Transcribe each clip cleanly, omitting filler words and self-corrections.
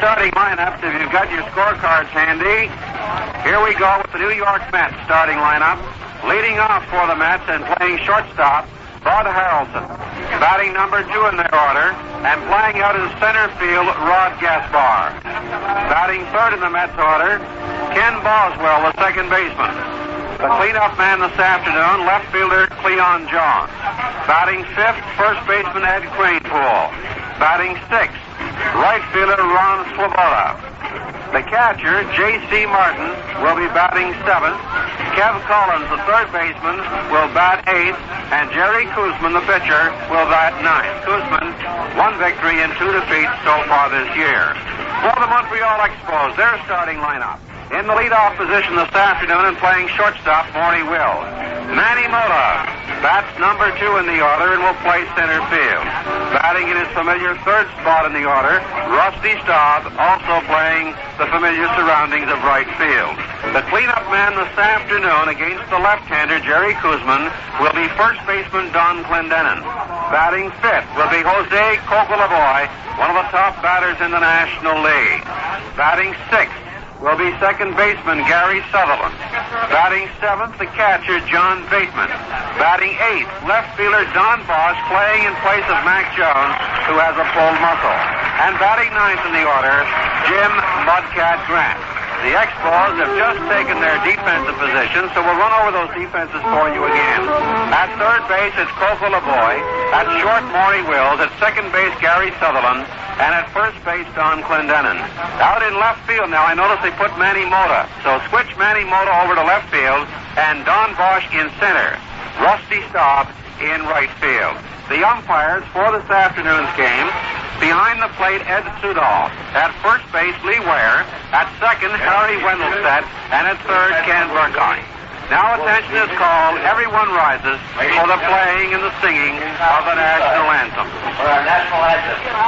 starting lineups, if you've got your scorecards handy. Here we go with the New York Mets starting lineup. Leading off for the Mets and playing shortstop, Bud Harrelson. Batting number 2 in their order, and playing out in center field, Rod Gaspar. Batting third in the Mets order, Ken Boswell, the second baseman. The cleanup man this afternoon, left fielder Cleon Jones. Batting fifth, first baseman Ed Cranepool. Batting sixth, right fielder Ron Swoboda. The catcher, J.C. Martin, will be batting seventh. Kev Collins, the third baseman, will bat eighth. And Jerry Kuzman, the pitcher, will bat ninth. Kuzman, 1 victory and 2 defeats so far this year. For the Montreal Expos, their starting lineup. In the leadoff position this afternoon and playing shortstop, Morty Will. Manny Mota bats number 2 in the order and will play center field. Batting in his familiar third spot in the order, Rusty Staub, also playing the familiar surroundings of right field. The cleanup man this afternoon against the left-hander, Jerry Kuzman, will be first baseman Don Clendenin. Batting fifth will be Jose Cocolaboy, one of the top batters in the National League. Batting sixth will be second baseman Gary Sutherland. Batting seventh, the catcher John Bateman. Batting eighth, left fielder Don Bosch, playing in place of Mac Jones, who has a pulled muscle. And batting ninth in the order, Jim Mudcat Grant. The Expos have just taken their defensive position, so we'll run over those defenses for you again. At third base, it's Coco LeBoy. At short, Maury Wills. At second base, Gary Sutherland. And at first base, Don Clendenin. Out in left field now, I notice they put Manny Mota. So switch Manny Mota over to left field, and Don Bosch in center. Rusty Staub in right field. The umpires for this afternoon's game: behind the plate, Ed Sudol. At first base, Lee Ware. At second, Harry Wendelstedt. And at third, Ken Burkine. Now attention is called. Everyone rises for the playing and the singing of the national anthem. For our national anthem.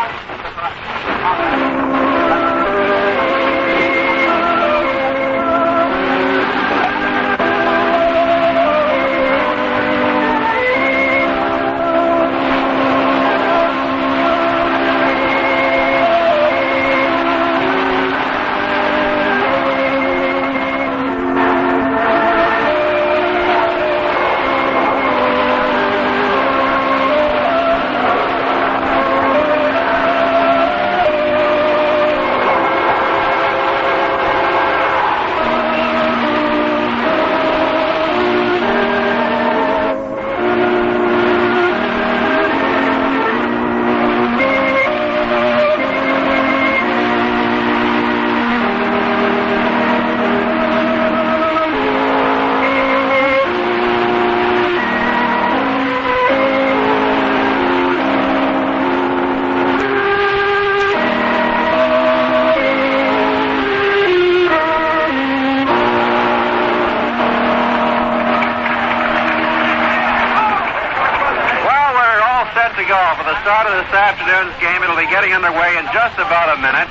This afternoon's game. It'll be getting underway in just about a minute.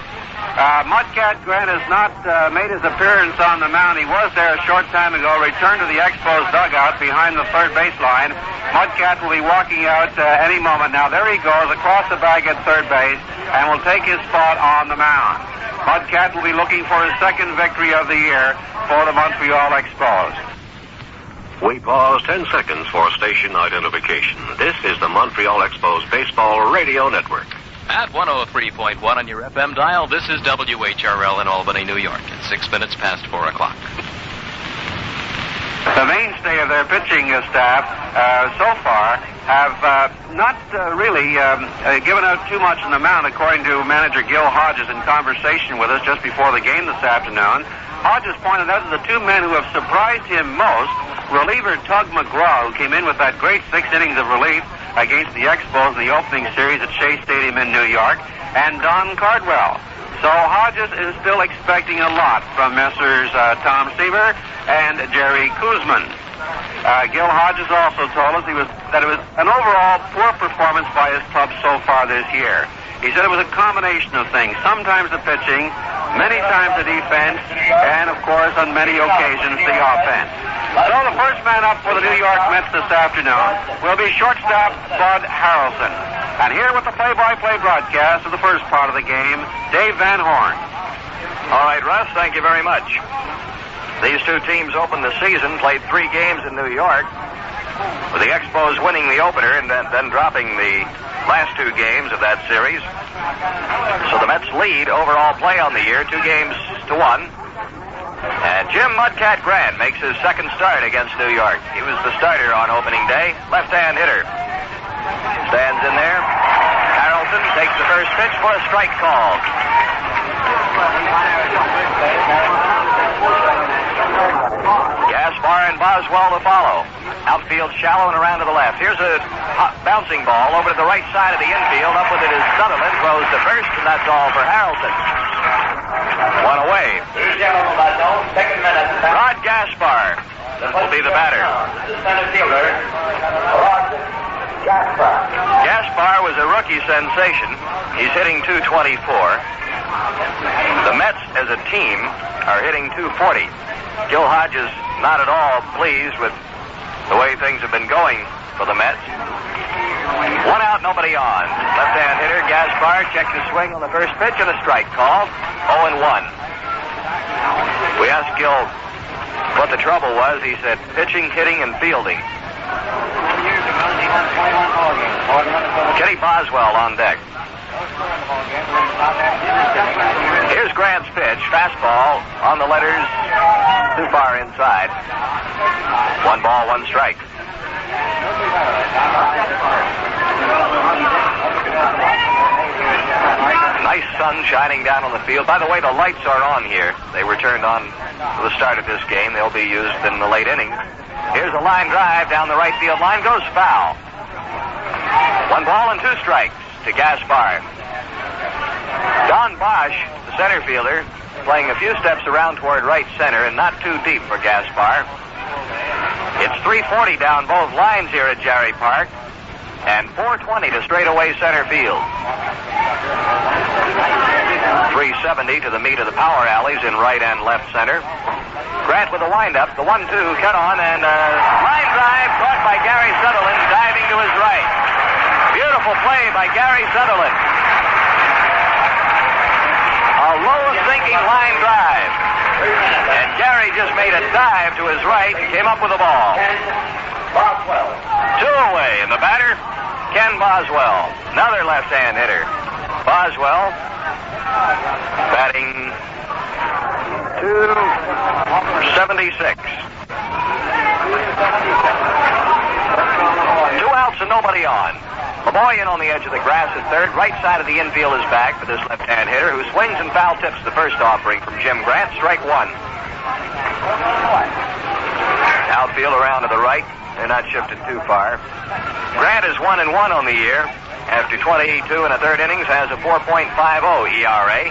Mudcat Grant has not made his appearance on the mound. He was there a short time ago, returned to the Expos dugout behind the third baseline. Mudcat will be walking out any moment now. There he goes across the bag at third base and will take his spot on the mound. Mudcat will be looking for his second victory of the year for the Montreal Expos. We pause 10 seconds for station identification. This is the Montreal Expos Baseball Radio Network. At 103.1 on your FM dial, this is WHRL in Albany, New York. It's 6 minutes past 4 o'clock. The mainstay of their pitching staff so far have not really given out too much on the mound, according to manager Gil Hodges in conversation with us just before the game this afternoon. Hodges pointed out that the two men who have surprised him most, reliever Tug McGraw, who came in with that great 6 innings of relief against the Expos in the opening series at Shea Stadium in New York, and Don Cardwell. So Hodges is still expecting a lot from Messrs. Tom Seaver and Jerry Kuzman. Gil Hodges also told us that it was an overall poor performance by his club so far this year. He said it was a combination of things. Sometimes the pitching, many times the defense, and, of course, on many occasions, the offense. So the first man up for the New York Mets this afternoon will be shortstop Bud Harrelson. And here with the play-by-play broadcast of the first part of the game, Dave Van Horn. All right, Russ, thank you very much. These two teams opened the season, played 3 games in New York, with the Expos winning the opener and then dropping the last 2 games of that series. So the Mets lead overall play on the year, 2 games to 1. And Jim Mudcat Grant makes his second start against New York. He was the starter on opening day, left-hand hitter. Stands in there. Harrelson takes the first pitch for a strike call. Gaspar and Boswell to follow. Outfield shallow and around to the left. Here's a bouncing ball over to the right side of the infield. Up with it is Sutherland. Throws to first, and that's all for Harrelson. 1 away. Rod Gaspar will be the batter. Gaspar was a rookie sensation. He's hitting .224. The Mets as a team are hitting .240. Gil Hodges not at all pleased with the way things have been going for the Mets. 1 out, nobody on. Left-hand hitter Gaspar checked his swing on the first pitch and a strike called. 0-1. We asked Gil what the trouble was. He said pitching, hitting, and fielding. Kenny Boswell on deck. Here's Grant's pitch. Fastball on the letters, too far inside. 1 ball, 1 strike. Nice sun shining down on the field. By the way, the lights are on here. They were turned on for the start of this game. They'll be used in the late innings. Here's a line drive down the right field line. Goes foul. 1 ball and 2 strikes to Gaspar. Don Bosch, the center fielder, playing a few steps around toward right center and not too deep for Gaspar. It's 340 down both lines here at Jarry Park and 420 to straightaway center field. 370 to the meat of the power alleys in right and left center. Grant with a windup, the 1-2 cut on, and a line drive caught by Gary Sutherland, diving to his right. Beautiful play by Gary Sutherland. A low sinking line drive. And Gary just made a dive to his right and came up with the ball. 2 away, and the batter, Ken Boswell, another left-hand hitter. Boswell batting .276. 2 outs and nobody on. LeBoyan on the edge of the grass at third. Right side of the infield is back for this left-hand hitter who swings and foul tips the first offering from Jim Grant. Strike 1. Outfield around to the right. They're not shifted too far. Grant is 1-1 on the year. After 22 and a third innings, has a 4.50 ERA.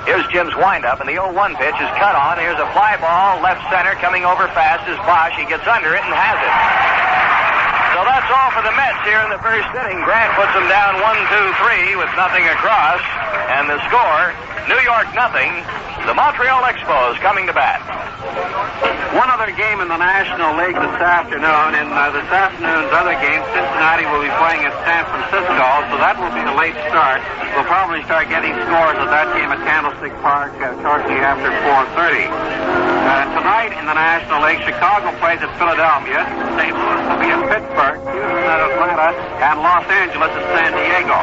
Here's Jim's windup, and the 0-1 pitch is cut on. Here's a fly ball, left center, coming over fast is Bosch. He gets under it and has it. So that's all for the Mets here in the first inning. Grant puts them down 1-2-3 with nothing across. And the score, New York nothing. The Montreal Expos coming to bat. One other game in the National League this afternoon. In this afternoon's other game, Cincinnati will be playing at San Francisco, so that will be a late start. We'll probably start getting scores of that game at Candlestick Park shortly after 4:30. Tonight in the National League, Chicago plays at Philadelphia. St. Louis will be at Pittsburgh, Houston at Atlanta, and Los Angeles at San Diego.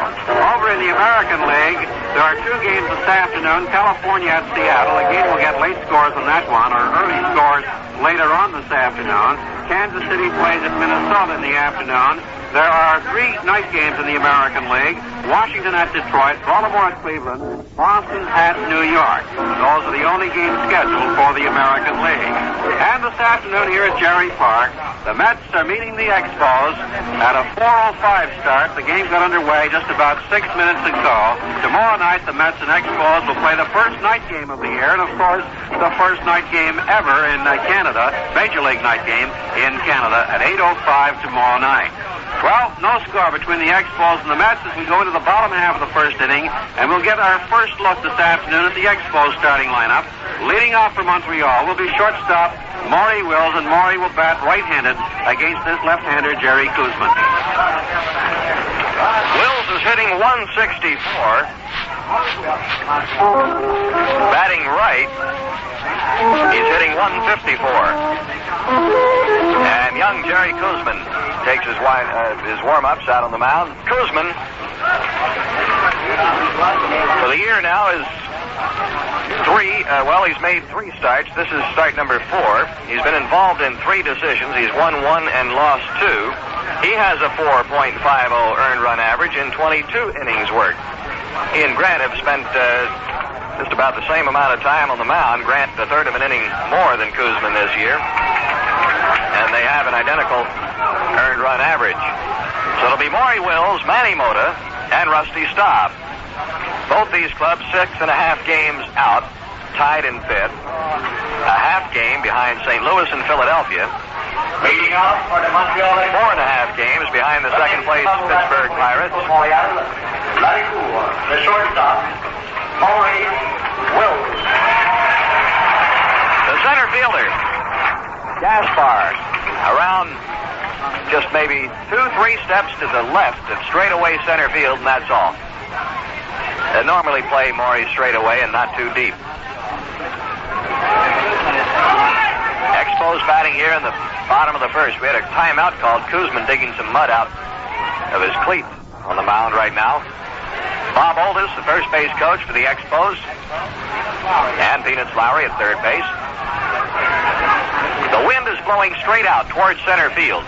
Over in the American League, there are 2 games this afternoon. California at Seattle. Again, we'll get late scores on that one, or early scores later on this afternoon. Kansas City plays at Minnesota in the afternoon. There are 3 night games in the American League. Washington at Detroit, Baltimore at Cleveland, Boston at New York. Those are the only games scheduled for the American League. And this afternoon here at Jarry Park, the Mets are meeting the Expos at a 4:05 start. The game got underway just about 6 minutes ago. Tomorrow night, the Mets and Expos will play the first night game of the year, and of course, the first night game ever in Canada, Major League night game in Canada at 8:05 tomorrow night. Well, no score between the Expos and the Mets as we go into the bottom half of the first inning, and we'll get our first look this afternoon at the Expos starting lineup. Leading off for Montreal will be shortstop Maury Wills, and Maury will bat right-handed against this left-hander Jerry Kuzman. Wills is hitting 164. Batting right, he's hitting 154. And young Jerry Koosman takes his warm-ups out on the mound. Koosman, for the year now, is he's made 3 starts. This is start number 4. He's been involved in 3 decisions. He's won 1 and lost 2. He has a 4.50 earned run average in 22 innings worked. He and Grant have spent just about the same amount of time on the mound. Grant a third of an inning more than Koosman this year. And they have an identical earned run average. So it'll be Maury Wills, Manny Mota, and Rusty Staub. Both these clubs 6.5 games out, tied in 5th. A half game behind St. Louis and Philadelphia. 4.5 games behind the second place Pittsburgh Pirates. The shortstop, Maury Wills. The center fielder, Gaspar, around just maybe 2-3 steps to the left at straightaway center field, and that's all. They normally play Maury straightaway and not too deep. Expos batting here in the bottom of the first. We had a timeout called. Koosman digging some mud out of his cleat on the mound right now. Bob Oldus, the first base coach for the Expos, and Peanuts Lowry at third base. The wind is blowing straight out towards center field.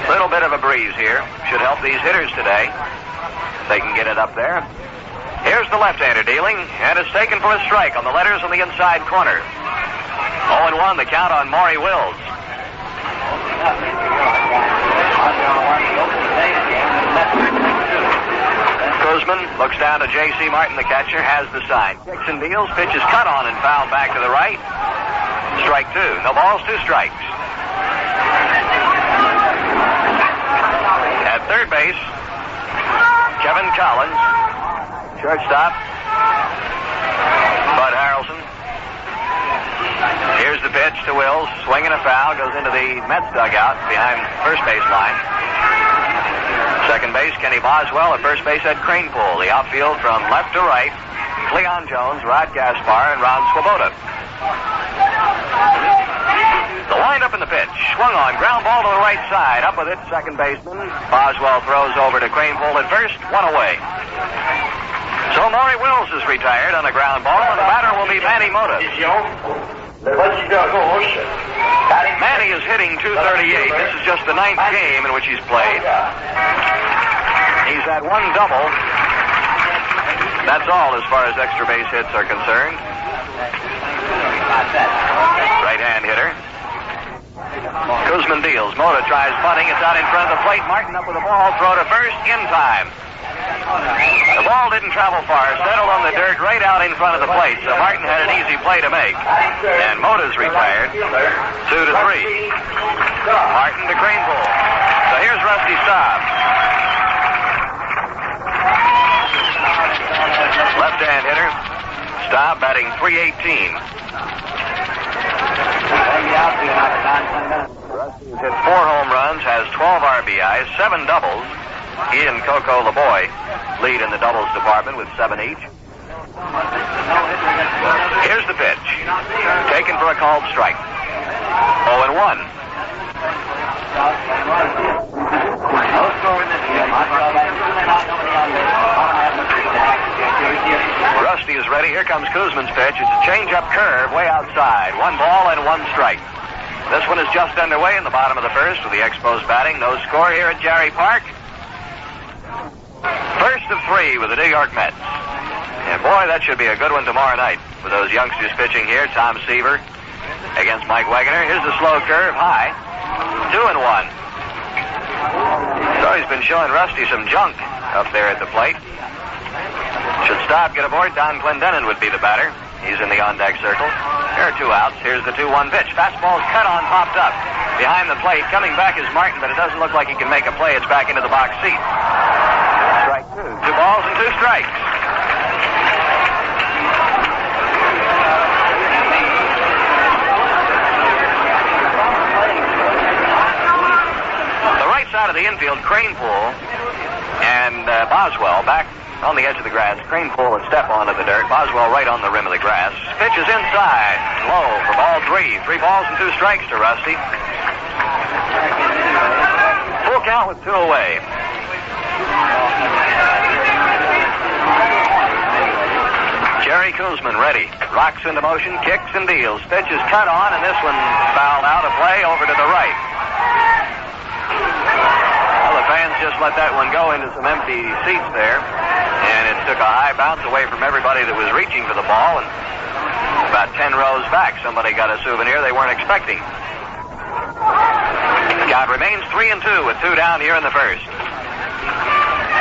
Little bit of a breeze here. Should help these hitters today. They can get it up there. Here's the left-hander dealing, and it's taken for a strike on the letters on the inside corner. 0-1 the count on Maury Wills. Koosman looks down to J.C. Martin, the catcher, has the sign. Dixon deals, pitch is cut on and fouled back to the right. Strike 2. No balls, 2 strikes. At third base, Kevin Collins. Shortstop, Bud Harrelson. Here's the pitch to Wills. Swinging a foul. Goes into the Mets dugout behind first base line. Second base, Kenny Boswell. At first base, Ed Cranepool. The outfield from left to right, Cleon Jones, Rod Gaspar, and Ron Swoboda. The windup in the pitch. Swung on. Ground ball to the right side. Up with it, second baseman. Boswell throws over to Cranepool at first. 1 away. So Maury Wills is retired on a ground ball, and the batter will be Manny Mota. Manny is hitting .238. This is just the 9th game in which he's played. He's had 1 double. That's all as far as extra base hits are concerned. Right-hand hitter. Koosman deals. Mota tries bunting. It's out in front of the plate. Martin up with the ball. Throw to first. In time. The ball didn't travel far, settled on the dirt right out in front of the plate, so Martin had an easy play to make. And Mota's retired, 2-3. Martin to Cranepool. So here's Rusty Staub. Left-hand hitter. Staub batting .318. Rusty's hit 4 home runs, has 12 RBIs, 7 doubles. He and Coco LeBoy lead in the doubles department with 7 each. Here's the pitch. Taken for a called strike. 0-1. Rusty is ready. Here comes Koosman's pitch. It's a change-up curve way outside. 1 ball and 1 strike. This one is just underway in the bottom of the first with the Expos batting. No score here at Jarry Park. First of 3 with the New York Mets. And boy, that should be a good one tomorrow night with those youngsters pitching here. Tom Seaver against Mike Wegener. Here's the slow curve, high. 2-1. So he's been showing Rusty some junk up there at the plate. Should Staub get aboard, Don Clendenin would be the batter. He's in the on-deck circle. There are 2 outs. Here's the 2-1 pitch. Fastball's cut on, popped up. Behind the plate, coming back is Martin, but it doesn't look like he can make a play. It's back into the box seat. Strike 2. 2 balls and 2 strikes. The right side of the infield, Cranepool Boswell back on the edge of the grass. Cranepool would step onto the dirt. Boswell right on the rim of the grass. Pitch is inside. Low for ball 3. 3 balls and 2 strikes to Rusty. Full count with 2 away. Jerry Kuzman ready. Rocks into motion, kicks and deals. Pitch is cut on, and this one fouled out of play over to the right. Well, the fans just let that one go into some empty seats there, and it took a high bounce away from everybody that was reaching for the ball, and about 10 rows back, somebody got a souvenir they weren't expecting. Count remains 3-2 with 2 down here in the first.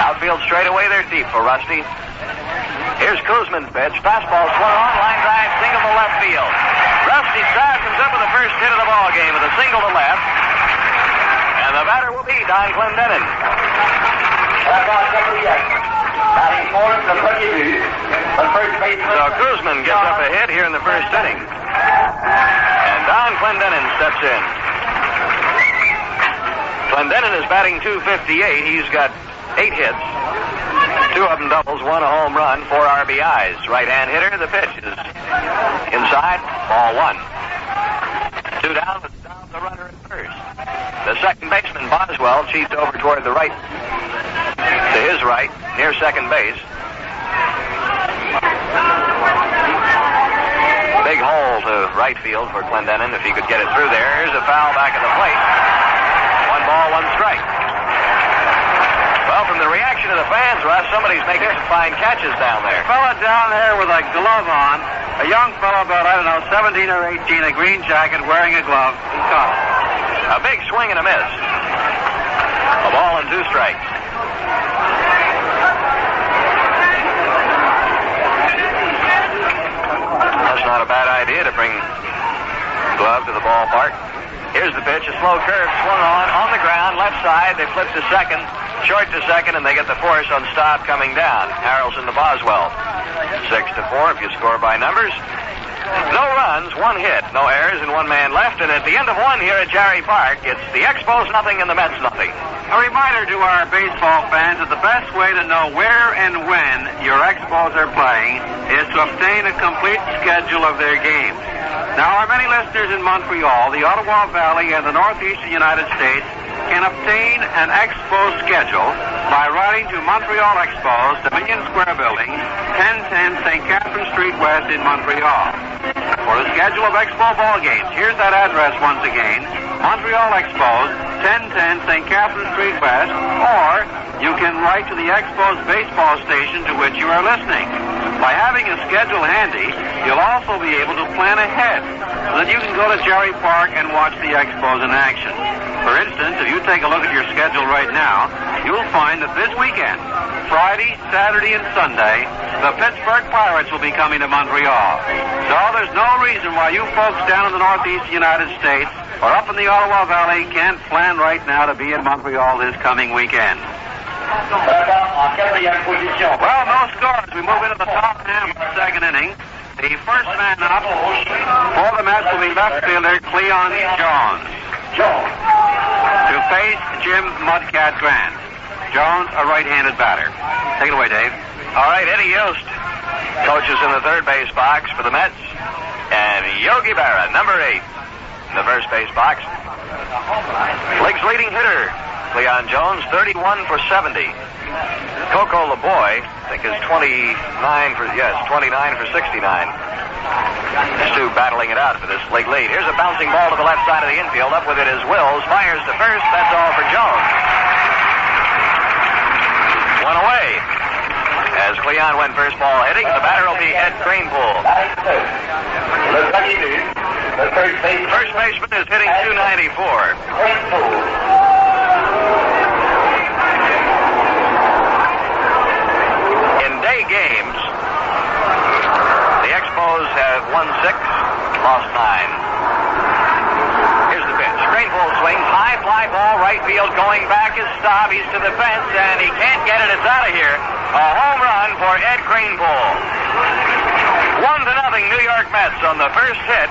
Outfield straightaway, they're deep for Rusty. Here's Kuzman's pitch. Fastball swung on, line drive, single to left field. Rusty Starson's up with the first hit of the ball game with a single to left. And the batter will be Don Clendenin. So Kuzman gets up a hit here in the first inning. And Don Clendenin steps in. Clendenin is batting .258. He's got 8 hits. 2 of them doubles, 1 a home run, 4 RBIs. Right-hand hitter, the pitch is inside, ball 1. 2 down, but down the runner at first. The second baseman, Boswell, cheats over toward the right, to his right, near second base. Big hole to right field for Clendenin if he could get it through there. Here's a foul back at the plate. 1 ball, 1 strike. Well, from the reaction of the fans, Russ, somebody's making some fine catches down there. Fella down there with a glove on, a young fellow about, 17 or 18, a green jacket, wearing a glove. He caught it. A big swing and a miss. A ball and 2 strikes. That's not a bad idea to bring glove to the ballpark. Here's the pitch, a slow curve, swung on the ground, left side. They flip to second, short to second, and they get the force on stop coming down. Harrelson to Boswell. 6-4 if you score by numbers. No runs, 1 hit, no errors, and 1 man left. And at the end of 1 here at Jarry Park, it's the Expos nothing and the Mets nothing. A reminder to our baseball fans that the best way to know where and when your Expos are playing is to obtain a complete schedule of their games. Now, our many listeners in Montreal, the Ottawa Valley, and the Northeastern United States can obtain an Expo schedule by writing to Montreal Expos, Dominion Square Building, 1010 St. Catherine Street West in Montreal. For the schedule of Expo ball games, here's that address once again, Montreal Expos, 1010 St. Catherine Street West, or you can write to the Expos baseball station to which you are listening. By having a schedule handy, you'll also be able to plan ahead so that you can go to Jarry Park and watch the Expos in action. For instance, if you take a look at your schedule right now, you'll find that this weekend, Friday, Saturday, and Sunday, the Pittsburgh Pirates will be coming to Montreal. So there's no reason why you folks down in the Northeast United States or up in the Ottawa Valley can't plan right now to be in Montreal this coming weekend. Well, no scores. We move into the top half of the second inning. The first man up for the Mets will be left fielder Cleon Jones to face Jim Mudcat Grant. Jones, a right-handed batter. Take it away, Dave. All right, Eddie Yost coaches in the third base box for the Mets, and Yogi Berra, number 8, in the first base box. League's leading hitter, Cleon Jones, 31 for 70. Coco LeBoy, I think, is 29 for 69. These two battling it out for this league lead. Here's a bouncing ball to the left side of the infield. Up with it is Wills. Fires to first. That's all for Jones. 1 away. As Cleon went first ball hitting, the batter will be Ed Cranepool. First baseman is hitting .294. In day games, the Expos have won 6, lost 9. Here's the pitch. Cranepool swings, high fly ball, right field, going back is Staub. He's to the fence, and he can't get it. It's out of here. A home run for Ed Cranepool. 1-0 New York Mets on the first hit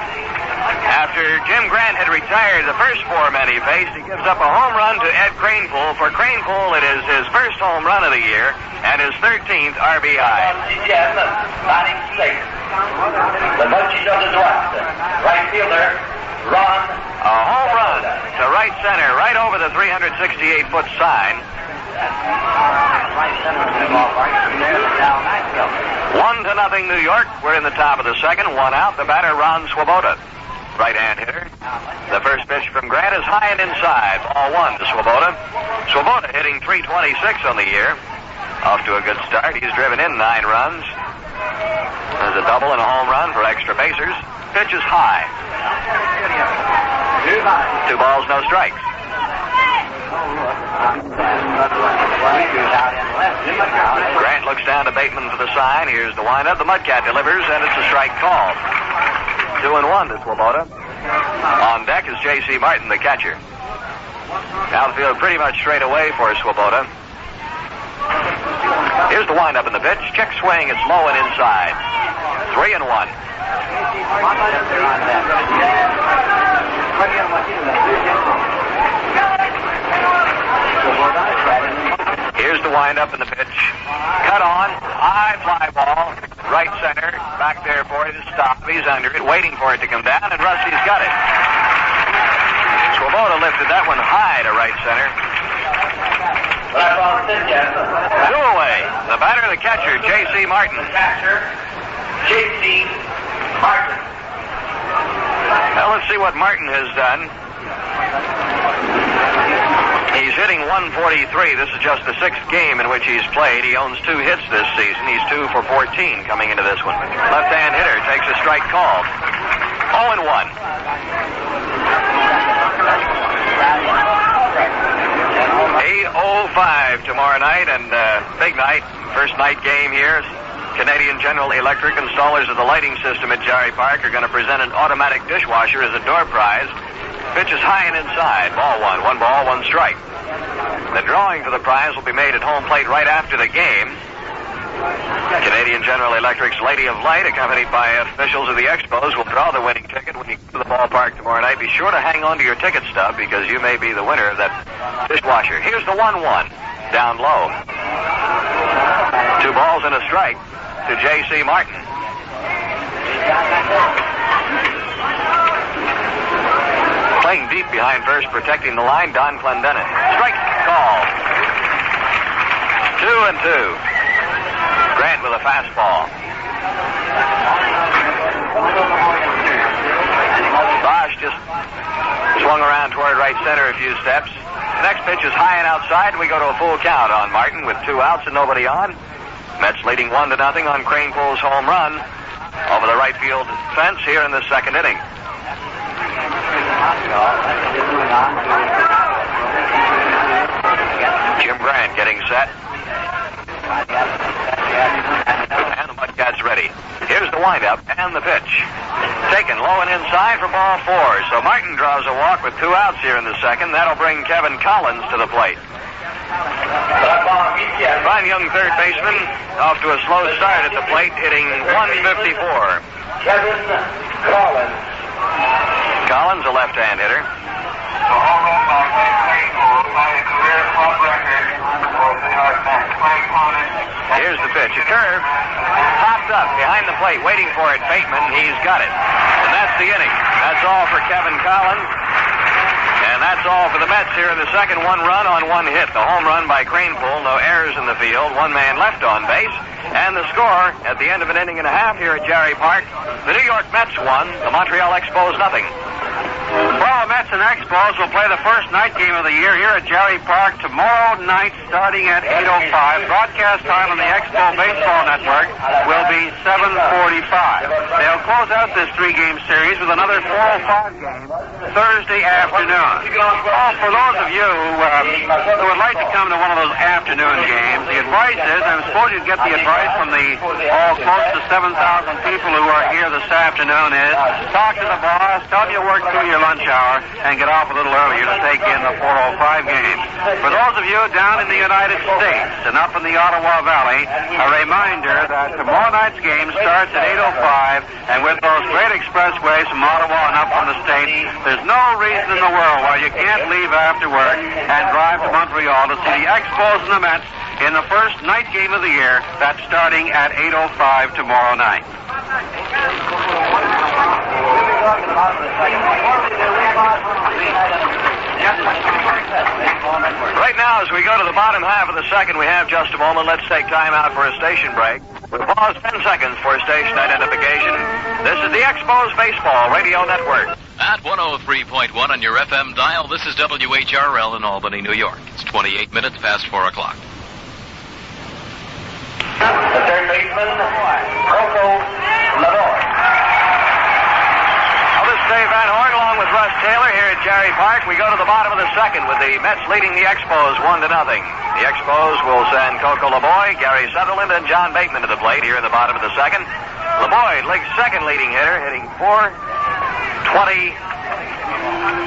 After Jim Grant had retired the first 4 men he faced, he gives up a home run to Ed Cranepool. For Cranepool, it is his first home run of the year and his 13th RBI. Batting sixth. The bunches of the West. Right fielder, Ron. A home run to right center, right over the 368-foot sign. 1-0 New York. We're in the top of the second. 1 out. The batter, Ron Swoboda. Right-hand hitter. The first pitch from Grant is high and inside. Ball 1 to Swoboda. Swoboda hitting .326 on the year. Off to a good start. He's driven in 9 runs. There's a double and a home run for extra basers. Pitch is high. 2 balls, no strikes. Grant looks down to Bateman for the sign. Here's the windup. The Mudcat delivers, and it's a strike call. 2-1 to Swoboda. On deck is J.C. Martin, the catcher. Outfield pretty much straight away for Swoboda. Here's the windup in the pitch. Check swing. It's low and inside. 3-1. Here's the windup in the pitch. Cut on. High fly ball. Right center. Back there for it to stop. He's under it, waiting for it to come down, and Rusty's got it. Swoboda lifted that one high to right center. 2 away. The batter, the catcher, J.C. Martin. Catcher, J.C. Martin. Well, let's see what Martin has done. He's hitting .143. This is just the 6th game in which he's played. He owns 2 hits this season. He's 2 for 14 coming into this one. Left-hand hitter takes a strike call. 0-1. 8:05 tomorrow night, and big night. First night game here. Canadian General Electric, installers of the lighting system at Jarry Park, are going to present an automatic dishwasher as a door prize. Pitch is high and inside. Ball 1. 1 ball, 1 strike. The drawing for the prize will be made at home plate right after the game. Canadian General Electric's Lady of Light, accompanied by officials of the Expos, will draw the winning ticket when you go to the ballpark tomorrow night. Be sure to hang on to your ticket stub because you may be the winner of that dishwasher. Here's the 1-1. Down low. 2 balls and a strike to J.C. Martin. Playing deep behind first, protecting the line, Don Clendenin. Strike call. 2-2. Grant with a fastball. Bosch just swung around toward right center a few steps. The next pitch is high and outside, and we go to a full count on Martin with 2 outs and nobody on. Mets leading 1-0 on Cranepool's home run over the right field fence here in the 2nd inning. Jim Grant getting set. And the Mudcats ready. Here's the windup and the pitch. Taken low and inside for ball 4. So Martin draws a walk with 2 outs here in the 2nd. That'll bring Kevin Collins to the plate. Fine young third baseman, off to a slow start at the plate, hitting .154. Kevin Collins. Collins, a left-hand hitter. Here's the pitch. A curve. Popped up behind the plate, waiting for it. Bateman, he's got it. And that's the inning. That's all for Kevin Collins. And that's all for the Mets here in the 2nd. 1 run on 1 hit. The home run by Cranepool. No errors in the field. 1 man left on base. And the score at the end of an inning and a half here at Jarry Park, the New York Mets won. The Montreal Expos nothing. Well, the Mets and Expos will play the first night game of the year here at Jarry Park tomorrow night starting at 8:05. Broadcast time on the Expo Baseball Network will be 7:45. They'll close out this 3-game series with another 4:05 game Thursday afternoon. Oh, for those of you who would like to come to one of those afternoon games, the advice is, I'm supposed you'd get the advice from the close to 7,000 people who are here this afternoon, is talk to the boss, tell him you work through your lunch hour, and get off a little earlier to take in the 4:05 games. For those of you down in the United States and up in the Ottawa Valley, a reminder that tomorrow night's game starts at 8:05, and with those great expressways from Ottawa and up from the States, there's no reason in the world why you can't leave after work and drive to Montreal to see the Expos and the Mets in the first night game of the year. That's starting at 8:05 tomorrow night. Right now, as we go to the bottom half of the second, we have just a moment. Let's take time out for a station break. We'll pause 10 seconds for station identification. This is the Expos Baseball Radio Network. At 103.1 on your FM dial, this is WHRL in Albany, New York. It's 28 minutes past 4 o'clock. The third baseman, Coco Lador. This is Dave Van Horn along with Russ Taylor here at Jarry Park. We go to the bottom of the second with the Mets leading the Expos 1-0. The Expos will send Coco Laboy, Gary Sutherland, and John Bateman to the plate here in the bottom of the second. Laboy, league's second leading hitter, hitting .420.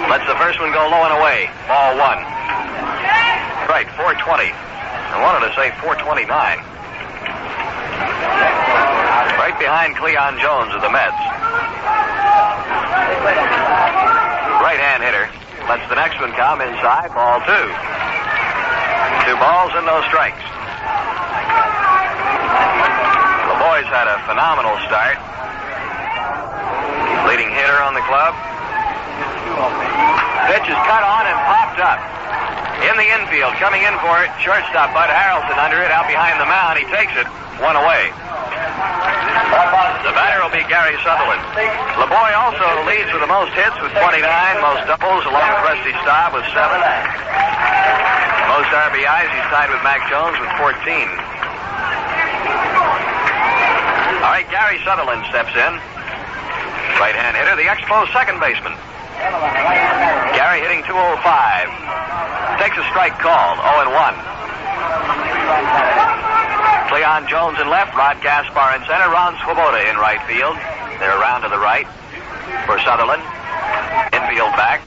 Lets the first one go low and away. Ball one. Right, .420. I wanted to say .429. Right behind Cleon Jones of the Mets. Right-hand hitter. Lets the next one come inside. Ball two. 2 balls and no strikes. LeBoy's had a phenomenal start. Leading hitter on the club. Pitch is cut on and popped up. In the infield, coming in for it, shortstop Bud Harrelson under it, out behind the mound. He takes it, 1 away. The batter will be Gary Sutherland. LeBoy also leads with the most hits with 29, most doubles along with Rusty Staub with 7. Most RBIs, he's tied with Mac Jones with 14. All right, Gary Sutherland steps in. Right-hand hitter, the Expos second baseman. Gary hitting .205. Takes a strike called, 0-1. Cleon Jones in left, Rod Gaspar in center, Ron Swoboda in right field. They're around to the right for Sutherland. Infield back.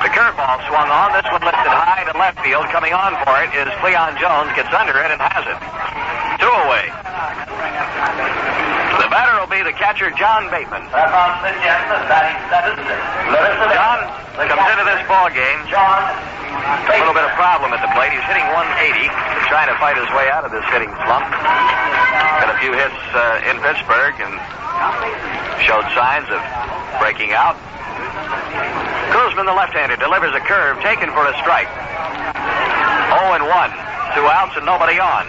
The curveball swung on. This one lifted high to left field. Coming on for it is Cleon Jones. Gets under it and has it. 2 away. The batter will be the catcher, John Bateman. John comes into this ball game. A little bit of problem at the plate. He's hitting .180. He's trying to fight his way out of this hitting slump. Got a few hits in Pittsburgh and showed signs of breaking out. Kuzman, the left-hander, delivers a curve, taken for a strike. 0-1. 2 outs and nobody on.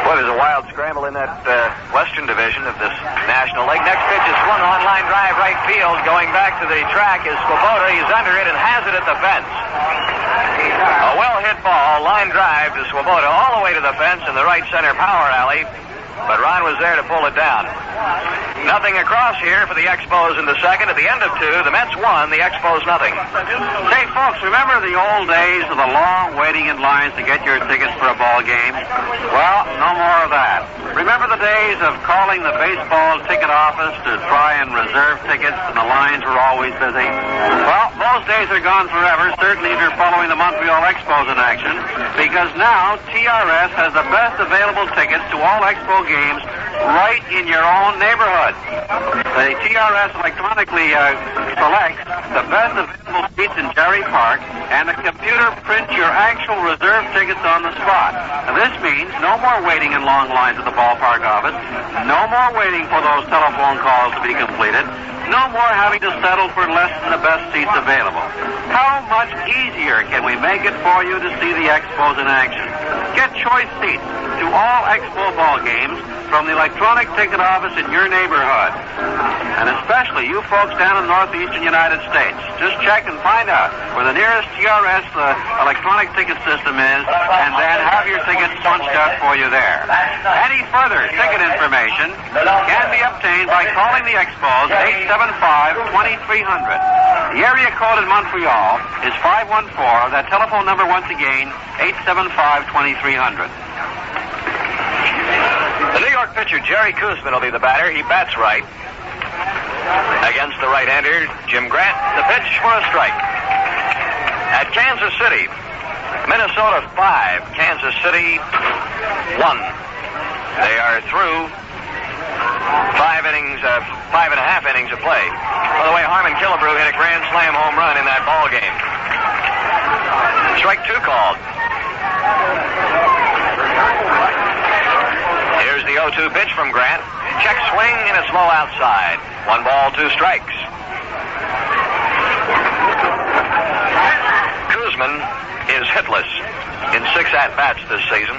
Boy, there's a wild scramble in that Western Division of this National League. Next pitch is swung on, line drive, right field. Going back to the track is Swoboda. He's under it and has it at the fence. A well-hit ball, line drive to Swoboda, all the way to the fence in the right center power alley. But Ron was there to pull it down. Nothing across here for the Expos in the second. At the end of 2, the Mets won, the Expos nothing. Hey, folks, remember the old days of the long waiting in lines to get your tickets for a ball game? Well, no more of that. Remember the days of calling the baseball ticket office to try and reserve tickets and the lines were always busy? Well, those days are gone forever, certainly if you're following the Montreal Expos in action, because now TRS has the best available tickets to all Expo games right in your own neighborhood. The TRS electronically selects the best available seats in Jarry Park, and the computer prints your actual reserve tickets on the spot. Now, this means no more waiting in long lines at the ballpark office, no more waiting for those telephone calls to be completed, no more having to settle for less than the best seats available. How much easier can we make it for you to see the Expos in action? Get choice seats to all Expo ball games from the electronic ticket office in your neighborhood. And especially you folks down in the northeastern United States. Just check and find out where the nearest TRS electronic ticket system is, and then have your tickets punched out for you there. Any further ticket information can be obtained by calling the Expos at 875-2300. The area code in Montreal is 514. That telephone number once again, 875-2300. The New York pitcher, Jerry Koosman, will be the batter. He bats right. Against the right-hander, Jim Grant, the pitch for a strike. At Kansas City, Minnesota 5, Kansas City 1. They are through 5 and a half innings of play. By the way, Harmon Killebrew hit a grand slam home run in that ball game. Strike 2 called. Here's the 0-2 pitch from Grant. Check swing and it's low outside. 1 ball, 2 strikes. Koosman is hitless in 6 at-bats this season.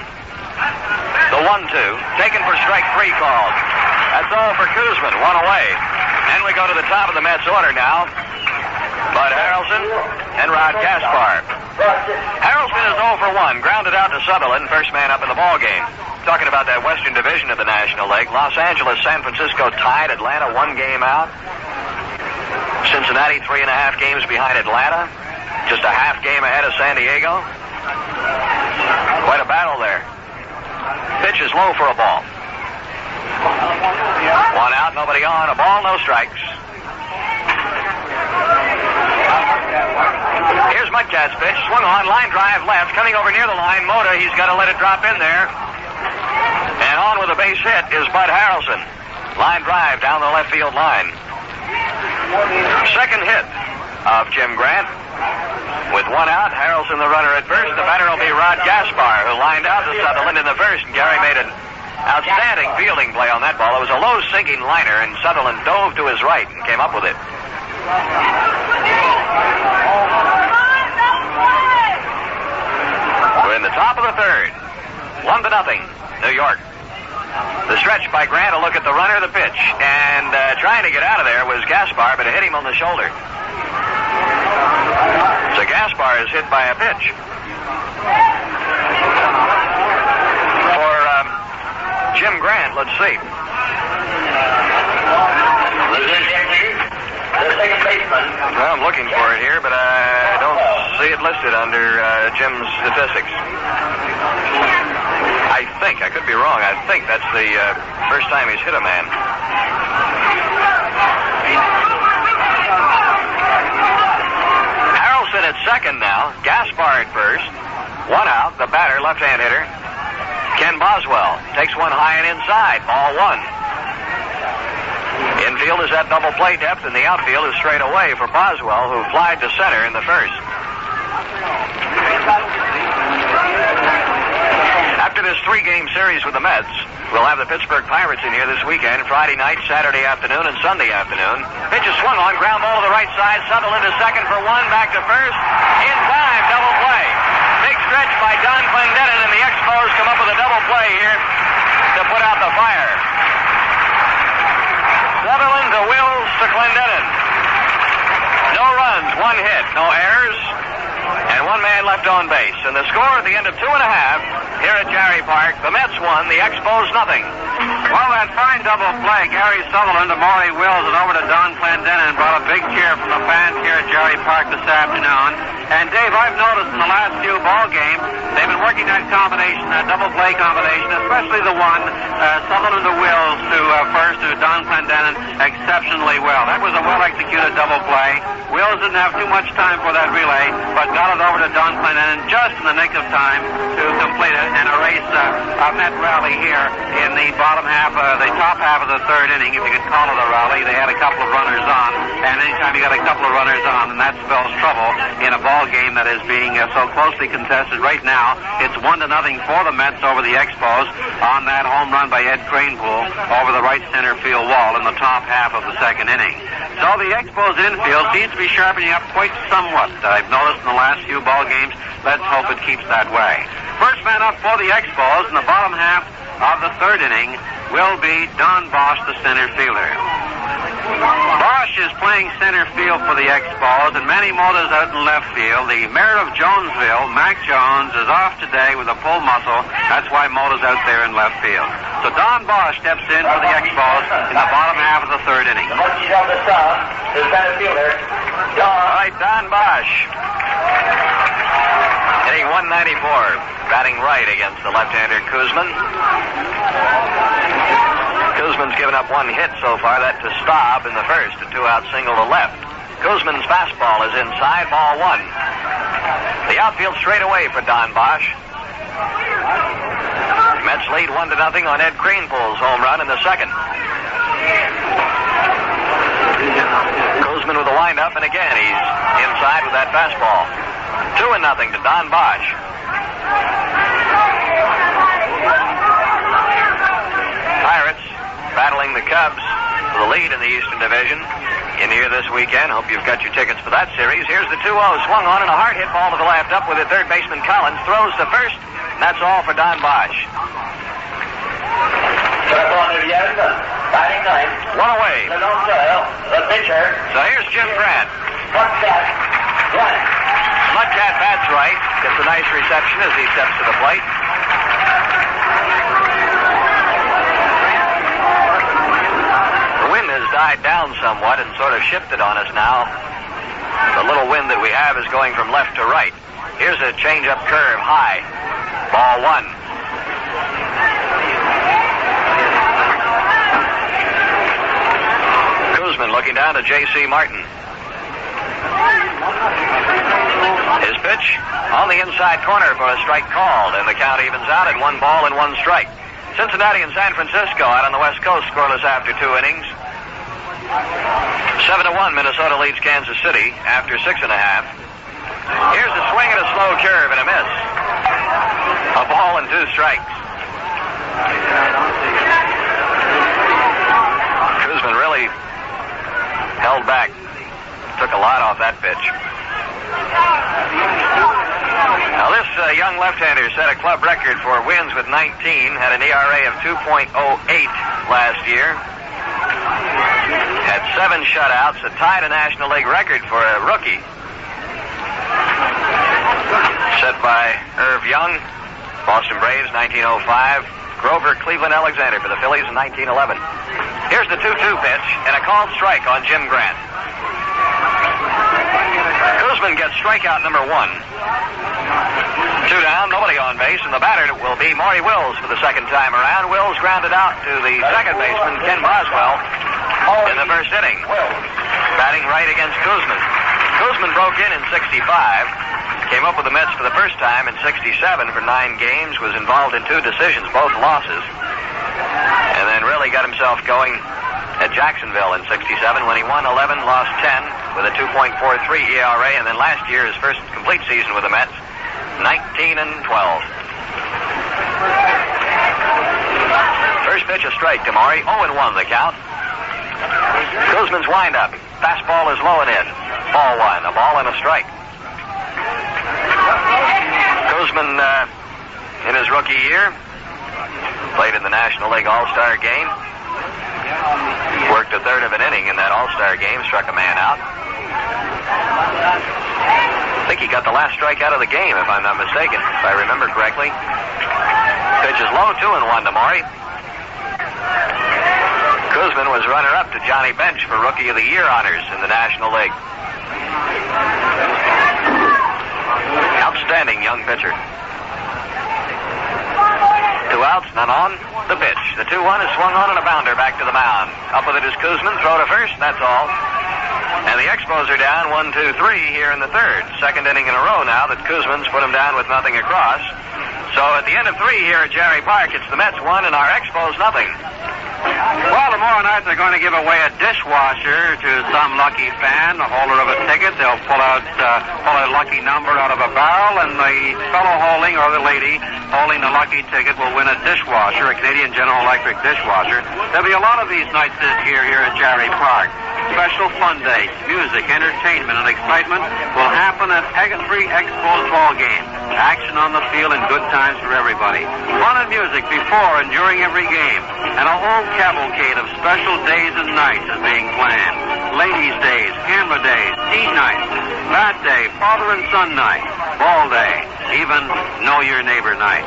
The 1-2, taken for strike 3 called. That's all for Koosman, 1 away. And we go to the top of the Mets order now. Bud Harrelson and Rod Gaspar. Harrelson is 0 for 1, grounded out to Sutherland, first man up in the ball game. Talking about that Western Division of the National League, Los Angeles, San Francisco tied Atlanta 1 game out. Cincinnati 3.5 games behind Atlanta, just a half game ahead of San Diego. Quite a battle there. Pitch is low for a ball. 1 out, nobody on, a ball, no strikes. Here's Mudcat's pitch, swung on, line drive left, coming over near the line. Mota, he's got to let it drop in there. And on with a base hit is Bud Harrelson. Line drive down the left field line. Second hit of Jim Grant. With 1 out, Harrelson the runner at first. The batter will be Rod Gaspar, who lined out to Sutherland in the first. And Gary made an outstanding fielding play on that ball. It was a low sinking liner, and Sutherland dove to his right and came up with it. We're in the top of the third. 1-0, New York. The stretch by Grant, a look at the runner, the pitch. And trying to get out of there was Gaspar, but it hit him on the shoulder. So Gaspar is hit by a pitch. For Jim Grant, let's see. Well, I'm looking for it here, but I don't see it listed under Jim's statistics. I could be wrong. I think that's the first time he's hit a man. Harrelson at second now. Gaspar at first. 1 out. The batter, left-hand hitter, Ken Boswell, takes 1 high and inside. Ball 1. Infield is at double play depth, and the outfield is straight away for Boswell, who flied to center in the first. After this 3-game series with the Mets, we'll have the Pittsburgh Pirates in here this weekend, Friday night, Saturday afternoon, and Sunday afternoon. Pitch is swung on, ground ball to the right side. Sutherland to second for 1, back to first. In time, double play. Big stretch by Don Clendenin, and the Expos come up with a double play here to put out the fire. Sutherland to Wills to Clendenin. No runs, 1 hit, no errors, and 1 man left on base. And the score at the end of 2.5 here at Jarry Park, the Mets 1, the Expos nothing. Well, that fine double play, Gary Sutherland to Maury Wills and over to Don Clendenin, brought a big cheer from the fans here at Jarry Park this afternoon. And Dave, I've noticed in the last few ball games, they've been working that combination, that double play combination, especially the one, Sutherland to Wills to first to Don Clendenin, exceptionally well. That was a well-executed double play. Wills didn't have too much time for that relay, but got it over to Don Clendenin just in the nick of time to complete it and erase a Met rally here in the bottom half, the top half of the third inning, if you could call it a rally. They had a couple of runners on, and anytime you got a couple of runners on, then that spells trouble in a ball game that is being so closely contested right now. It's 1-0 for the Mets over the Expos on that home run by Ed Kranepool over the right center field wall in the top half of the second inning. So the Expos infield seems to be sharpening up quite somewhat. I've noticed in the last few ball games. Let's hope it keeps that way. First man up for the Expos in the bottom half of the third inning will be Don Bosch, the center fielder. Bosch is playing center field for the Expos, and Manny Mota's out in left field. The mayor of Jonesville, Mac Jones, is off today with a pulled muscle. That's why Mota's out there in left field. So Don Bosch steps in for the Expos in the bottom half of the third inning. The munchies of the sun, the center fielder, Don. All right, Don Bosch. Hitting 194, batting right against the left-hander Kuzman. Kuzman's given up one hit so far, that to Staub in the first, a two-out single to left. Kuzman's fastball is inside, ball one. The outfield straight away for Don Bosch. Mets lead 1-0 on Ed Kranepool's home run in the second. Kuzman with a windup, and again he's inside with that fastball. 2-0 to Don Bosch. Pirates battling the Cubs for the lead in the Eastern Division in here this weekend. Hope you've got your tickets for that series. Here's the 2-0 swung on, and a hard hit ball to the left, up with it. Third baseman Collins throws to first, and that's all for Don Bosch. Batting ninth. One away. The pitcher. So here's Jim Grant. Mudcat. Right. Mudcat bats right. Gets a nice reception as he steps to the plate. The wind has died down somewhat and sort of shifted on us now. The little wind that we have is going from left to right. Here's a change-up curve high. Ball one. Kuzman looking down to J.C. Martin. His pitch on the inside corner for a strike called, and the count evens out at 1 ball and 1 strike. Cincinnati and San Francisco out on the West Coast scoreless after 2 innings. 7-1, Minnesota leads Kansas City after 6.5. Here's a swing and a slow curve and a miss. A ball and 2 strikes. Kuzman really held back. Took a lot off that pitch. Now this young left-hander set a club record for wins with 19, had an ERA of 2.08 last year. Had 7 shutouts, that tied a National League record for a rookie. Set by Irv Young, Boston Braves, 1905. Grover Cleveland Alexander for the Phillies in 1911. Here's the 2-2 pitch and a called strike on Jim Grant. Kuzman gets strikeout number 1. 2 down, nobody on base, and the batter will be Maury Wills for the second time around. Wills grounded out to the second baseman, Ken Boswell, in the first inning. Batting right against Kuzman. Kuzman broke in 65. Came up with the Mets for the first time in 67 for 9 games, was involved in 2 decisions, both losses, and then really got himself going at Jacksonville in 67 when he won 11, lost 10 with a 2.43 ERA, and then last year, his first complete season with the Mets, 19-12. First pitch a strike to Maury, 0-1 the count. Kuzman's windup, fastball is low and in, ball 1, a ball and a strike. Kuzman, in his rookie year, played in the National League All-Star game. Worked a third of an inning in that All-Star game, struck a man out. I think he got the last strike out of the game, if I'm not mistaken, if I remember correctly. Pitch is low, 2-1 to Maury. Kuzman was runner-up to Johnny Bench for Rookie of the Year honors in the National League. Outstanding young pitcher. 2 outs, none on. The pitch. The 2-1 is swung on and a bounder back to the mound. Up with it is Kuzman. Throw to first, that's all. And the Expos are down 1-2-3 here in the third. Second inning in a row now that Kuzman's put him down with nothing across. So at the end of 3 here at Jerry Park, it's the Mets 1 and our Expos nothing. Well, tomorrow night they're going to give away a dishwasher to some lucky fan, the holder of a ticket. They'll pull a lucky number out of a barrel, and the fellow holding, or the lady holding the lucky ticket, will win a dishwasher, a Canadian General Electric dishwasher. There'll be a lot of these nights this year here at Jerry Park. Special fun days, music, entertainment, and excitement will happen at every Expos ball game. Action on the field and good times for everybody. Fun and music before and during every game. And a whole cavalcade of special days and nights is being planned. Ladies' days, camera days, teen nights, bat day, father and son night, ball day, even know your neighbor night.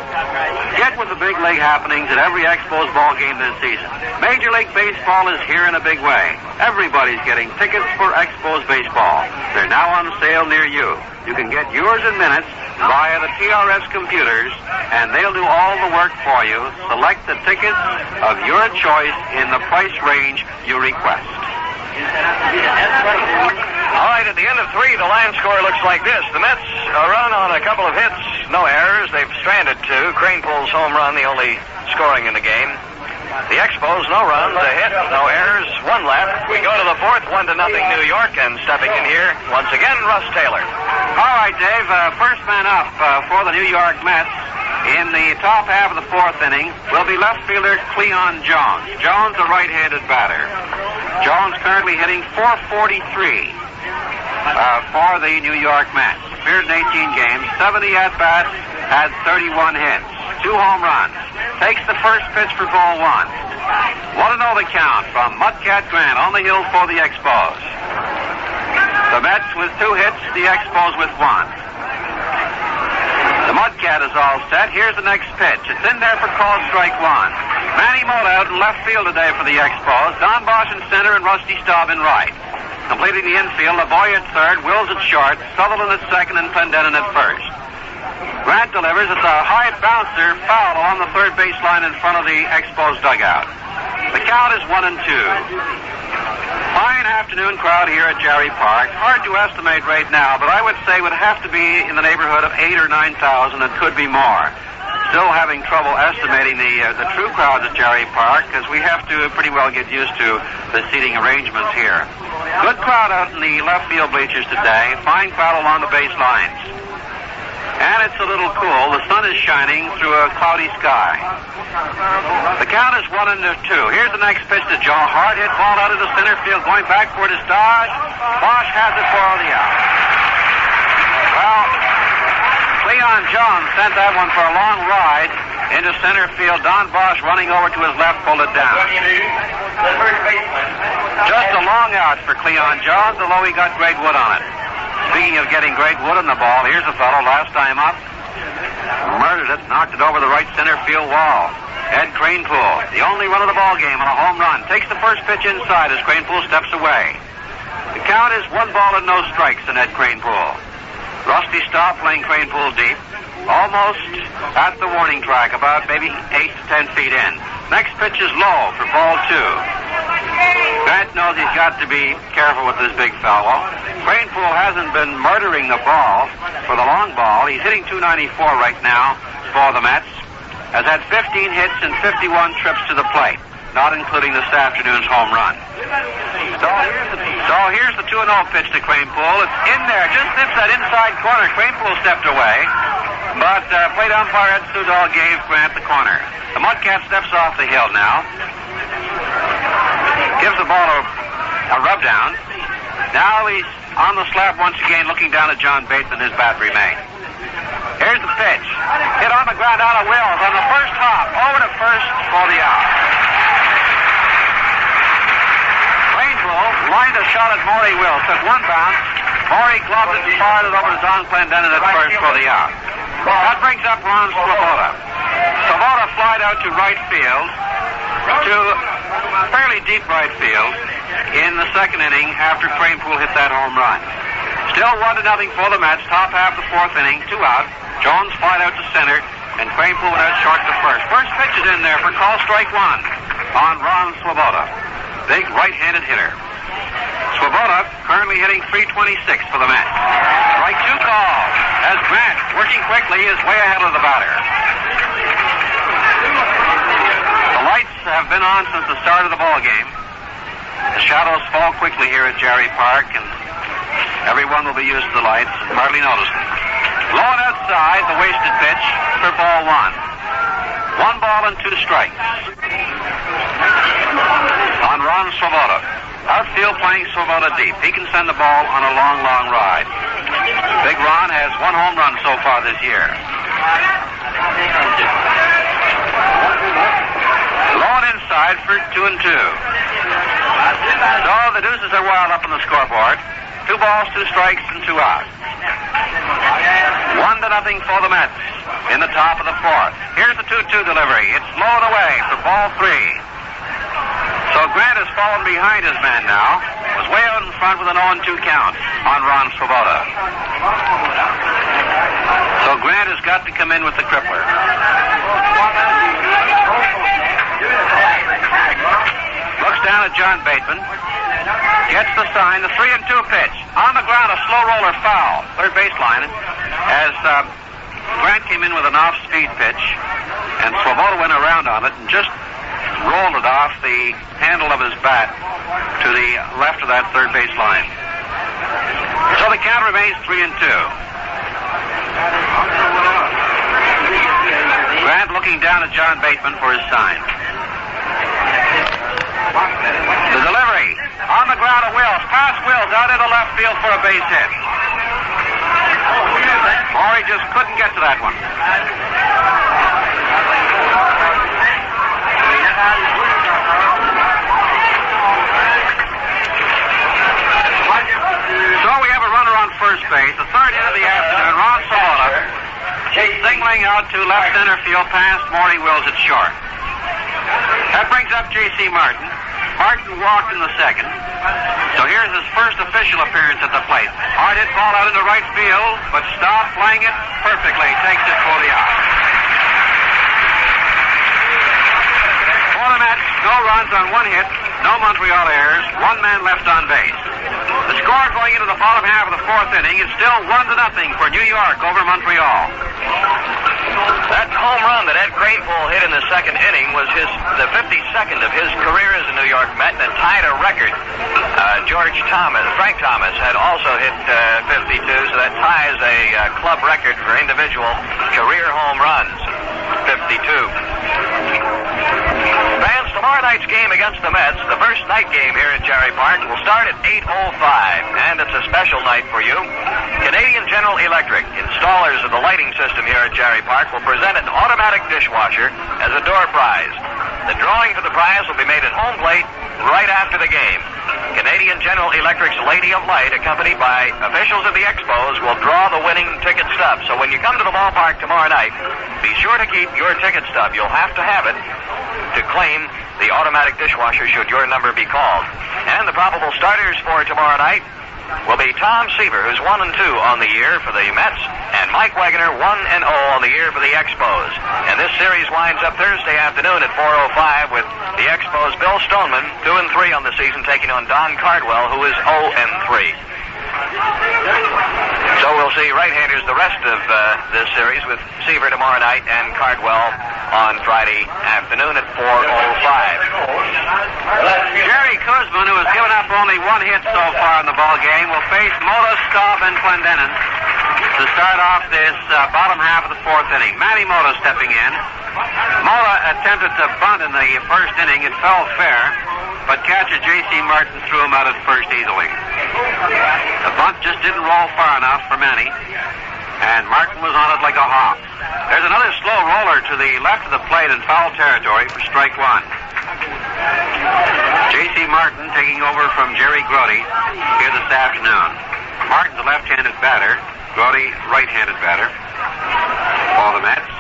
Get with the big league happenings at every Expos ball game this season. Major League Baseball is here in a big way. Everybody's getting tickets for Expos baseball. They're now on sale near you. You can get yours in minutes via the TRS computers, and they'll do all the work for you. Select the tickets of your choice in the price range you request. All right, at the end of 3, the line score looks like this. The Mets run on a couple of hits, no errors. They've stranded 2. Cranepool's home run, the only scoring in the game. The Expos, no runs, a hit, no errors, 1 left. We go to the 4th, 1-0 New York, and stepping in here, once again, Russ Taylor. All right, Dave, first man up for the New York Mets in the top half of the 4th inning will be left fielder Cleon Jones. Jones, a right-handed batter. Jones currently hitting .443 for the New York Mets. Appeared in 18 games, 70 at-bats, had 31 hits, 2 home runs. Takes the first pitch for ball 1. 1-0 the count from Mudcat Grant on the hill for the Expos. The Mets with 2 hits, the Expos with 1. The Mudcat is all set. Here's the next pitch. It's in there for called strike 1. Manny Mota out in left field today for the Expos. Don Bosch in center and Rusty Staub in right. Completing the infield, LeBoy at third, Wills at short, Sutherland at second, and Clendenin at first. Grant delivers. It's a high bouncer foul along the third baseline in front of the Expos dugout. The count is 1-2. Fine afternoon crowd here at Jarry Park. Hard to estimate right now, but I would say would have to be in the neighborhood of 8,000 or 9,000. It could be more. Still having trouble estimating the true crowds at Jarry Park because we have to pretty well get used to the seating arrangements here. Good crowd out in the left field bleachers today. Fine crowd along the baselines. And it's a little cool. The sun is shining through a cloudy sky. The count is 1-2. Here's the next pitch to Joe. Hard hit ball out of the center field. Going back for it is Dodge. Bosch has it for the out. Well, Cleon Jones sent that one for a long ride into center field. Don Bosch running over to his left, pulled it down. Just a long out for Cleon Jones, although he got great wood on it. Speaking of getting great wood on the ball, here's a fellow last time up. Murdered it, knocked it over the right center field wall. Ed Cranepool, the only run of the ball game on a home run, takes the first pitch inside as Cranepool steps away. The count is 1 ball and no strikes to Ed Cranepool. Rusty Staub playing Cranepool deep, almost at the warning track, about maybe 8 to 10 feet in. Next pitch is low for ball 2. Grant knows he's got to be careful with this big fellow. Cranepool hasn't been murdering the ball for the long ball. He's hitting .294 right now for the Mets. Has had 15 hits and 51 trips to the plate, not including this afternoon's home run. So here's the 2-0 pitch to Cranepool. It's in there, just nips that inside corner. Cranepool stepped away, but plate umpire Ed Sudol gave Grant the corner. The Mudcat steps off the hill now. Gives the ball a rub down. Now he's on the slab once again, looking down at John Bateman, his bat remain. Here's the pitch. Hit on the ground out of Wills on the first hop. Over to first for the out. Cranepool lined a shot at Maury Wills. Took 1 bounce. Maury gloved it and fired it over to Don Clendenin at first for the out. That brings up Ron Swoboda. Swoboda flied out to right field, to fairly deep right field in the second inning after Cranepool hit that home run. Still 1-0 for the Mets. Top half of the 4th inning, 2 out. Jones flied out to center, and Cranepool went out short to first. First pitch is in there for call strike 1 on Ron Swoboda. Big right-handed hitter. Swoboda currently hitting .326 for the Mets. Strike 2 call as Grant, working quickly, is way ahead of the batter. The lights have been on since the start of the ball game. The shadows fall quickly here at Jarry Park, and everyone will be used to the lights and hardly notice them. Low and outside, the wasted pitch for ball 1. 1 ball and 2 strikes on Ron Swoboda. Outfield playing Swoboda deep. He can send the ball on a long, long ride. Big Ron has 1 home run so far this year. Low and inside for 2-2. So the deuces are wild up on the scoreboard. 2 balls, 2 strikes, and 2 out. 1-0 for the Mets in the top of the 4th. Here's the 2-2 delivery. It's low and away for ball 3. So Grant has fallen behind his man now. Was way out in front with an 0-2 count on Ron Swoboda. So Grant has got to come in with the crippler. Looks down at John Bateman. Gets the sign. The 3-2 pitch. On the ground, a slow roller foul. Third baseline. As Grant came in with an off-speed pitch, and Swoboda went around on it and just rolled it off the handle of his bat to the left of that third baseline. So the count remains 3-2. Grant looking down at John Bateman for his sign. The delivery on the ground of Wills. Past Wills out into left field for a base hit. Or he just couldn't get to that one. So we have a runner on first base. The third hit of the afternoon. Ron Swoboda singling out to left center field past Morty Wills at short. That brings up J.C. Martin. Martin walked in the second. So here's his first official appearance at the plate. Hard hit ball out into right field, but Staub playing it perfectly. Takes it for the out. For the Mets, no runs on 1 hit, no Montreal errors, 1 man left on base. The score going into the bottom half of the 4th inning is still 1-0 for New York over Montreal. That home run that Ed Kranepool hit in the second inning was the 52nd of his career as a New York Met, and it tied a record. Frank Thomas had also hit 52, so that ties a club record for individual career home runs, 52. Fans, tomorrow night's game against the Mets, the first night game here at Jerry Park, will start at 8:05, and it's a special night for you. Canadian General Electric, installers of the lighting system here at Jerry Park, will present an automatic dishwasher as a door prize. The drawing for the prize will be made at home plate right after the game. Canadian General Electric's Lady of Light, accompanied by officials of the Expos, will draw the winning ticket stub. So when you come to the ballpark tomorrow night, be sure to keep your ticket stub. You'll have to have it to claim the automatic dishwasher should your number be called. And the probable starters for tomorrow night will be Tom Seaver, who's 1-2 on the year for the Mets, and Mike Wagner, 1-0 on the year for the Expos. And this series winds up Thursday afternoon at 4:05 with the Expos' Bill Stoneman, 2-3 on the season, taking on Don Cardwell, who is 0-3. So we'll see right-handers the rest of this series with Seaver tomorrow night and Cardwell on Friday afternoon at 4:05. Jerry Kuzman, who has given up only 1 hit so far in the ball game, will face Mota, Staub, and Clendenin to start off this bottom half of the 4th inning. Manny Mota stepping in. Mota attempted to bunt in the first inning. It fell fair, but catcher J.C. Martin threw him out at first easily. The bunt just didn't roll far enough for Manny, and Martin was on it like a hawk. There's another slow roller to the left of the plate in foul territory for strike 1. J.C. Martin taking over from Jerry Grody here this afternoon. Martin's a left-handed batter, Grody right-handed batter. All the Mets.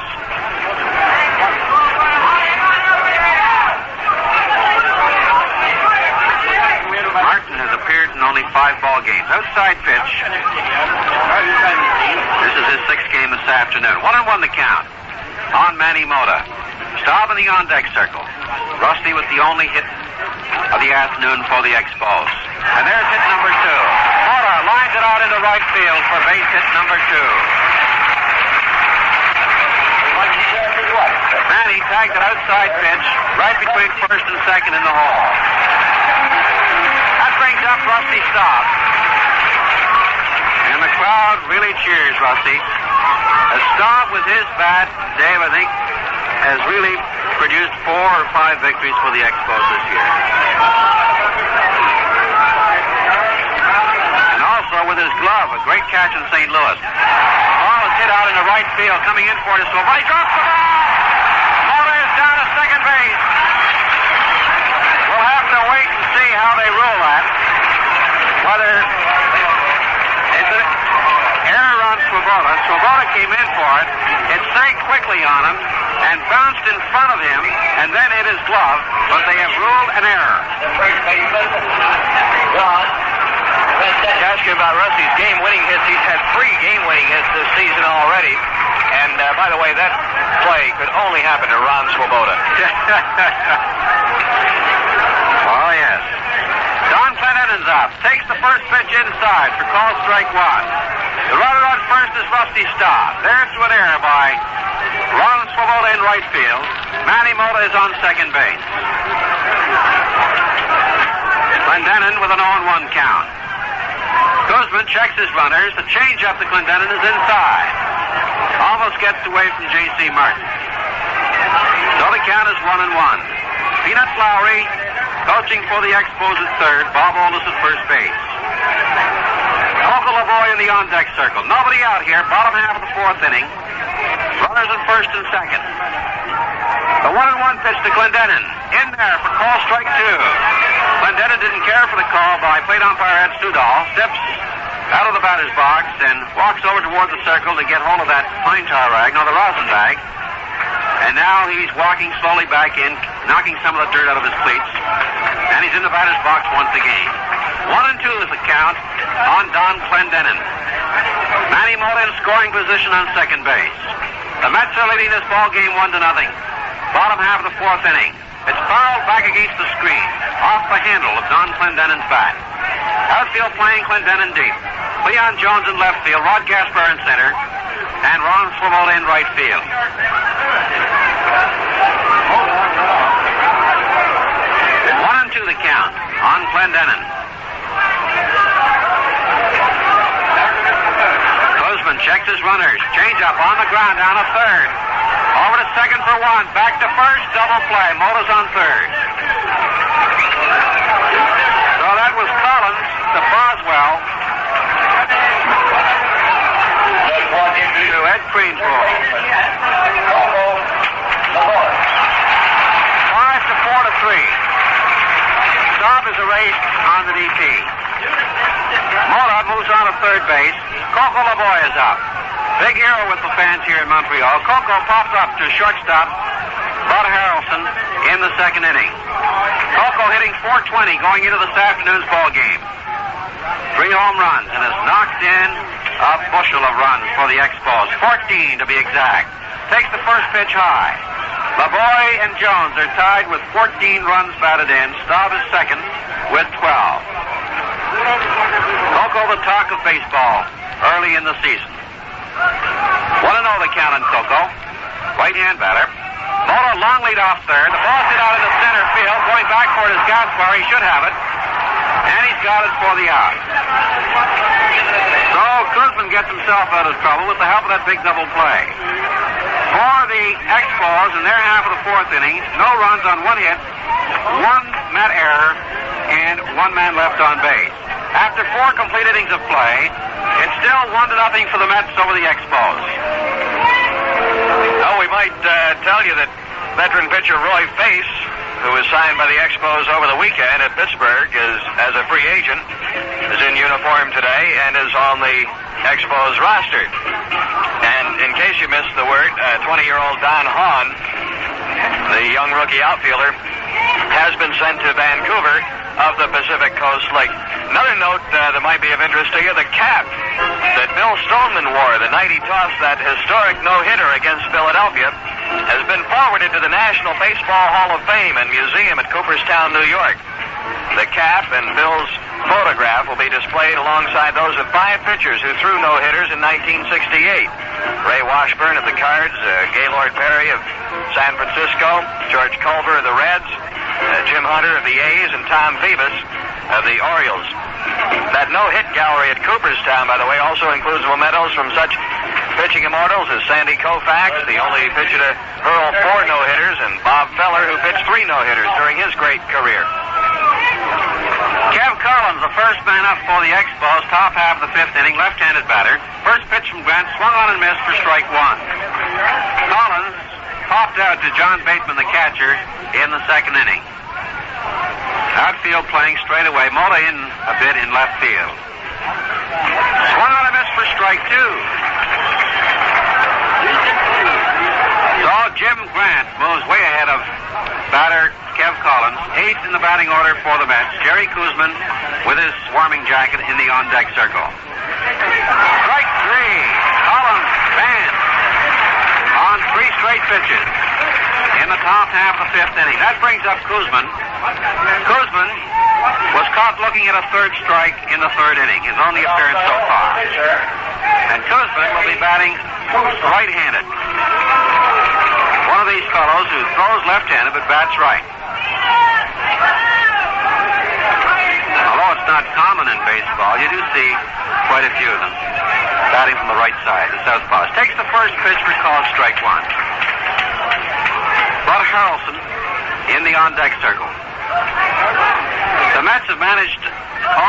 Martin has appeared in only 5 ball games. Outside pitch. This is his 6th game this afternoon. 1-1 the count on Manny Mota. Staub in the on-deck circle. Rusty with the only hit of the afternoon for the Expos. And there's hit number 2. Mota lines it out into right field for base hit number 2. Manny tagged an outside pitch right between first and second in the hole. That brings up Rusty Staub. And the crowd really cheers Rusty. As Staub with his bat, Dave, I think, has really produced 4 or 5 victories for the Expos this year. And also with his glove. A great catch in St. Louis. Ball is hit out in the right field. Coming in for it is Swoboda. He drops the ball. Mota is down to second base. We'll have to wait and see how they rule that. Whether it's an error on Swoboda. Swoboda came in for it. It sank quickly on him and bounced in front of him and then hit his glove, but they have ruled an error. The first baseman, Ron. Asking about Rusty's game-winning hits. He's had 3 game-winning hits this season already. And, by the way, that play could only happen to Ron Swoboda. Oh, yes. Don Clendenin's up. Takes the first pitch inside for call strike 1. The runner on first is Rusty Staub. There's to an error by Ron Swoboda in right field. Manny Mota is on second base. Clendenin with an 0-1 count. Guzman checks his runners. The changeup to Clendenin is inside. Almost gets away from J.C. Martin. So the count is 1-1. Peanut Lowry coaching for the Expos at third. Bob Oldus at first base. Coco Lavoie in the on-deck circle. Nobody out here. Bottom half of the 4th inning. Runners in first and second. The 1-1 pitch to Clendenin. In there for call strike 2. Clendenin didn't care for the call by plate umpire Ed Studall. Steps out of the batter's box and walks over toward the circle to get hold of that pine tar rag, no, the rosin bag. And now he's walking slowly back in, knocking some of the dirt out of his cleats. And he's in the batter's box once again. 1-2 is the count on Don Clendenin. Manny Mota in scoring position on second base. The Mets are leading this ball game 1-0. Bottom half of the 4th inning. It's fouled back against the screen, off the handle of Don Clendenin's bat. Outfield playing Clendenin deep. Leon Jones in left field, Rod Gaspar in center, and Ron Swoboda in right field. 1-2 the count on Clendenin. Guzman checks his runners. Change up on the ground down to third. Over to second for 1. Back to first. Double play. Mota's on third. So that was Collins to Boswell to Ed Queensborough. 5-4-3. Staub is erased on the DP. Mota moves on to third base. Coco Lavoie is up. Big hero with the fans here in Montreal. Coco pops up to shortstop Bud Harrelson in the second inning. Coco hitting .420 going into this afternoon's ball game. 3 home runs and has knocked in a bushel of runs for the Expos. 14 to be exact. Takes the first pitch high. Lavoie and Jones are tied with 14 runs batted in. Staub is second with 12. Coco the talk of baseball early in the season. 1-0 the count on Coco. Right-hand batter. Mota long lead off third. The ball's hit out in the center field. Going back for it is Gaspar. He should have it. And he's got it for the out. So Guzman gets himself out of trouble with the help of that big double play. For the Expos in their half of the 4th inning, no runs on 1 hit, 1 Met error, and 1 man left on base. After 4 complete innings of play, it's still 1-0 for the Mets over the Expos. Oh, we might tell you that veteran pitcher Roy Face, who was signed by the Expos over the weekend at Pittsburgh as a free agent, is in uniform today and is on the Expos roster. And in case you missed the word, 20-year-old Don Hahn, the young rookie outfielder, has been sent to Vancouver of the Pacific Coast League. Another note that might be of interest to you, the cap that Bill Stoneman wore the night he tossed that historic no-hitter against Philadelphia has been forwarded to the National Baseball Hall of Fame and Museum at Cooperstown, New York. The cap and Bill's photograph will be displayed alongside those of 5 pitchers who threw no-hitters in 1968. Ray Washburn of the Cards, Gaylord Perry of San Francisco, George Culver of the Reds, Jim Hunter of the A's, and Tom Phoebus of the Orioles. That no-hit gallery at Cooperstown, by the way, also includes mementos from such pitching immortals as Sandy Koufax, the only pitcher to hurl 4 no-hitters, and Bob Feller, who pitched 3 no-hitters during his great career. Kev Collins, the first man up for the Expos, top half of the fifth inning, left-handed batter. First pitch from Grant, swung on and missed for strike one. Collins popped out to John Bateman, the catcher, in the second inning. Outfield playing straight away. Mola in a bit in left field. Swung on and missed for strike two. So Jim Grant moves way ahead of batter Kev Collins. Eighth in the batting order for the Mets. Jerry Kuzman with his warming jacket in the on-deck circle. Strike three. Collins banned on 3 straight pitches in the top half of the fifth inning. That brings up Kuzman. Kuzman was caught looking at a third strike in the third inning, his only appearance so far. And Kuzman will be batting right-handed. One of these fellows who throws left-handed but bats right. Although it's not common in baseball, you do see quite a few of them batting from the right side, the southpaws. Takes the first pitch for called strike one. Bud Harrelson in the on-deck circle. The Mets have managed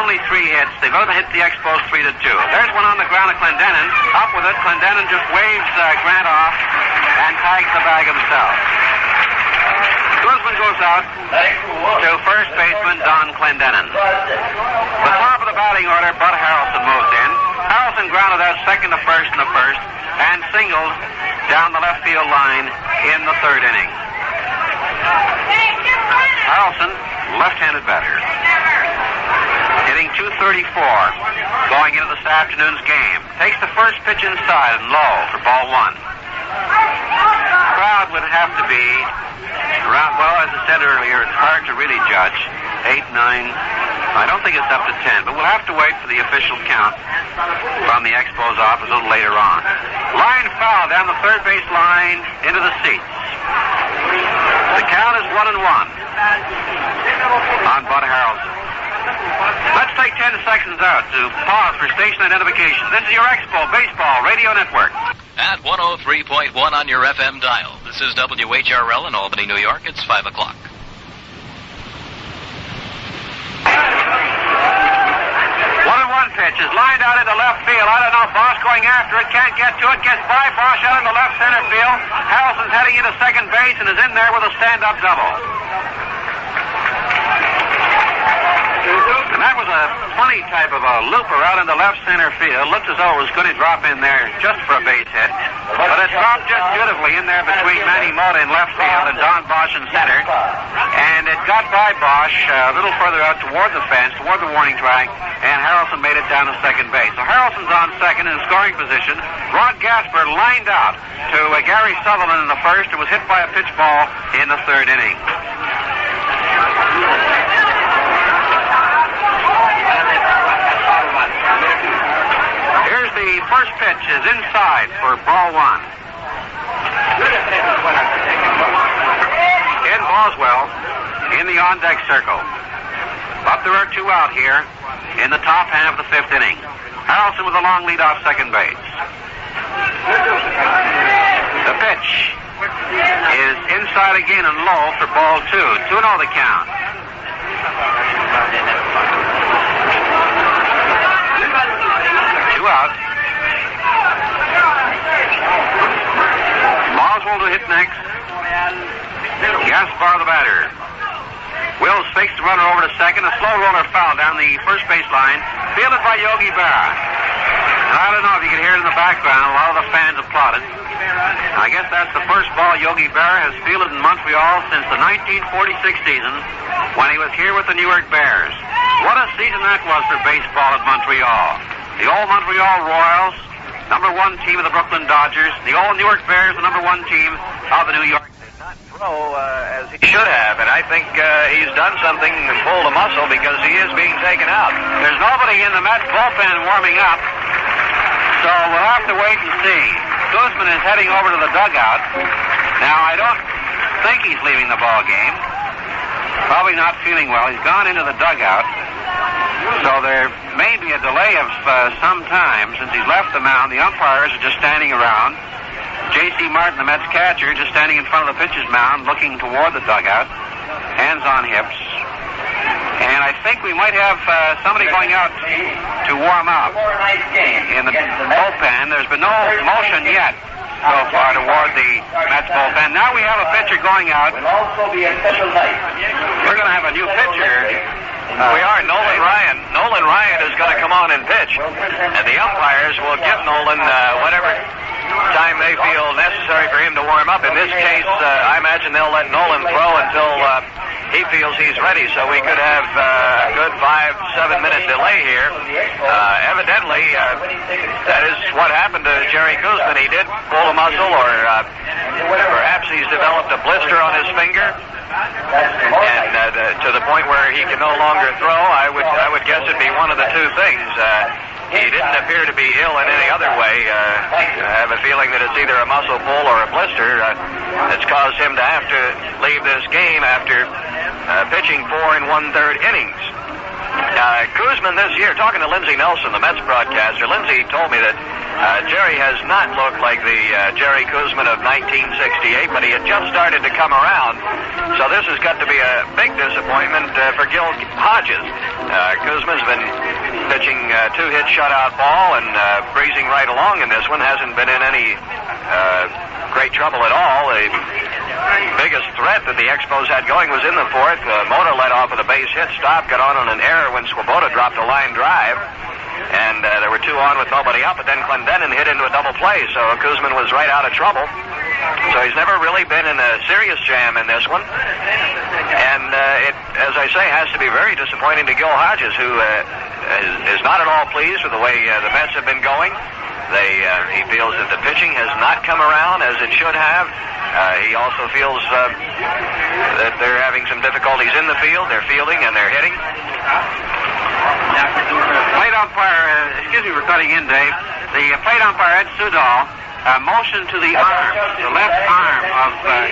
only 3 hits. They've only hit the Expos 3-2. There's one on the ground of Clendenin. Up with it. Clendenin just waves Grant off and tags the bag himself. Kuzman goes out to first baseman Don Clendenin. The top of the batting order, Bud Harrelson moves in. Harrelson grounded out second to first in the first and singled down the left field line in the third inning. Harrelson, left-handed batter, hitting .234 going into this afternoon's game. Takes the first pitch inside and low for ball one. Crowd would have to be around, well, as I said earlier, it's hard to really judge. 8, 9, I don't think it's up to 10, but we'll have to wait for the official count from the Expos office a little later on. Line foul down the third base line into the seats. The count is 1-1 on Bud Harrelson. Let's take 10 seconds out to pause for station identification. This is your Expo Baseball Radio Network. At 103.1 on your FM dial. This is WHRL in Albany, New York. It's 5 o'clock. One pitch is lined out into left field. I don't know. Bosch going after it. Can't get to it. Gets by Bosch out in the left center field. Harrelson's heading into second base and is in there with a stand-up double. And that was a funny type of a looper out in the left center field. Looked as though it was going to drop in there just for a base hit. But it dropped just beautifully in there between Manny Mota in left field and Don Bosch in center. And it got by Bosch a little further out toward the fence, toward the warning track, and Harrelson made it down to second base. So Harrelson's on second in scoring position. Rod Gasper lined out to Gary Sutherland in the first and was hit by a pitch ball in the third inning. Here's the first pitch is inside for ball one. Ken Boswell in the on-deck circle. But there are 2 out here in the top half of the fifth inning. Harrelson with a long lead off second base. The pitch is inside again and low for ball 2. 2-0 the count. Out. Boswell to hit next. Gaspar the batter. Wills fakes the runner over to second. A slow roller foul down the first base line. Fielded by Yogi Berra. I don't know if you can hear it in the background. A lot of the fans applauded. I guess that's the first ball Yogi Berra has fielded in Montreal since the 1946 season when he was here with the New York Bears. What a season that was for baseball at Montreal. The old Montreal Royals, number 1 team of the Brooklyn Dodgers. The old New York Bears, the number 1 team of the New York. Did not throw as he should have, and I think he's done something and pulled a muscle because he is being taken out. There's nobody in the Mets bullpen warming up, so we'll have to wait and see. Kuzman is heading over to the dugout. Now, I don't think he's leaving the ball game. Probably not feeling well. He's gone into the dugout. So there may be a delay of some time since he's left the mound. The umpires are just standing around. J.C. Martin, the Mets catcher, just standing in front of the pitcher's mound looking toward the dugout, hands on hips. And I think we might have somebody going out to warm up in the bullpen. There's been no motion yet so far toward the Mets bullpen. Now we have a pitcher going out. We're going to have a new pitcher. We are Nolan Ryan. Nolan Ryan is going to come on and pitch, and the umpires will give Nolan whatever time they feel necessary for him to warm up. In this case, I imagine they'll let Nolan throw until he feels he's ready, so we could have a good 5-7 minute delay here. Evidently, that is what happened to Jerry Koosman. He did pull a muscle, or perhaps he's developed a blister on his finger, and to the point where he can no longer throw. I would guess it'd be one of the two things. He didn't appear to be ill in any other way. I have a feeling that it's either a muscle pull or a blister that's caused him to have to leave this game after pitching 4 1/3 innings. Koosman this year, talking to Lindsey Nelson, the Mets broadcaster, Lindsey told me that Jerry has not looked like the Jerry Koosman of 1968, but he had just started to come around. So this has got to be a big disappointment for Gil Hodges. Koosman's been pitching 2-hit shutout ball and breezing right along in this one. Hasn't been in any great trouble at all. The biggest threat that the Expos had going was in the fourth. Mota led off with a base hit, stop, got on an error when Swoboda dropped a line drive. And there were 2 on with nobody up, but then Clendenin hit into a double play, so Koosman was right out of trouble. So he's never really been in a serious jam in this one. And it, as I say, has to be very disappointing to Gil Hodges, who is not at all pleased with the way the Mets have been going. He feels that the pitching has not come around as it should have. He also feels that they're having some difficulties in the field. They're fielding and they're hitting. Plate umpire, excuse me for cutting in, Dave. The plate umpire, Ed Sudol, motioned to the arm, the left arm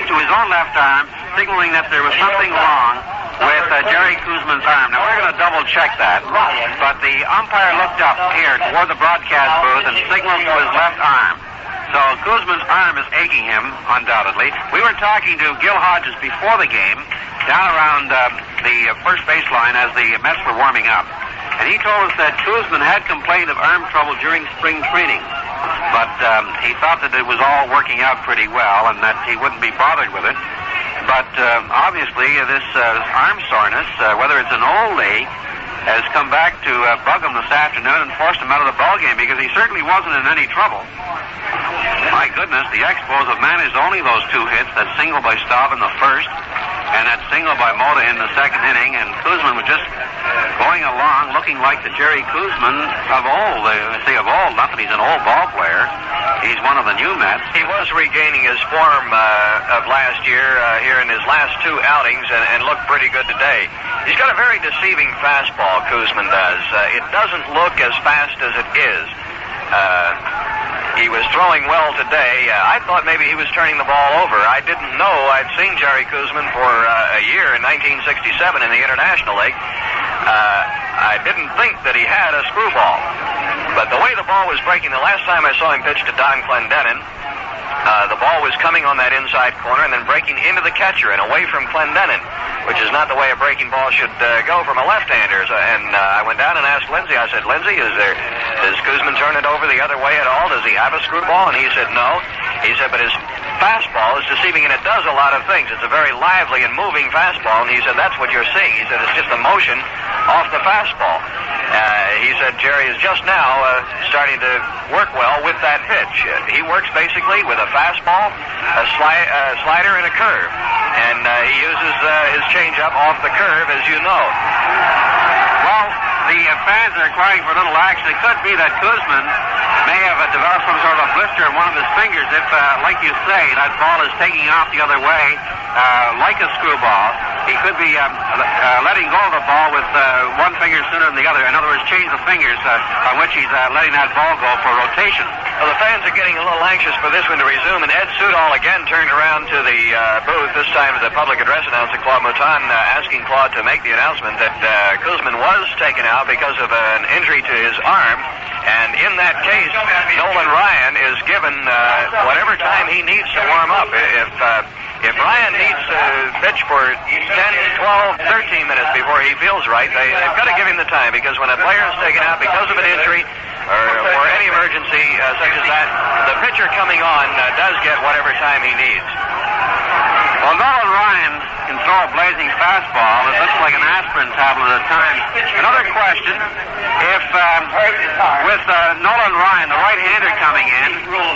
to his own left arm, signaling that there was something wrong with Jerry Koosman's arm. Now, we're going to double-check that, but the umpire looked up here toward the broadcast booth and signaled to his left arm. So Koosman's arm is aching him, undoubtedly. We were talking to Gil Hodges before the game, down around the first baseline as the Mets were warming up. And he told us that Koosman had complained of arm trouble during spring training, but he thought that it was all working out pretty well and that he wouldn't be bothered with it. But obviously this arm soreness, whether it's an old ache, has come back to bug him this afternoon and forced him out of the ballgame, because he certainly wasn't in any trouble. My goodness, the Expos have managed only those 2 hits, that single by Staub in the first and that single by Mota in the second inning, and Koosman was just going along looking like the Jerry Koosman of old. I say of old, not that he's an old ball player. He's one of the new Mets. He was regaining his form of last year here in his last 2 outings and looked pretty good today. He's got a very deceiving fastball, Koosman does. It doesn't look as fast as it is. He was throwing well today. I thought maybe he was turning the ball over. I didn't know. I'd seen Jerry Koosman for a year in 1967 in the International League. I didn't think that he had a screwball. But the way the ball was breaking, the last time I saw him pitch to Don Clendenin, the ball was coming on that inside corner and then breaking into the catcher and away from Clendenin, which is not the way a breaking ball should go from a left-hander. And I went down and asked Lindsey. I said, Lindsey, does Koosman turn it over the other way at all? Does he have a screwball? And he said, no. He said, but his fastball is deceiving, and it does a lot of things. It's a very lively and moving fastball, and he said, that's what you're seeing. He said, it's just a motion off the fastball. He said, Jerry is just now starting to work well with that pitch. He works basically with a fastball, a slider, and a curve. And he uses his changeup off the curve, as you know. Well, the fans are crying for a little action. It could be that Koosman may have developed some sort of a blister in one of his fingers if, like you say, that ball is taking off the other way, like a screwball. He could be letting go of the ball with one finger sooner than the other. In other words, change the fingers on which he's letting that ball go for rotation. Well, the fans are getting a little anxious for this one to resume, and Ed Sudol again turned around to the booth, this time to the public address announcer, Claude Mouton, asking Claude to make the announcement that Koosman was taken out because of an injury to his arm. And in that case, Nolan Ryan is given whatever time he needs to warm up. If Ryan needs to pitch for 10, 12, 13 minutes before he feels right, they've got to give him the time, because when a player is taken out because of an injury or any emergency such as that, the pitcher coming on does get whatever time he needs. Well, Nolan Ryan can throw a blazing fastball. It looks like an aspirin tablet at times. Another question, if with Nolan Ryan, the right-hander coming in, will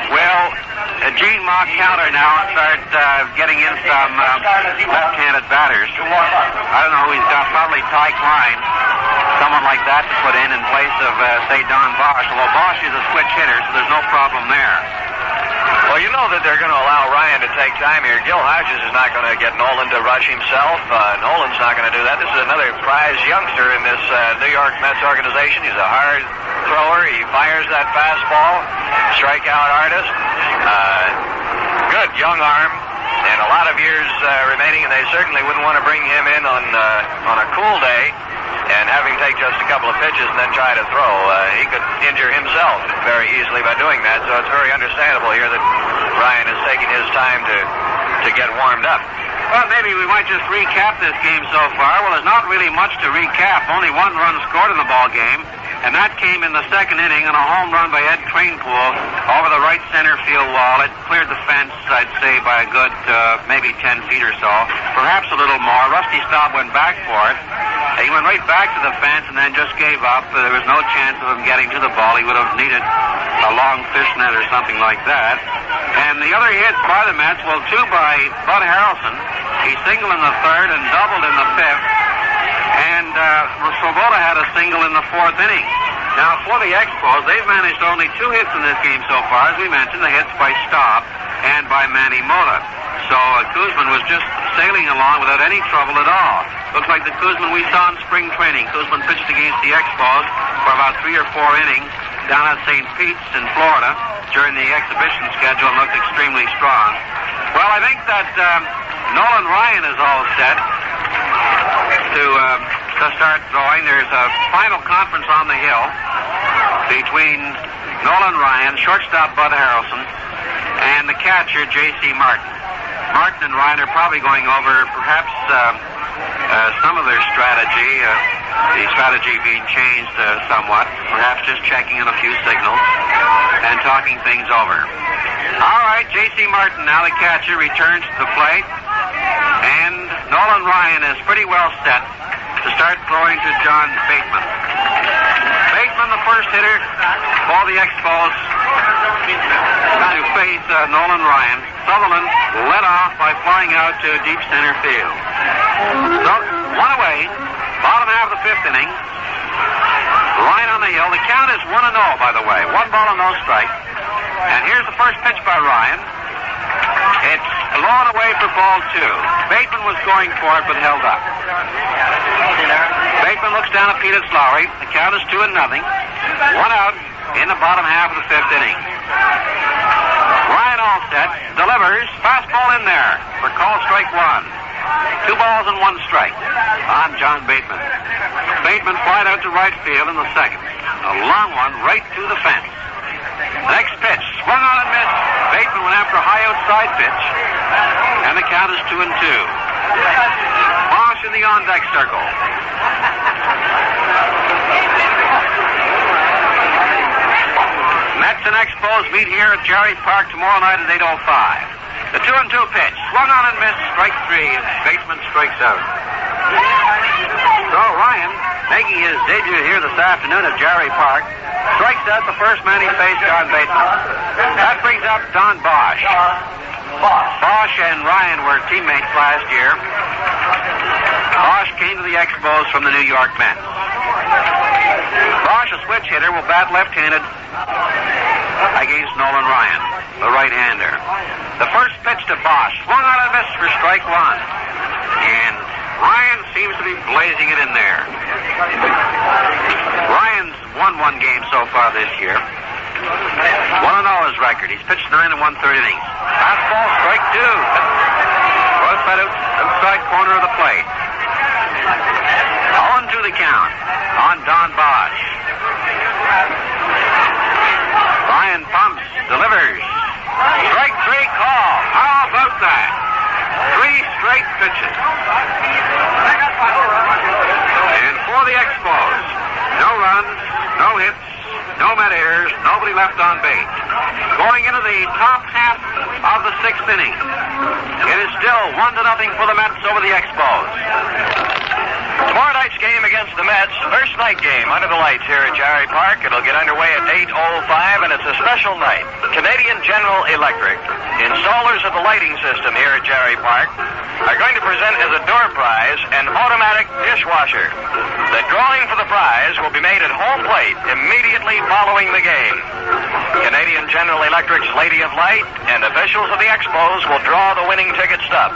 Gene Mock counter now and start getting in some left-handed batters? I don't know who he's got, probably Ty Klein, someone like that to put in place of, say, Don Bosch. Although Bosch is a switch hitter, so there's no problem there. Well, you know that they're going to allow Ryan to take time here. Gil Hodges is not going to get Nolan to rush himself. Nolan's not going to do that. This is another prize youngster in this New York Mets organization. He's a hard thrower. He fires that fastball. Strikeout artist. Good young arm. And a lot of years remaining, and they certainly wouldn't want to bring him in on a cool day and have him take just a couple of pitches and then try to throw. He could injure himself very easily by doing that, so it's very understandable here that Ryan is taking his time to get warmed up. Well, maybe we might just recap this game so far. Well, there's not really much to recap. Only one run scored in the ball game, and that came in the second inning on a home run by Ed Trainpool over the right center field wall. It cleared the fence, I'd say, by a good maybe 10 feet or so, perhaps a little more. Rusty Staub went back for it. He went right back to the fence and then just gave up. There was no chance of him getting to the ball. He would have needed a long fishnet or something like that. And the other hits by the Mets, well, two by Bud Harrelson. He singled in the third and doubled in the fifth. And Swoboda had a single in the fourth inning. Now, for the Expos, they've managed only 2 hits in this game so far. As we mentioned, the hits by Staub and by Manny Mota. So Kuzman was just sailing along without any trouble at all. Looks like the Kuzman we saw in spring training. Kuzman pitched against the Expos for about 3 or 4 innings down at St. Pete's in Florida during the exhibition schedule and looked extremely strong. Well, I think that Nolan Ryan is all set to start throwing. There's a final conference on the hill between Nolan Ryan, shortstop Bud Harrelson, and the catcher J.C. Martin. Martin and Ryan are probably going over perhaps some of their strategy, the strategy being changed somewhat, perhaps just checking in a few signals and talking things over. All right, J.C. Martin, now the catcher, returns to the plate, and Nolan Ryan is pretty well set to start throwing to John Bateman. Bateman, the first hitter for the Expos, to face Nolan Ryan. Sutherland led off by flying out to deep center field. So, one away, bottom half of the 5th inning. Ryan on the hill. The count is 1-0, by the way. 1 ball and no strike. And here's the first pitch by Ryan. It's low and away for ball 2. Bateman was going for it, but held up. Bateman looks down at Peter Lowry. The count is 2-0. 1 out in the bottom half of the 5th inning. Ryan all set, delivers, fastball in there for call strike 1. 2 balls and 1 strike on John Bateman. Bateman flied out to right field in the second. A long one right to the fence. Next pitch, swung on and missed. Bateman went after a high outside pitch, and the count is 2-2. Bosch in the on-deck circle. Mets and Expos meet here at Jerry Park tomorrow night at 8:05. The 2-2 pitch, swung on and missed, strike 3, and Bateman strikes out. So Ryan, making his debut here this afternoon at Jerry Park, strikes out the first man he faced, John Bateman. That brings up Don Bosch. Bosch and Ryan were teammates last year. Bosch came to the Expos from the New York Mets. Bosch, a switch hitter, will bat left-handed against Nolan Ryan, the right-hander. The first pitch to Bosch, swung on and missed for strike 1. And Ryan seems to be blazing it in there. Ryan's won 1 game so far this year. 1-0 his record. He's pitched 9 1/3 innings. Fastball, strike 2. Goes by the outside corner of the plate. 0-2 the count on Don Bosch. Ryan pumps, delivers. Strike 3 call. How about that? 3 straight pitches. And for the Expos, no runs, no hits, no met errors, nobody left on base. Going into the top half of the 6th inning, it is still 1-0 for the Mets over the Expos. Tomorrow night's game against the Mets, first night game under the lights here at Jarry Park. It'll get underway at 8:05, and it's a special night. Canadian General Electric, installers of the lighting system here at Jarry Park, are going to present as a door prize an automatic dishwasher. The drawing for the prize will be made at home plate immediately following the game. Canadian General Electric's Lady of Light and officials of the Expos will draw the winning ticket stub.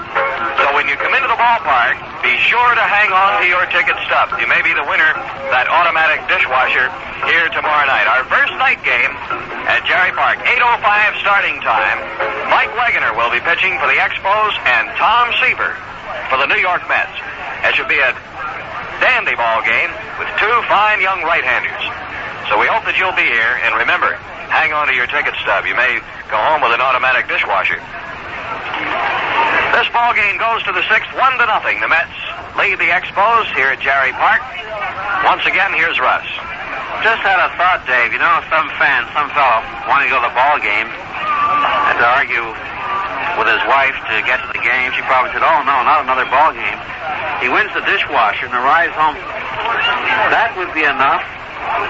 So when you come into the ballpark, be sure to hang on to your ticket stub. You may be the winner, that automatic dishwasher, here tomorrow night. Our first night game at Jarry Park, 8:05 starting time. Mike Wegener will be pitching for the Expos and Tom Seaver for the New York Mets. It should be a dandy ball game with 2 fine young right-handers. So we hope that you'll be here, and remember, hang on to your ticket stub. You may go home with an automatic dishwasher. This ball game goes to the 6th, 1-0. The Mets lead the Expos here at Jarry Park. Once again, here's Russ. Just had a thought, Dave. You know, some fellow wanting to go to the ball game, had to argue with his wife to get to the game. She probably said, "Oh, no, not another ball game." He wins the dishwasher and arrives home. That would be enough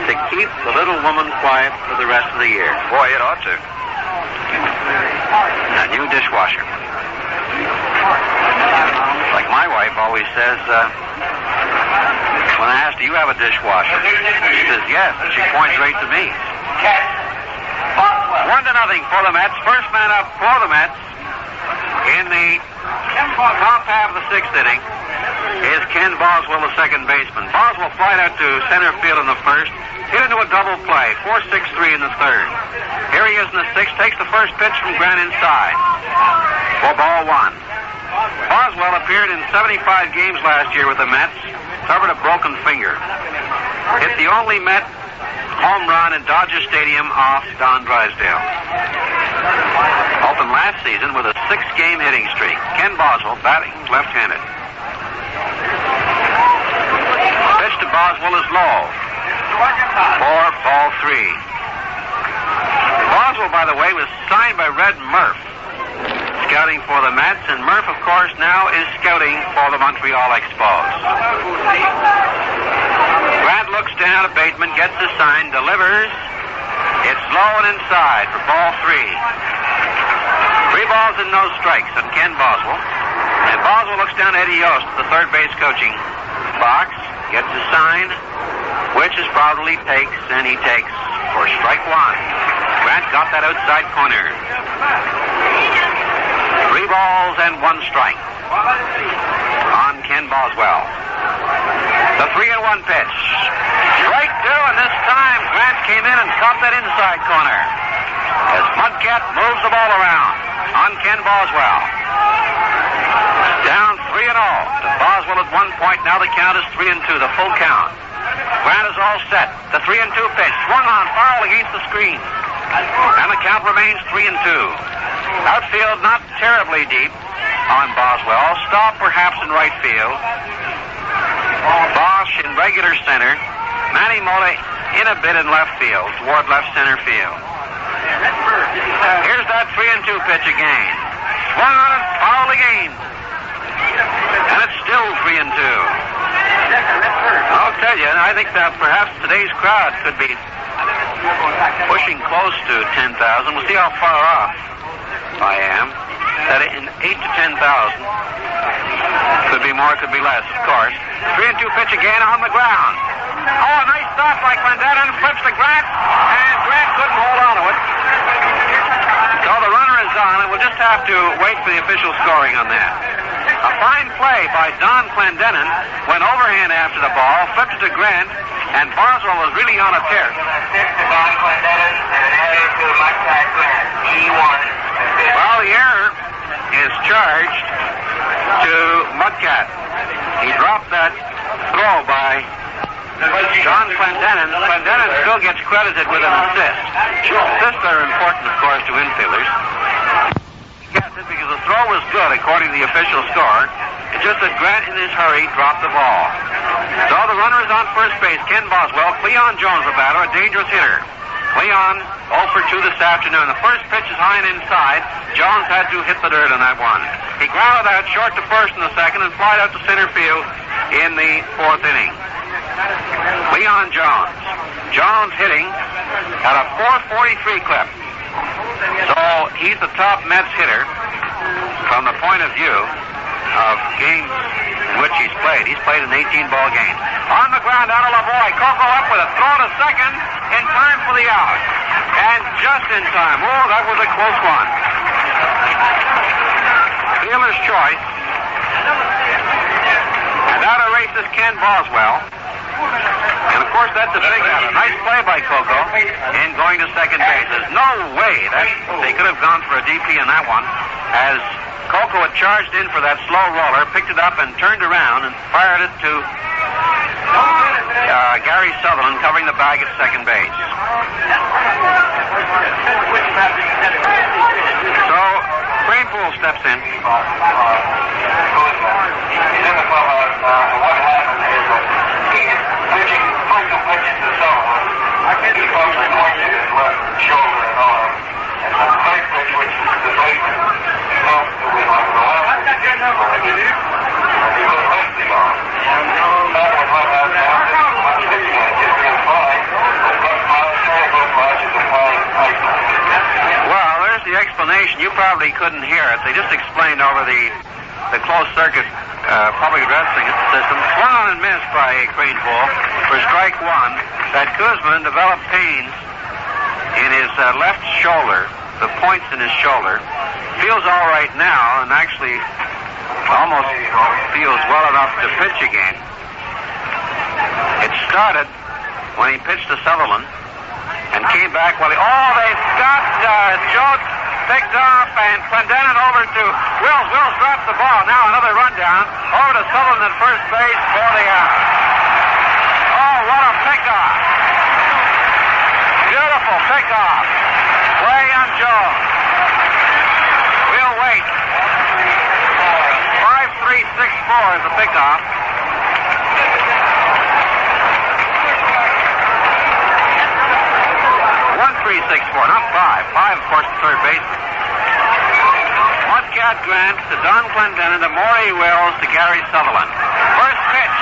to keep the little woman quiet for the rest of the year. Boy, it ought to. A new dishwasher. Like my wife always says, when I ask, "Do you have a dishwasher?" She says, "Yes," and she points right to me. 1-0 for the Mets. First man up for the Mets in the top half of the 6th inning is Ken Boswell, the second baseman. Boswell flied out to center field in the first, hit into a double play, 4-6-3 in the third. Here he is in the 6th, takes the first pitch from Grant inside for ball 1. Boswell appeared in 75 games last year with the Mets, suffered a broken finger. Hit the only Met home run in Dodger Stadium off Don Drysdale. Opened last season with a 6-game hitting streak. Ken Boswell batting left-handed. Pitch to Boswell is low for ball 3. Boswell, by the way, was signed by Red Murph, scouting for the Mets, and Murph, of course, now is scouting for the Montreal Expos. Grant looks down at Bateman, gets the sign, delivers. It's low and inside for ball 3. 3 balls and no strikes on Ken Boswell. And Boswell looks down at Eddie Yost, the third base coaching box, gets the sign, which is probably takes, and he takes for strike 1. Grant got that outside corner. 3 balls and 1 strike on Ken Boswell. The 3-1 pitch. Strike 2, and this time Grant came in and caught that inside corner as Mudcat moves the ball around on Ken Boswell. Down 3-0 to Boswell at 1 point. Now the count is 3-2, the full count. Grant is all set. The 3-2 pitch swung on, foul against the screen, and the count remains 3-2. Outfield not terribly deep on Boswell. Stop perhaps in right field. Bosch in regular center. Manny Mola in a bit in left field, toward left center field. Here's that 3-2 pitch again. Swung on it, foul again. And it's still 3-2. I'll tell you, I think that perhaps today's crowd could be pushing close to 10,000. We'll see how far off I am. That in 8 to 10,000. Could be more, could be less, of course. 3-2 pitch again on the ground. Oh, a nice stop by Clendenin. Flips to Grant, and Grant couldn't hold on to it. So the runner is on, and we'll just have to wait for the official scoring on that. A fine play by Don Clendenin. Went overhand after the ball, flipped it to Grant, and Boswell was really on a tear. Don Clendenin and headed to Mudcat Grant. He won. Well, the error is charged to Mudcat. He dropped that throw by John Clendenin. Clendenin still gets credited with an assist. Assists are important, of course, to infielders. Yes, it because the throw was good according to the official score. It's just that Grant, in his hurry, dropped the ball. So the runner is on first base. Ken Boswell. Cleon Jones, the batter, a dangerous hitter. Cleon 0 for 2 this afternoon. The first pitch is high and inside. Jones had to hit the dirt on that one. He grounded out short to first in the second and flied out to center field in the fourth inning. Cleon Jones. Jones hitting at a .443 clip. So he's the top Mets hitter from the point of view of games in which he's played. He's played in 18 ball games. On the ground, out of Lavoie. Coco up with a throw to second in time for the out. And just in time. Oh, that was a close one. Fielder's choice. And out of race is Ken Boswell. And of course, that's a big out. A nice play by Coco in going to second base. There's no way that they could have gone for a DP in that one, as Coco had charged in for that slow roller, picked it up and turned around and fired it to Gary Sutherland, covering the bag at second base. So Cranepool steps in. What happened is that he's pitching frequent pitches to Sullivan. He mostly pointed his left shoulder and arm. And the third pitch, which the baseman helped to win like the last pitch, and he was lefty on. Sullivan went out there, was pitching and just being fine. Well, there's the explanation. You probably couldn't hear it. They just explained over the closed circuit public addressing system. Swung on and missed by Cranepool for strike one. That Kuzman developed pains in his left shoulder, the points in his shoulder. Feels all right now and actually almost feels well enough to pitch again. It started when he pitched to Sutherland and came back while they've got Joe picked off and Clendenin over to Wills. Wills drops the ball. Now another rundown over to Sutherland at first base for the out. Oh, what a pickoff. Beautiful pickoff. Way on Jones. We'll wait. 5-3-6-4 is the pickoff. 1-3-6-4, not 5. 5, of course, the third baseman. Mudcat Grant to Don Clendenin to Maury Wills to Gary Sutherland. First pitch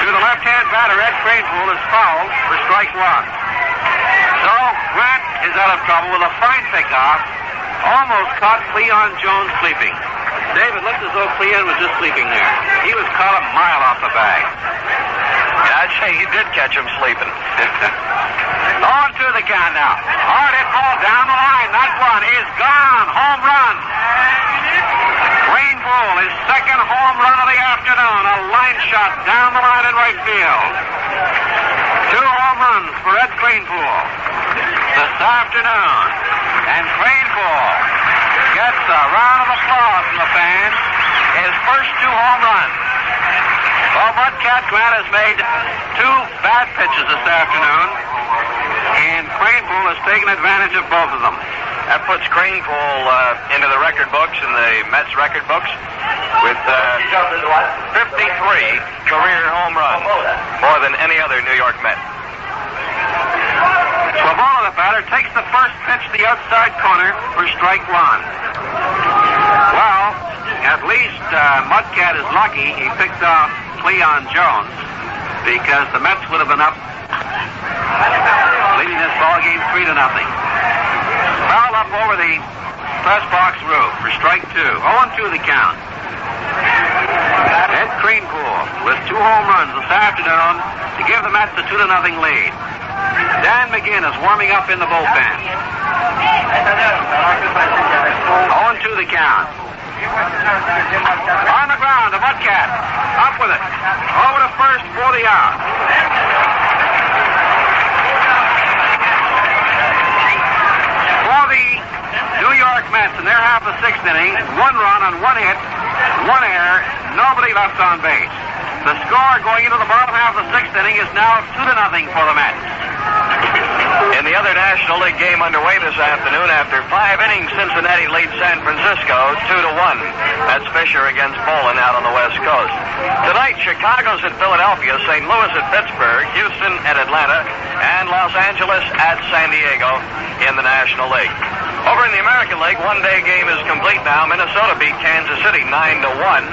to the left-hand batter, Ed Cranepool, is fouled for strike one. So Grant is out of trouble with a fine pickoff. Almost caught Cleon Jones sleeping. David, looked as though Cleon was just sleeping there. He was caught a mile off the bag. Yeah, I'd say he did catch him sleeping. On to the count now. Hard hit ball down the line. That one is gone. Home run. Cranepool, his second home run of the afternoon. A line shot down the line in right field. 2 home runs for Ed Cranepool this afternoon. And Cranepool gets a round of applause from the fans. His first 2 home runs. Well, Mudcat Grant has made 2 bad pitches this afternoon, and Cranepool has taken advantage of both of them. That puts Cranepool into the record books, in the Mets record books, with 53 career home runs, more than any other New York Met. Slavola, the batter, takes the first pitch to the outside corner for strike one. Well, at least Mudcat is lucky he picked off Cleon Jones, because the Mets would have been up, leading this ball game 3-0. Foul up over the press box roof for strike 2. 0-2 the count. Ed Cranepool with 2 home runs this afternoon to give the Mets a 2-0 lead. Dan McGinn is warming up in the bullpen. 0-2 the count. On the ground, the Mudcat. Up with it. Over to first for the out. For the New York Mets in their half of the 6th inning, 1 run on 1 hit, 1 error, nobody left on base. The score going into the bottom half of the 6th inning is now 2-0 for the Mets. In the other National League game underway this afternoon, after 5 innings, Cincinnati leads San Francisco 2-1. That's Fisher against Poland out on the West Coast. Tonight, Chicago's at Philadelphia, St. Louis at Pittsburgh, Houston at Atlanta, and Los Angeles at San Diego in the National League. Over in the American League, one-day game is complete now. Minnesota beat Kansas City 9-1.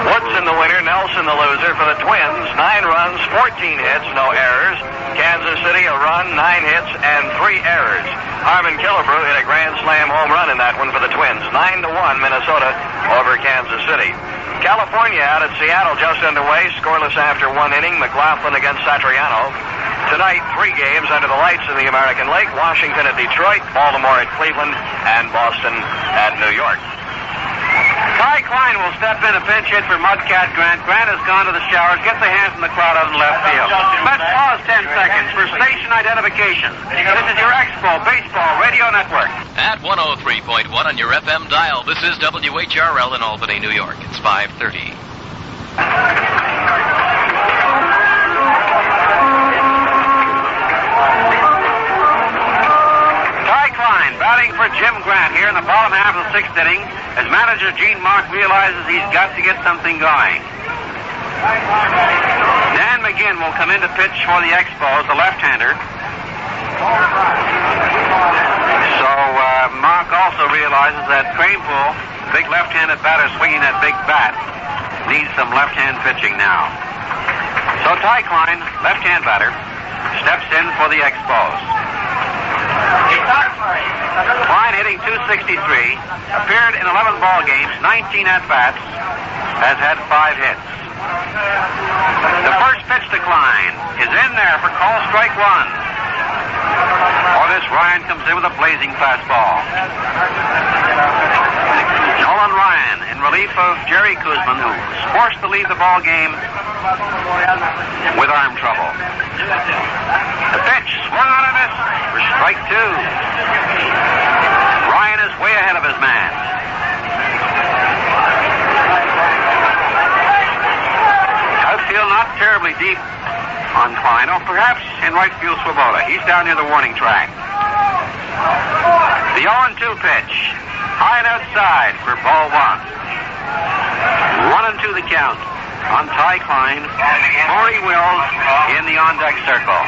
Woods in the winner, Nelson the loser for the Twins. 9 runs, 14 hits, no errors. Kansas City a run, 9 hits, and 3 errors. Harmon Killebrew hit a grand slam home run in that one for the Twins. 9-1 Minnesota over Kansas City. California out at Seattle just underway, scoreless after 1 inning. McLaughlin against Satriano. Tonight, 3 games under the lights in the American League. Washington at Detroit, Baltimore at Cleveland, and Boston at New York. Ty Klein will step in a pinch hit for Mudcat Grant. Grant has gone to the showers, gets a hand from the crowd out in left field. Let's pause 10 seconds for station identification. This is your Expo Baseball Radio Network. At 103.1 on your FM dial, this is WHRL in Albany, New York. It's 5:30. Batting for Jim Grant here in the bottom half of the 6th inning, as manager Gene Mark realizes he's got to get something going. Dan McGinn will come in to pitch for the Expos, the left-hander. So Mark also realizes that Cranepool, big left-handed batter swinging that big bat, needs some left-hand pitching now. So Ty Klein, left-hand batter, steps in for the Expos. Klein hitting .263, appeared in 11 ball games, 19 at-bats, has had 5 hits. The first pitch to Klein is in there for call strike 1. For this, Ryan comes in with a blazing fastball. Nolan Ryan in relief of Jerry Kuzman, who was forced to leave the ball game with arm trouble. The pitch swung on a miss for strike 2. Ryan is way ahead of his man. Outfield not terribly deep on Klein. Oh, perhaps in right field Swoboda. He's down near the warning track. The 0-2 pitch. High and outside for ball 1. 1-2 the count on Ty Klein. Maury Wills in the on-deck circle.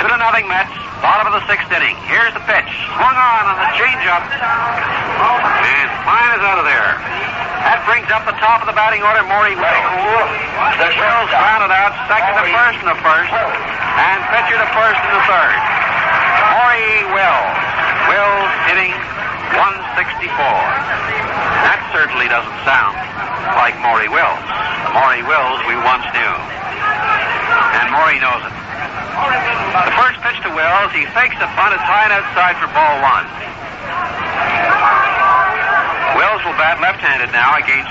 2-0 Mets, bottom of the 6th inning. Here's the pitch. Swung on the changeup. And Klein is out of there. That brings up the top of the batting order, Maury Wills. Wills grounded out, second to first in the first, and pitcher to first in the third. Maury Wills. Wills hitting .164. That certainly doesn't sound like Maury Wills. The Maury Wills we once knew. And Maury knows it. The first pitch to Wills, he fakes a bunt. It's high and outside for ball 1. Wills will bat left-handed now against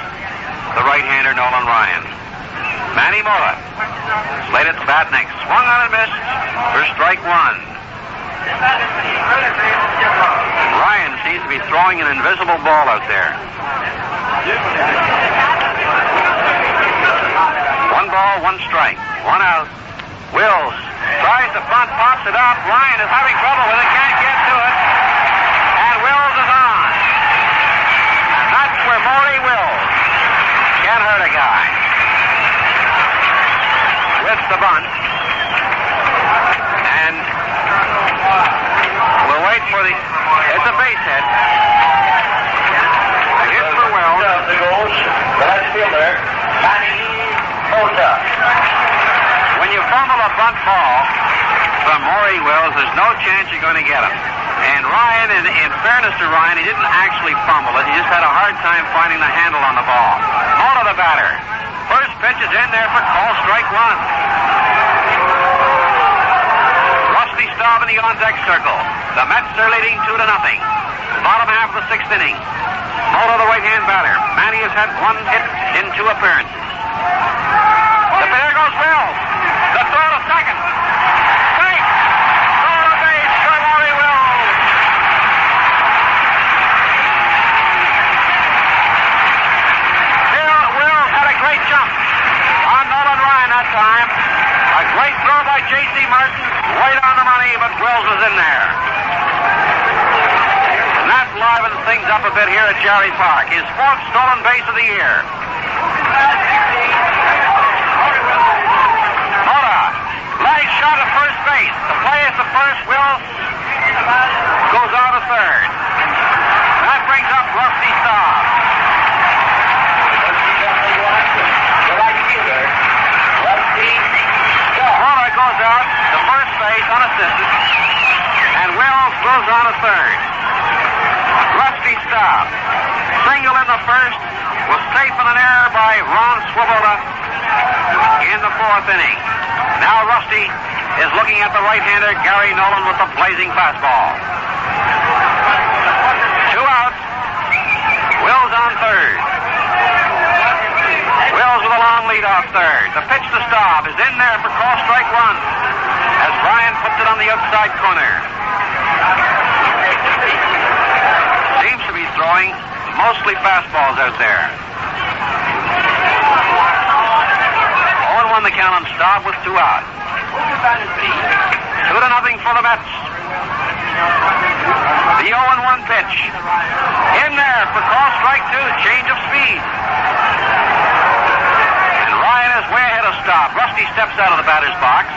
the right-hander Nolan Ryan. Manny Mola slated to bat next. Swung on and missed for strike 1. Ryan seems to be throwing an invisible ball out there. 1 ball, 1 strike. 1 out. Wills tries to bunt, pops it up. Ryan is having trouble with it, can't get to it. And Wills is on. And that's where Maury Wills can hurt a guy. With the bunt. And we'll wait for the... It's a base hit. A hit for Wills. The goals, the left fielder, Manny Mola. When you fumble a bunt ball from Maury Wills, there's no chance you're going to get him. And Ryan, in fairness to Ryan, he didn't actually fumble it. He just had a hard time finding the handle on the ball. Mola the batter. First pitch is in there for call strike 1. Rusty Staub in the on-deck circle. The Mets are leading 2-0. Bottom half of the 6th inning. Mola the right-hand batter. Manny has had 1 hit in 2 appearances. There goes Wills. The throw to second. Safe. Throw to base for Maury Wills. Wills had a great jump on Nolan things up a bit here at Jerry Park. His fourth stolen base of the year. Mota, line shot at first base. The play is the first. Wills goes on to third. That brings up Rusty Staub. Mota goes out to first base unassisted, and Wills goes on to third. Rusty Staub, single in the first, was safe in an error by Ron Swoboda in the fourth inning. Now Rusty is looking at the right-hander Gary Nolan with the blazing fastball. 2 outs. Wills on third. Wills with a long lead off third. The pitch to Staub is in there for call strike one as Brian puts it on the outside corner. Seems to be throwing mostly fastballs out there. 0-1 the count on Staub with 2 out. 2-0 for the Mets. The 0-1 pitch. In there for call strike 2. Change of speed. And Ryan is way ahead of Staub. Rusty steps out of the batter's box.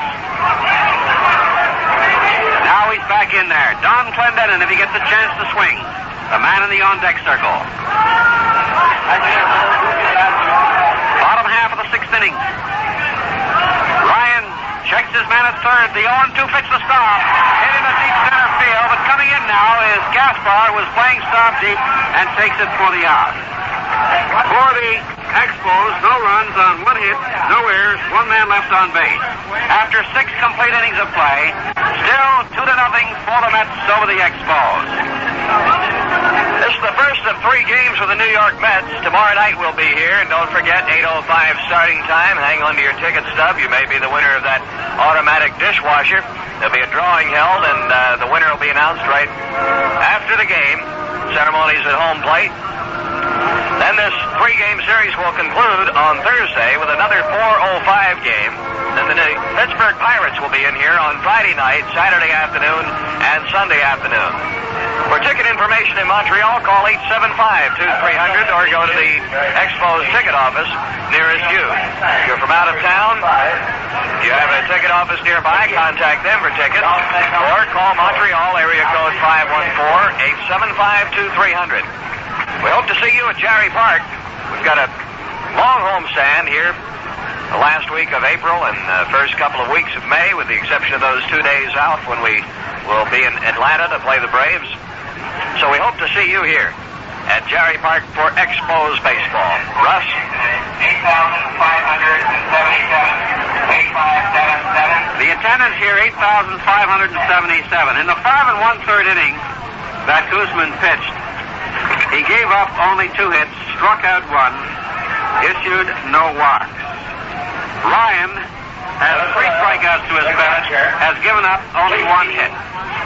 Now he's back in there. Don Clendenin, if he gets a chance to swing. The man in the on-deck circle. Bottom half of the 6th inning. Ryan checks his man at third. The 0-2 pitch to Staub. Hit in the deep center field, but coming in now is Gaspar, who was playing Staub deep and takes it for the out. For the Expos, no runs on 1 hit, no errors, 1 man left on base. After 6 complete innings of play, still 2-0 for the Mets over the Expos. This is the first of 3 games for the New York Mets. Tomorrow night we'll be here, and don't forget, 8:05 starting time. Hang on to your ticket stub. You may be the winner of that automatic dishwasher. There'll be a drawing held, and the winner will be announced right after the game. Ceremonies at home plate. Then this 3-game series will conclude on Thursday with another 4:05 game. Then the Pittsburgh Pirates will be in here on Friday night, Saturday afternoon, and Sunday afternoon. For ticket information in Montreal, call 875-2300 or go to the Expos ticket office nearest you. If you're from out of town, if you have a ticket office nearby, contact them for tickets or call Montreal area code 514-875-2300. We hope to see you at Jerry Park. We've got a long homestand here the last week of April and the first couple of weeks of May, with the exception of those 2 days out when we will be in Atlanta to play the Braves. So we hope to see you here at Jerry Park for Expos baseball. Russ? 8,577. The attendance here, 8,577. In the 5 1/3 inning that Guzman pitched, he gave up only 2 hits, struck out 1, issued no walks. Ryan has 3 strikeouts to his bench, has given up only 1 hit.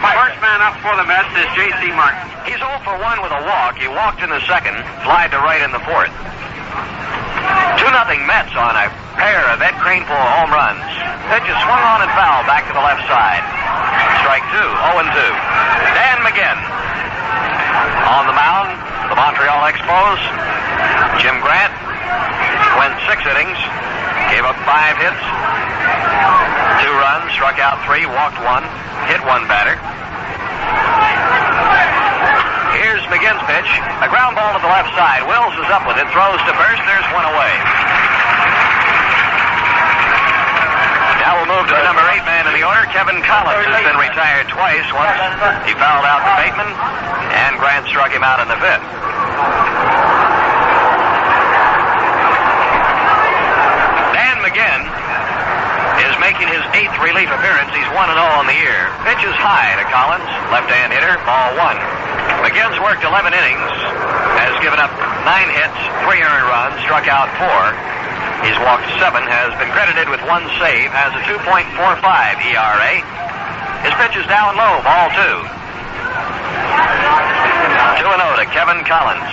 First man up for the Mets is J.C. Martin. He's 0 for 1 with a walk. He walked in the second, flied to right in the fourth. 2-0 Mets on a pair of Ed Craneful home runs. Pitch is swung on and foul back to the left side. Strike 2, 0-2. Dan McGinn on the mound, the Montreal Expos. Jim Grant went 6 innings, gave up 5 hits, 2 runs, struck out 3, walked 1, hit 1 batter. Here's McGinn's pitch, a ground ball to the left side. Wills is up with it, throws to first, there's 1 away. Now we'll move to the number 8 man in the order. Kevin Collins has been retired twice. Once he fouled out to Bateman, and Grant struck him out in the 5th. Dan McGinn is making his 8th relief appearance. He's 1-0 on the year. Pitch is high to Collins, left-hand hitter, ball 1. McGinn's worked 11 innings, has given up 9 hits, 3 earned runs, struck out 4. He's walked 7, has been credited with 1 save, has a 2.45 ERA. His pitch is down low, ball 2. 2-0 to Kevin Collins.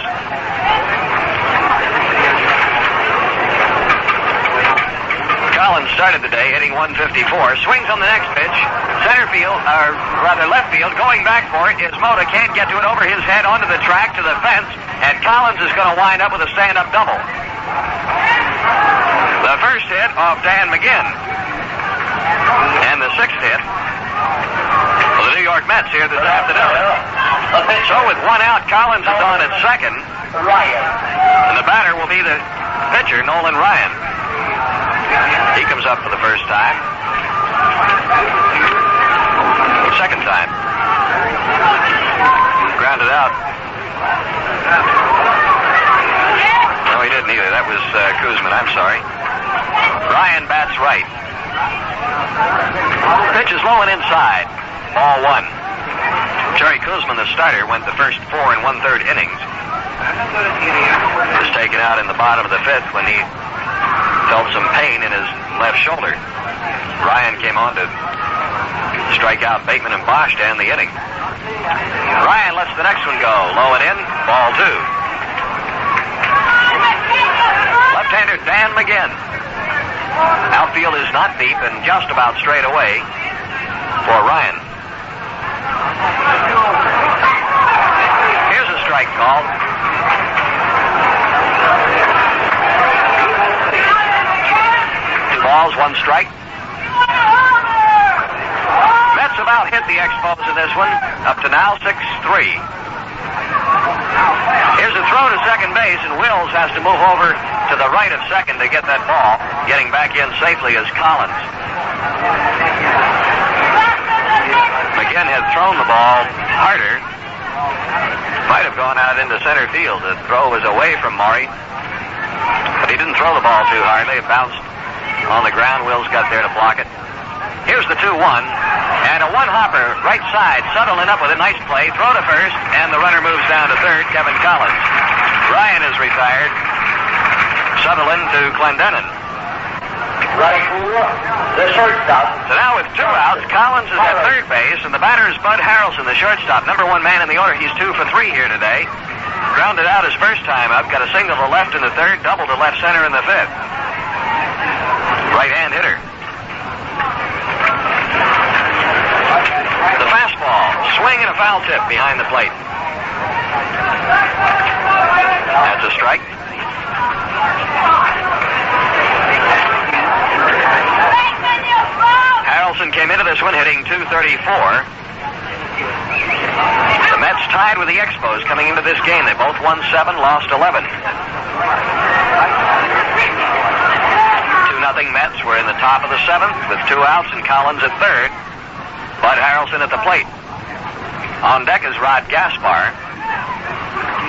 Collins Collins started the day hitting 154. Swings on the next pitch. Center field, or rather left field, going back for it is Mota. Can't get to it, over his head, onto the track, to the fence, and Collins is going to wind up with a stand-up double. The first hit off Dan McGinn. And the sixth hit for the New York Mets here this afternoon. So with one out, Collins is on at second. And the batter will be the pitcher, Nolan Ryan. He comes up for the first time. Second time. Grounded out. No, he didn't either. That was Kuzman. I'm sorry. Ryan bats right. Pitch is low and inside. Ball one. Jerry Kuzman, the starter, went the first 4 1/3 innings. Was taken out in the bottom of the fifth when he felt some pain in his left shoulder. Ryan came on to strike out Bateman and Bosch to end the inning. Ryan lets the next one go. Low and in. Ball two. Left-hander Dan McGinn. Outfield is not deep and just about straight away for Ryan. Here's a strike call. Two balls, one strike. Mets about hit the Expos in this one. Up to now, 6-3. Here's a throw to second base, and Wills has to move over to the right of second to get that ball. Getting back in safely is Collins. McGinn had thrown the ball harder. Might have gone out into center field. The throw was away from Maury. But he didn't throw the ball too hardly. It bounced on the ground. Wills got there to block it. Here's the 2-1. And a one-hopper right side. Sutherland up with a nice play. Throw to first. And the runner moves down to third. Kevin Collins. Ryan is retired. Sutherland to Clendenin. The shortstop. So now with 2 outs, Collins is at third base, and the batter is Bud Harrelson, the shortstop. Number 1 man in the order. He's 2 for 3 here today. Grounded out his first time up. Got a single to left in the third, double to left center in the fifth. Right-hand hitter. The fastball. Swing and a foul tip behind the plate. That's a strike. Harrelson came into this one hitting .234. The Mets tied with the Expos coming into this game. They both won 7, lost 11. 2-0 Mets were in the top of the 7th with 2 outs and Collins at third. Bud Harrelson at the plate. On deck is Rod Gaspar.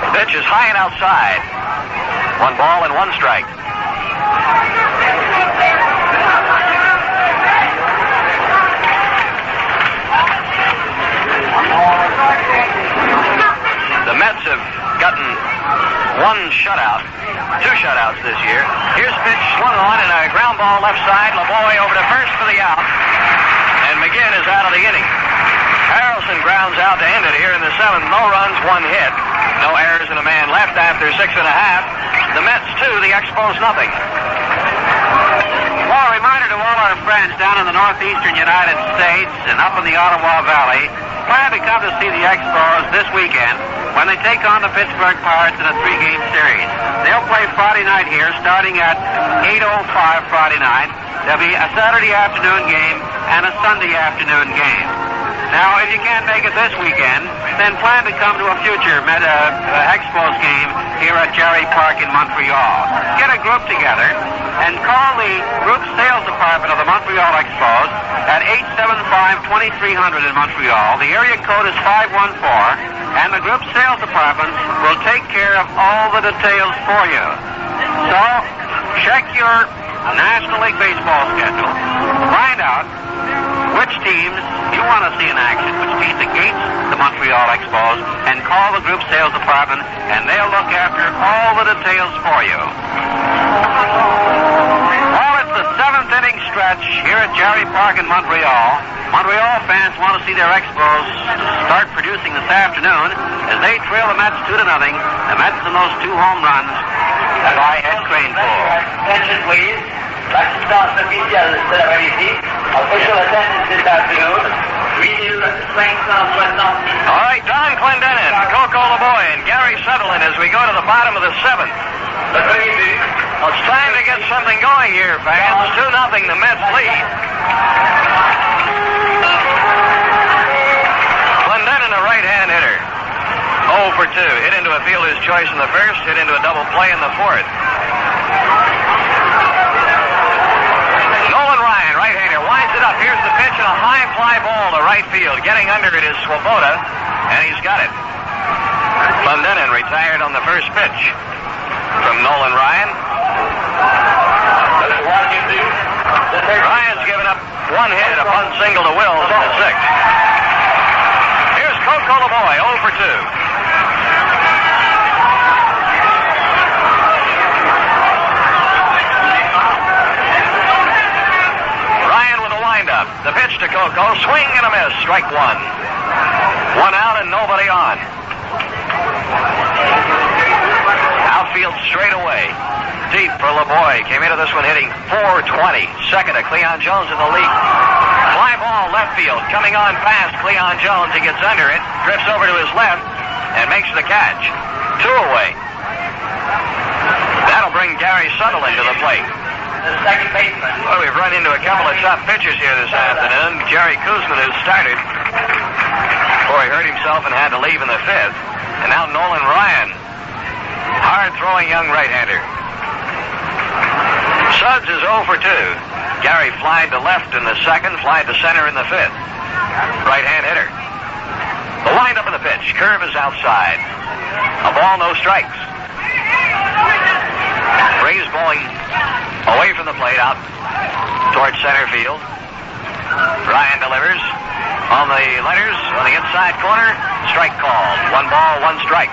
The pitch is high and outside. 1 ball and 1 strike. The Mets have gotten 1 shutout, 2 shutouts this year. Here's pitch swung on and a ground ball left side. LeBoy over to first for the out. And McGinn is out of the inning. Harrelson grounds out to end it here in the 7th. No runs, 1 hit. No errors and a man left after 6.5. The Mets 2, the Expos nothing. Well, a reminder to all our friends down in the northeastern United States and up in the Ottawa Valley, plan to come to see the Expos this weekend when they take on the Pittsburgh Pirates in a 3-game series. They'll play Friday night here, starting at 8:05 Friday night. There'll be a Saturday afternoon game and a Sunday afternoon game. Now, if you can't make it this weekend, then plan to come to a future Expos game here at Jerry Park in Montreal. Get a group together and call the group sales department of the Montreal Expos at 875-2300 in Montreal. The area code is 514, and the group sales department will take care of all the details for you. So, check your National League Baseball schedule. Find out which teams you want to see in action, which teams against the Montreal Expos, and call the group sales department, and they'll look after all the details for you. Well, it's the 7th inning stretch here at Jerry Park in Montreal. Montreal fans want to see their Expos start producing this afternoon as they trail the Mets 2-0. The Mets in those 2 home runs by Ed Cranepool. Attention, please. L'assistance officielle cet après-midi. Official attendance this afternoon. Real strength of 190. All right, Don Clendenin, Coco LeBoy, and Gary Sutherland as we go to the bottom of the 7th. Well, it's time to get something going here, fans. 2-0, the Mets lead. Clendenin, a right-hand hitter. 0 for 2. Hit into a fielder's choice in the first, hit into a double play in the fourth. Nolan Ryan, right-hander, winds it up. Here's the pitch and a high fly ball to right field. Getting under it is Swoboda, and he's got it. Clendenin retired on the first pitch from Nolan Ryan. Ryan's given up one hit, a bunt single to Wills in the 6th. Here's Coco LeBoy, 0 for 2. The pitch to Coco, swing and a miss, strike 1. 1 out and nobody on. Outfield straight away. Deep for LeBoy. Came into this one hitting .420. Second to Cleon Jones in the league. Fly ball left field. Coming on fast, Cleon Jones. He gets under it, drifts over to his left, and makes the catch. 2 away. That'll bring Gary Sutherland to the plate. The second baseman. Well, we've run into a couple of tough pitchers here this afternoon. Jerry Kuzman, who started before he hurt himself and had to leave in the 5th. And now Nolan Ryan. Hard-throwing young right-hander. Suggs is 0 for 2. Gary flied to left in the 2nd, flied to center in the 5th. Right-hand hitter. The wind-up in the pitch. Curve is outside. A ball, no strikes. Ray's bowling away from the plate, out towards center field. Ryan delivers on the letters on the inside corner. Strike called. 1 ball, 1 strike.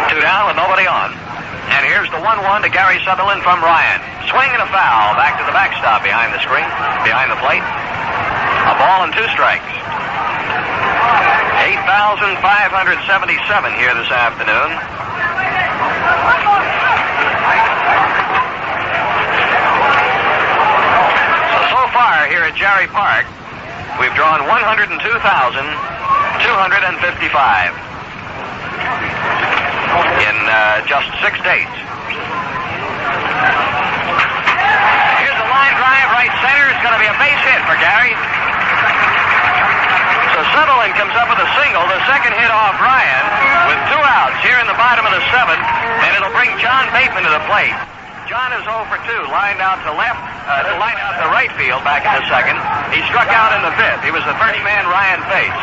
Two down with nobody on. And here's the 1-1 to Gary Sutherland from Ryan. Swing and a foul back to the backstop behind the screen, behind the plate. A ball and 2 strikes. 8,577 here this afternoon. So far here at Jerry Park, we've drawn 102,255 in just 6 days. Here's a line drive right center. It's going to be a base hit for Gary. Sutherland comes up with a single, the second hit off Ryan, with 2 outs here in the bottom of the 7th, and it'll bring John Bateman to the plate. John is 0 for 2, lined out to left, lined out to right field back in the 2nd. He struck out in the 5th. He was the first man Ryan faced.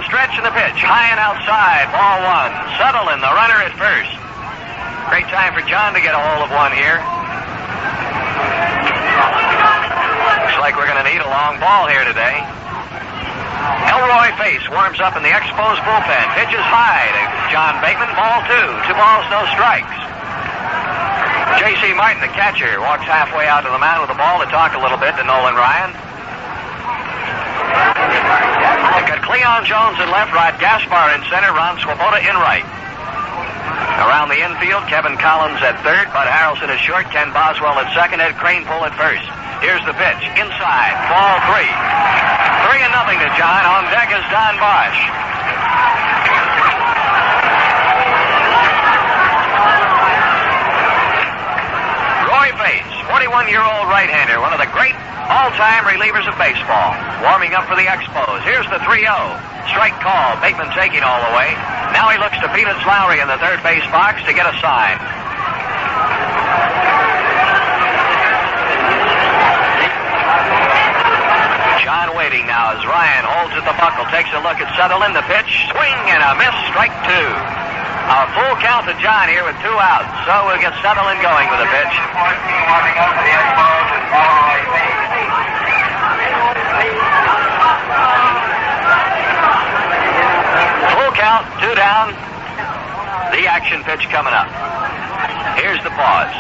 Stretch in the pitch, high and outside, ball 1. Sutherland, the runner at first. Great time for John to get a hold of one here. Looks like we're going to need a long ball here today. Elroy Face warms up in the Expos bullpen. Pitches high to John Bateman, ball 2. 2 balls, no strikes. J.C. Martin, the catcher, walks halfway out to the mound with the ball to talk a little bit to Nolan Ryan. Got Cleon Jones in left, Rod Gaspar in center, Ron Swoboda in right. Around the infield, Kevin Collins at third, Bud Harrelson is short, Ken Boswell at second, Ed Cranepool at first. Here's the pitch, inside, ball 3. 3-0 to John. On deck is Don Bosch. Roy Bates, 41-year-old right-hander, one of the great all-time relievers of baseball, warming up for the Expos. Here's the 3-0. Strike call. Bateman taking all the way. Now he looks to Peanuts Lowry in the third base box to get a sign. John waiting now as Ryan holds at the buckle, takes a look at Sutherland. The pitch, swing and a miss. Strike 2. A full count to John here with 2 outs. So we'll get Sutherland going with the pitch. Full count, 2 down. The action pitch coming up. Here's the pause.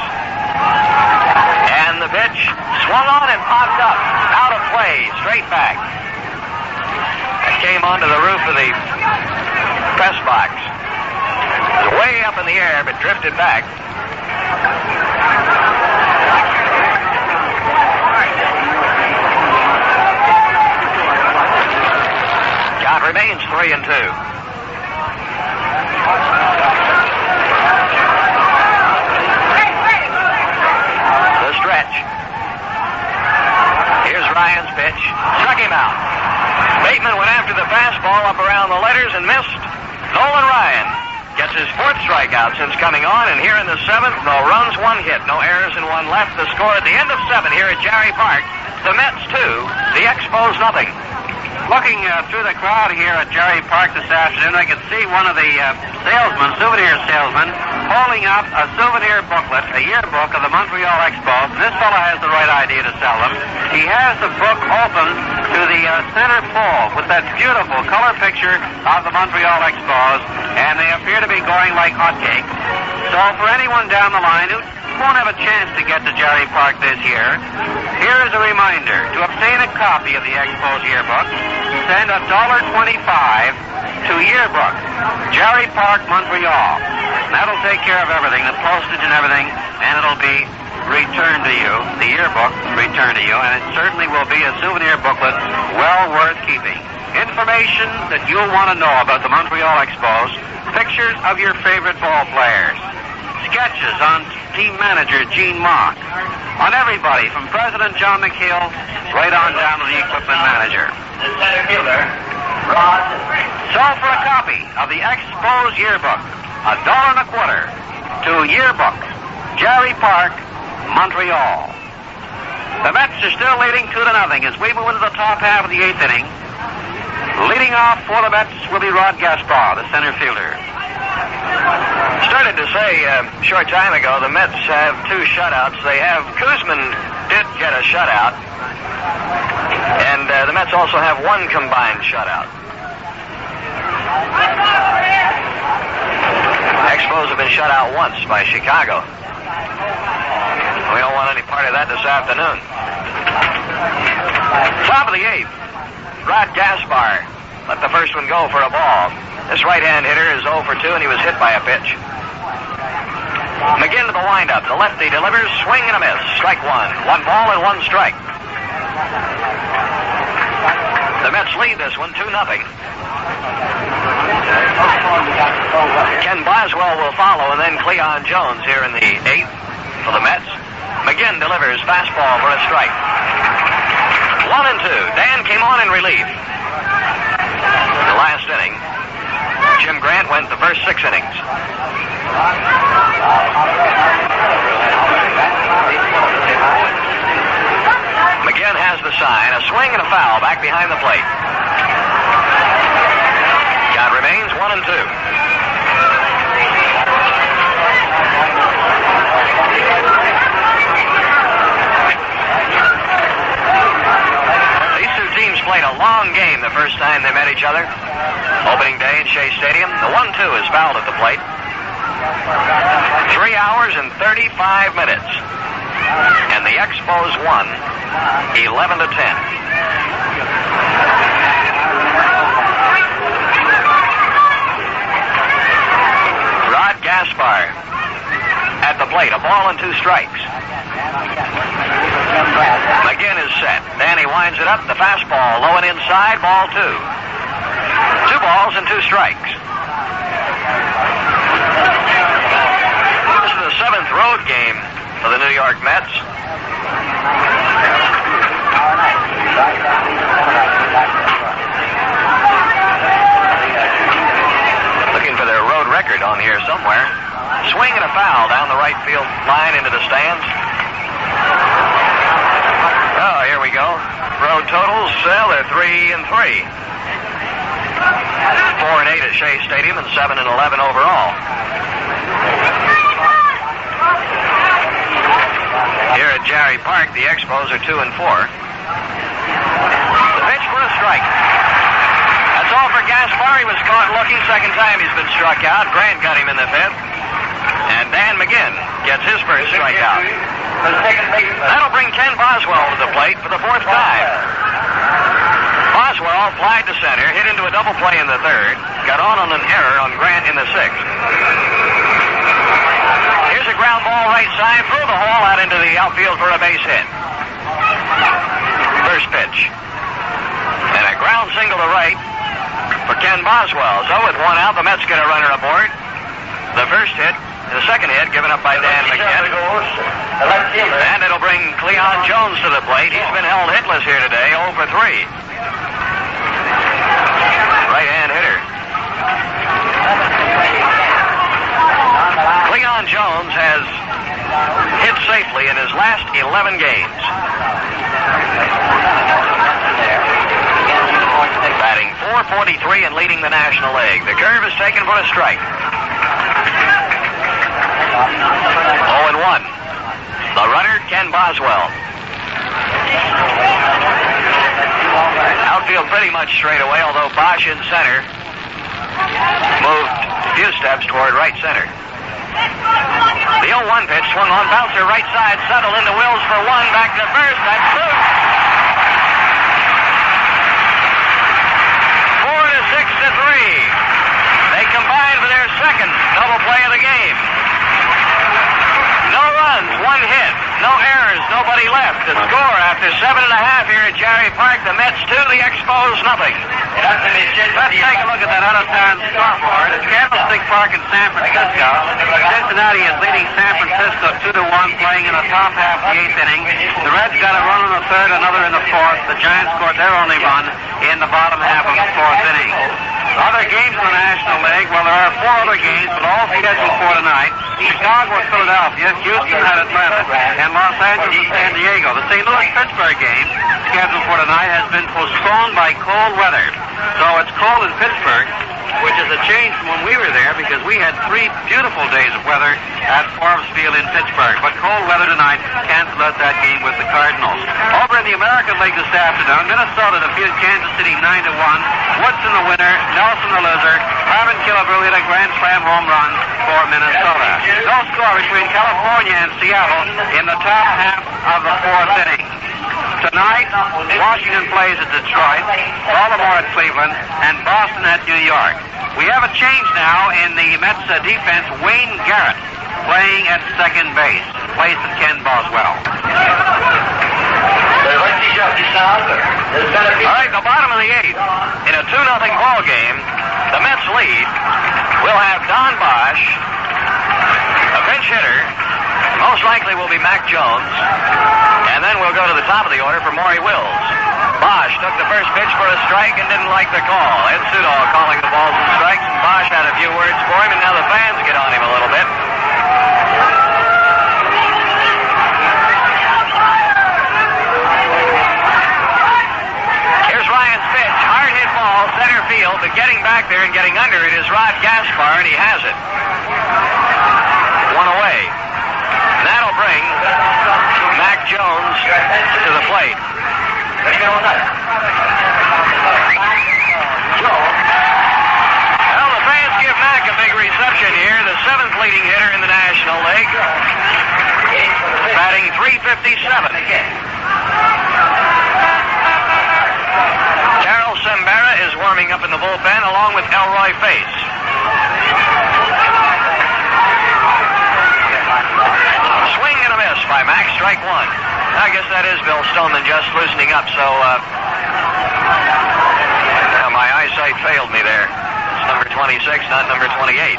And the pitch swung on and popped up. Out of play, straight back. It came onto the roof of the press box. It was way up in the air, but drifted back. Count remains 3-2. The stretch. Here's Ryan's pitch. Struck him out. Bateman went after the fastball up around the letters and missed. Nolan Ryan gets his fourth strikeout since coming on, and here in the seventh, no runs, one hit, no errors, and one left. The score at the end of 7 here at Jarry Park. The Mets 2, the Expos nothing. Looking through the crowd here at Jarry Park this afternoon, I could see one of the souvenir salesmen, holding up a souvenir booklet, a yearbook of the Montreal Expos. And this fellow has the right idea to sell them. He has the book open to the center pole with that beautiful color picture of the Montreal Expos, and they appear to be going like hotcakes. So for anyone down the line who won't have a chance to get to Jarry Park this year, here is a reminder. To obtain a copy of the Expos yearbook, send $1.25 to Yearbook, Jarry Park, Montreal. And that'll take care of everything, the postage and everything, and it'll be returned to you, the yearbook returned to you, and it certainly will be a souvenir booklet well worth keeping. Information that you'll want to know about the Montreal Expos, pictures of your favorite ball players, sketches on team manager Gene Mock, on everybody from President John McHale right on down to the equipment manager. The center fielder, Rod. So for a copy of the Expos yearbook, $1.25 to Yearbook, Jarry Park, Montreal. The Mets are still leading 2-0 as we move into the top half of the 8th inning. Leading off for the Mets will be Rod Gaspar, the center fielder. Started to say a short time ago, the Mets have 2 shutouts. They have Kuzman did get a shutout, and the Mets also have 1 combined shutout. Expos have been shut out once by Chicago. We don't want any part of that this afternoon. Top of the 8th, Rod Gaspar let the first one go for a ball. This right-hand hitter is 0 for 2, and he was hit by a pitch. McGinn to the windup. The lefty delivers, swing and a miss. Strike 1. 1 ball and 1 strike. The Mets lead this one 2-0. Ken Boswell will follow, and then Cleon Jones here in the 8th for the Mets. McGinn delivers fastball for a strike. 1-2. Dan came on in relief. The last inning, Jim Grant went the first 6 innings. McGinn has the sign, a swing and a foul back behind the plate. Count remains 1-2. These 2 teams played a long game the first time they met each other. Opening day at Shea Stadium, the 1-2 is fouled at the plate. 3 hours and 35 minutes. And the Expos won 11-10. Rod Gaspar at the plate, a ball and 2 strikes. McGinn is set. Danny winds it up. The fastball low and inside. Ball 2. 2 balls and 2 strikes. This is the 7th road game for the New York Mets. Looking for their road record on here somewhere. Swing and a foul down the right field line into the stands. Oh, here we go. Road totals, they're 3-3. 4-8 at Shea Stadium and 7-11 overall. Here at Jarry Park, the Expos are 2-4. The pitch for a strike. That's all for Gaspar. He was caught looking. Second time he's been struck out. Grant got him in the 5th. And Dan McGinn gets his first strikeout. That'll bring Ken Boswell to the plate for the fourth time. Boswell flied to center, hit into a double play in the third, got on an error on Grant in the sixth. Here's a ground ball right side through the hole out into the outfield for a base hit. First pitch. And a ground single to right for Ken Boswell. So with one out, the Mets get a runner aboard. The first hit, the second hit given up by Dan McGinn. And it'll bring Cleon Jones to the plate. He's been held hitless here today, 0 for 3. Right-hand hitter. Cleon Jones has hit safely in his last 11 games. Batting .443 and leading the National League. The curve is taken for a strike. 0-1. The runner, Ken Boswell. Outfield pretty much straight away, although Bosch in center moved a few steps toward right center. The 0-1 pitch swung on, bouncer right side, settled into Wills for one, back to first, that's two. 4-6-3. They combine for their second double play of the game. No runs, one hit, no errors, nobody left. The score after 7.5 here at Jarry Park, the Mets 2, the Expos nothing. Let's take a look at that out-of-town scoreboard. It's Candlestick Park in San Francisco. Cincinnati is leading San Francisco 2-1, playing in the top half of the 8th inning. The Reds got a run in the third, another in the fourth. The Giants scored their only run in the bottom half of the fourth inning. Other games in the National League, well, there are 4 other games, but all scheduled for tonight. Chicago at Philadelphia, Houston at Atlanta, and Los Angeles at San Diego. The St. Louis-Pittsburgh game, scheduled for tonight, has been postponed by cold weather. So it's cold in Pittsburgh, which is a change from when we were there, because we had 3 beautiful days of weather at Forbes Field in Pittsburgh. But cold weather tonight canceled out that game with the Cardinals. Over in the American League this afternoon, Minnesota defeated Kansas City 9-1. Woods in the winner, Nelson the loser. Harvin Killebrew hit a grand slam home run for Minnesota. No score between California and Seattle in the top half of the fourth inning. Tonight, Washington plays at Detroit, Baltimore at Cleveland, and Boston at New York. We have a change now in the Mets defense. Wayne Garrett playing at second base, replacing Ken Boswell. All right, the bottom of the 8th, in a 2-0 ball game, the Mets lead. We'll have Don Bosch, a pinch hitter. Most likely will be Mac Jones. And then we'll go to the top of the order for Maury Wills. Bosch took the first pitch for a strike and didn't like the call. Ed Sudol calling the balls and strikes, and Bosch had a few words for him, and now the fans get on him a little bit. Here's Ryan's pitch. Hard hit ball, center field, but getting back there and getting under it is Rod Gaspar, and he has it. One away. That'll bring Mac Jones to the plate. Well, the fans give Mac a big reception here, the 7th leading hitter in the National League, batting .357. Carol Sembera is warming up in the bullpen along with Elroy Face. Swing and a miss by Mac, strike 1. I guess that is Bill Stoneman just loosening up, so my eyesight failed me there. It's number 26, not number 28.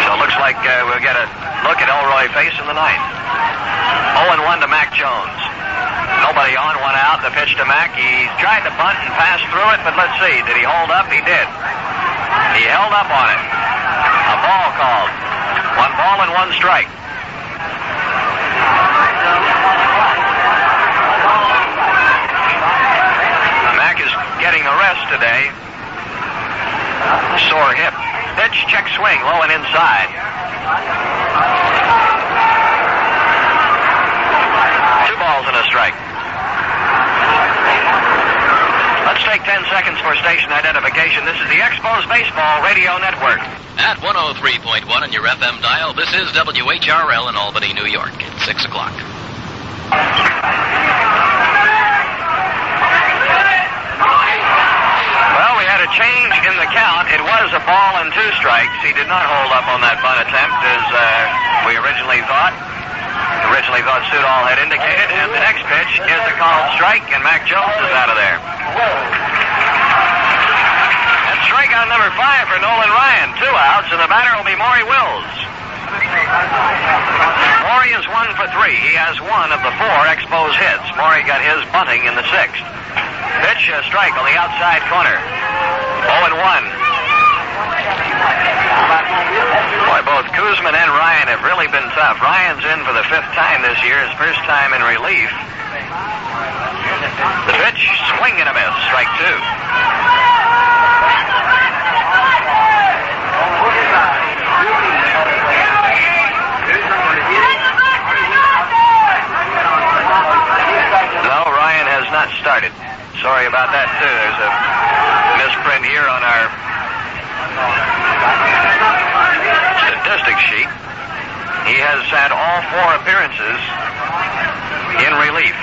So it looks like we'll get a look at Elroy Face in the 9th. 0-1 to Mac Jones. Nobody on, one out. The pitch to Mac. He tried to bunt and pass through it, but let's see. Did he hold up? He did. He held up on it. A ball called. 1 ball and 1 strike. Mac is getting a rest today. Sore hip. Pitch, check swing, low and inside. 2 balls and a strike. Let's take 10 seconds for station identification. This is the Expos Baseball Radio Network. At 103.1 on your FM dial, this is WHRL in Albany, New York. It's 6 o'clock. Well, we had a change in the count. It was a ball and 2 strikes. He did not hold up on that bunt attempt as we originally thought. Sudol had indicated, and the next pitch is a called strike, and Mac Jones is out of there. And strikeout number 5 for Nolan Ryan. 2 outs, and the batter will be Maury Wills. Maury is 1 for 3. He has 1 of the 4 Expos hits. Maury got his bunting in the 6th. Pitch, a strike on the outside corner. 0-1. Boy, both Kuzman and Ryan have really been tough. Ryan's in for the 5th time this year, his first time in relief. The pitch, swing and a miss, strike 2. No, Ryan has not started. Sorry about that, too. There's a misprint here on our statistics sheet. He has had all 4 appearances in relief.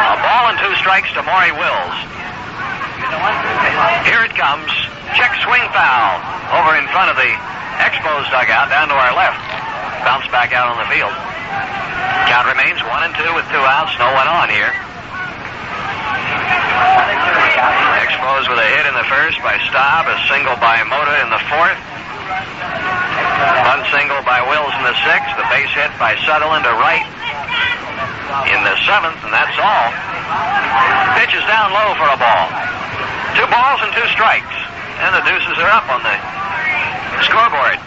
A ball and 2 strikes to Maury Wills. Here it comes. Check swing foul over in front of the Expos dugout down to our left. Bounce back out on the field. Count remains 1-2 with 2 outs. No one on here. Expos with a hit in the 1st by Staub, a single by Mota in the 4th. Bunt single by Wills in the 6th. The base hit by Sutherland to right in the 7th, and that's all. Pitch is down low for a ball. 2 balls and 2 strikes. And the deuces are up on the scoreboard.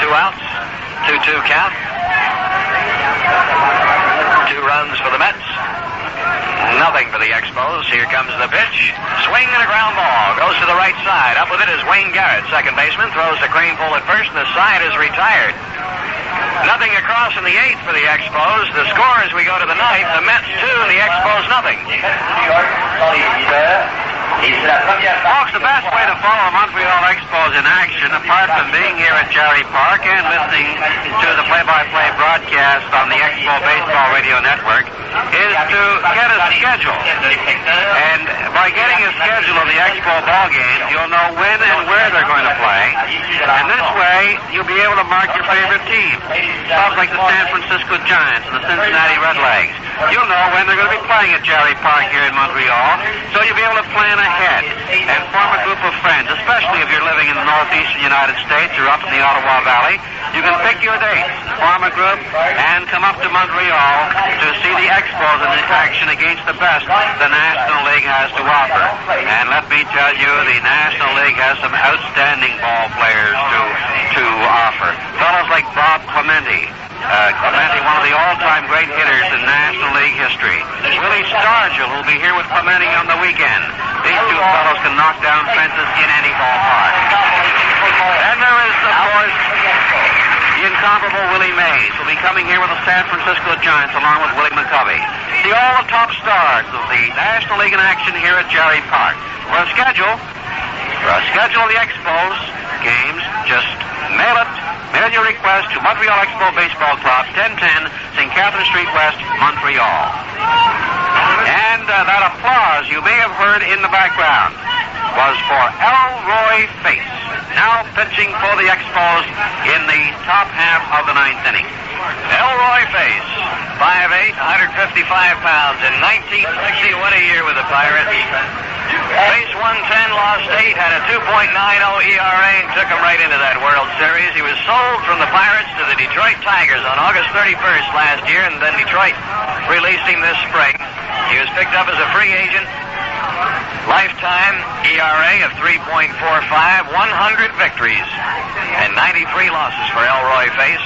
2 outs, 2-2 count. 2 runs for the Mets. Nothing for the Expos. Here comes the pitch. Swing and a ground ball. Goes to the right side. Up with it is Wayne Garrett, second baseman. Throws to Craneful at first, and the side is retired. Nothing across in the 8th for the Expos. The score as we go to the 9th, the Mets 2 and the Expos nothing. Folks, the best way to follow Montreal Expos in action, apart from being here at Jarry Park and listening to the play-by-play broadcast on the Expo Baseball Radio Network, is to get a schedule. And by getting a schedule of the Expo ball games, you'll know when and where they're going to play. And this way, you'll be able to mark your favorite team. Stuff like the San Francisco Giants and the Cincinnati Redlegs. You'll know when they're going to be playing at Jarry Park here in Montreal, so you'll be able to plan ahead and form a group of friends, especially if you're living in the northeastern United States or up in the Ottawa Valley. You can pick your dates, form a group, and come up to Montreal to see the Expos in action against the best the National League has to offer. And let me tell you, the National League has some outstanding ball players to offer. Fellows like Bob Clemente. Clemente, one of the all-time great hitters in National League history. Willie Stargell, who'll be here with Clemente on the weekend. These 2 fellows can knock down fences in any ballpark. And there is, of course, the incomparable Willie Mays, who'll be coming here with the San Francisco Giants along with Willie McCovey. See all the top stars of the National League in action here at Jarry Park. For a schedule of the Expos games, just mail your request to Montreal Expo Baseball Club, 1010 St. Catherine Street West, Montreal. And that applause you may have heard in the background was for Elroy Face, now pitching for the Expos in the top half of the 9th inning. Elroy Face, 5'8", 155 pounds. In 1960, what a year with the Pirates. Face 110, lost 8, had a 2.90 ERA, and took him right into that World Series. He was sold from the Pirates to the Detroit Tigers on August 31st last year, and then Detroit released him this spring. He was picked up as a free agent. Lifetime ERA of 3.45, 100 victories, and 93 losses for Elroy Face.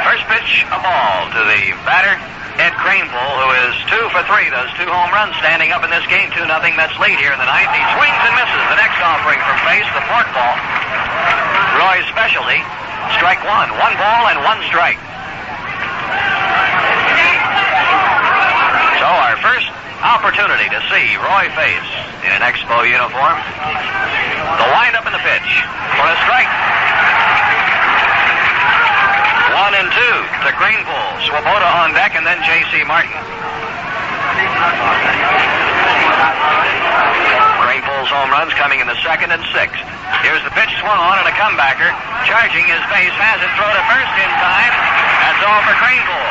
First pitch, a ball to the batter, Ed Craneful, who is 2 for 3, does 2 home runs, standing up in this game, 2-0 Mets lead here in the 9th. He swings and misses. The next offering from Face, the fork ball, Roy's specialty. Strike one. 1 ball and 1 strike. So our first opportunity to see Roy Face in an Expo uniform. The windup in the pitch for a strike. 1 and 2 to Greenpool. Swoboda on deck, and then J.C. Martin. Greenpool's home runs coming in the 2nd and 6th. Here's the pitch swung on and a comebacker. Charging his base, has it, throw to first in time. That's all for Greenpool.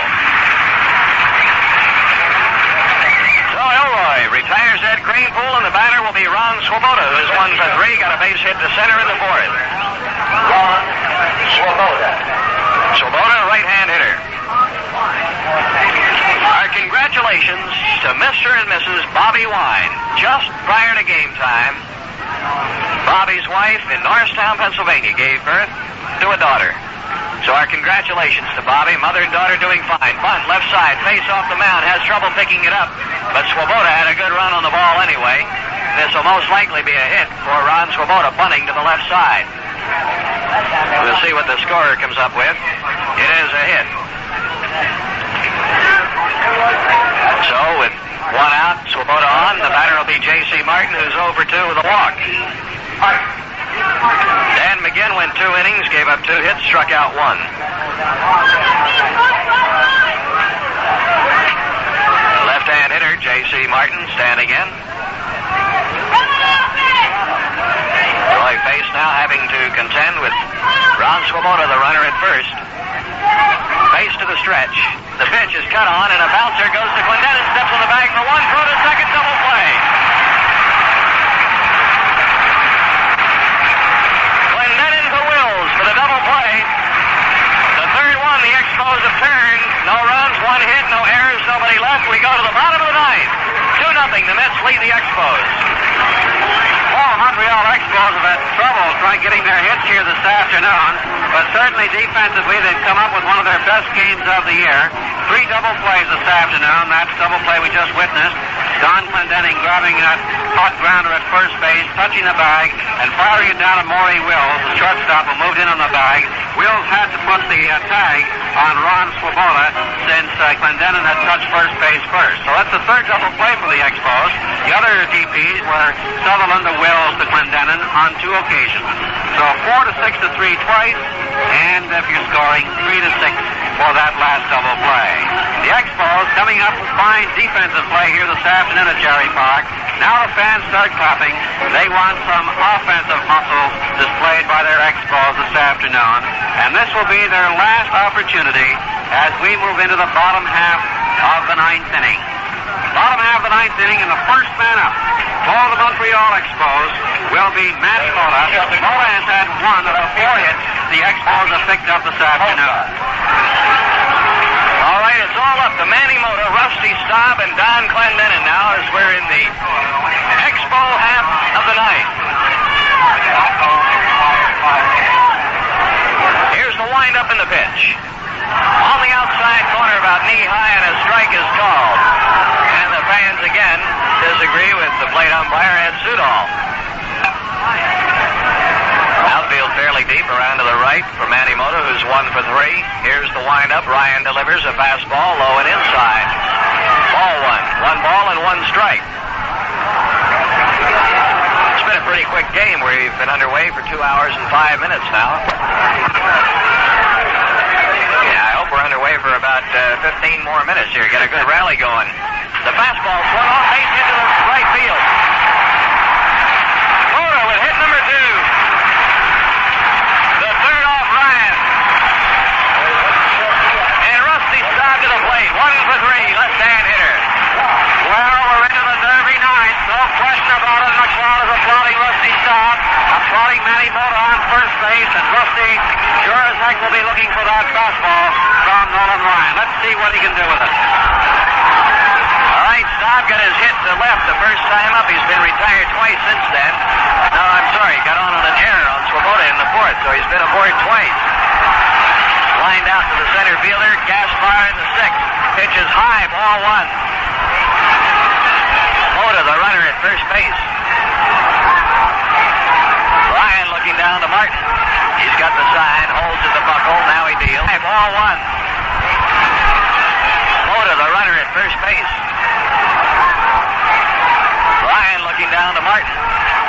So Elroy retires Ed Greenpool, and the batter will be Ron Swoboda, who's 1 for 3, got a base hit to center in the 4th. Ron Swoboda. Swoboda, right-hand hitter. Our congratulations to Mr. and Mrs. Bobby Wine. Just prior to game time, Bobby's wife in Norristown, Pennsylvania, gave birth to a daughter. So our congratulations to Bobby. Mother and daughter doing fine. Bunt, left side, face off the mound, has trouble picking it up. But Swoboda had a good run on the ball anyway. This will most likely be a hit for Ron Swoboda, bunting to the left side. We'll see what the scorer comes up with. It is a hit. So with 1 out, Swoboda on. The batter will be J.C. Martin, who's 0 for 2 with a walk. Dan McGinn went 2 innings, gave up 2 hits, struck out 1. Left-hand hitter, J.C. Martin, standing in. Roy Face now having to contend with Ron Swoboda, the runner at first. Face to the stretch. The pitch is cut on, and a bouncer goes to Clendenin, steps on the bag for 1, throw to second, double play. Clendenin for Wills for the double play. The third one, the Expos have turned. No runs, 1 hit, no errors, nobody left. We go to the bottom of the 9th. 2-0, the Mets lead the Expos. Montreal Expos have had trouble trying getting their hits here this afternoon, but certainly defensively they've come up with one of their best games of the year. 3 double plays this afternoon. That's double play we just witnessed. Don Clendenin grabbing that hot grounder at first base, touching the bag, and firing it down to Maury Wills, the shortstop who moved in on the bag. Wills had to put the tag on Ron Swoboda since Clendenin had touched first base first. So that's the 3rd double play for the Expos. The other DPs were Sutherland to Wills to Clendenin on 2 occasions. So 4 to 6 to 3 twice, and if you're scoring, 3 to 6 for that last double play. The Expos coming up with fine defensive play here this afternoon at Jerry Park. Now the fans start clapping. They want some offensive muscle displayed by their Expos this afternoon. And this will be their last opportunity as we move into the bottom half of the 9th inning. Bottom half of the 9th inning, and the first man up for the Montreal Expos will be Matt Moda. Moda has had 1 of the 4 hits the Expos have picked up this afternoon. All right, it's all up to Manny Moda, Rusty Staub, and Don Clendenin now as we're in the Expo half of the 9th. Here's the windup in the pitch. On the outside corner, about knee-high, and a strike is called. And the fans again disagree with the plate umpire, Ed Sudol. Outfield fairly deep around to the right for Manny Moda, who's 1 for 3. Here's the windup. Ryan delivers a fastball low and inside. Ball 1. 1 ball and 1 strike. It's been a pretty quick game. We've been underway for 2 hours and 5 minutes now. Yeah, I hope we're underway for about 15 more minutes here. Get a good rally going. The fastball swung off base into the right field. Moda with hit number 2. The third off Ryan. And Rusty Staub to the plate. 1 for 3, left-hand hitter. Well, we're into the Derby 9th. No question about it. The crowd is applauding Rusty Staub, applauding Manny Moda on first base, and Rusty sure as heck will be looking for that fastball from Nolan Ryan. Let's see what he can do with it. All right, Staub got his hit to left the first time up. He's been retired twice since then. No, I'm sorry, got on an error on Swoboda in the 4th, so he's been aboard twice. Lined out to the center fielder, Gaspar in the 6th. Pitch is high, ball 1. Moda, the runner at first base. Ryan Ryan looking down to Martin. He's got the sign, holds at the buckle. Now he deals. Ball one. Moda, the runner at first base. Ryan looking down to Martin.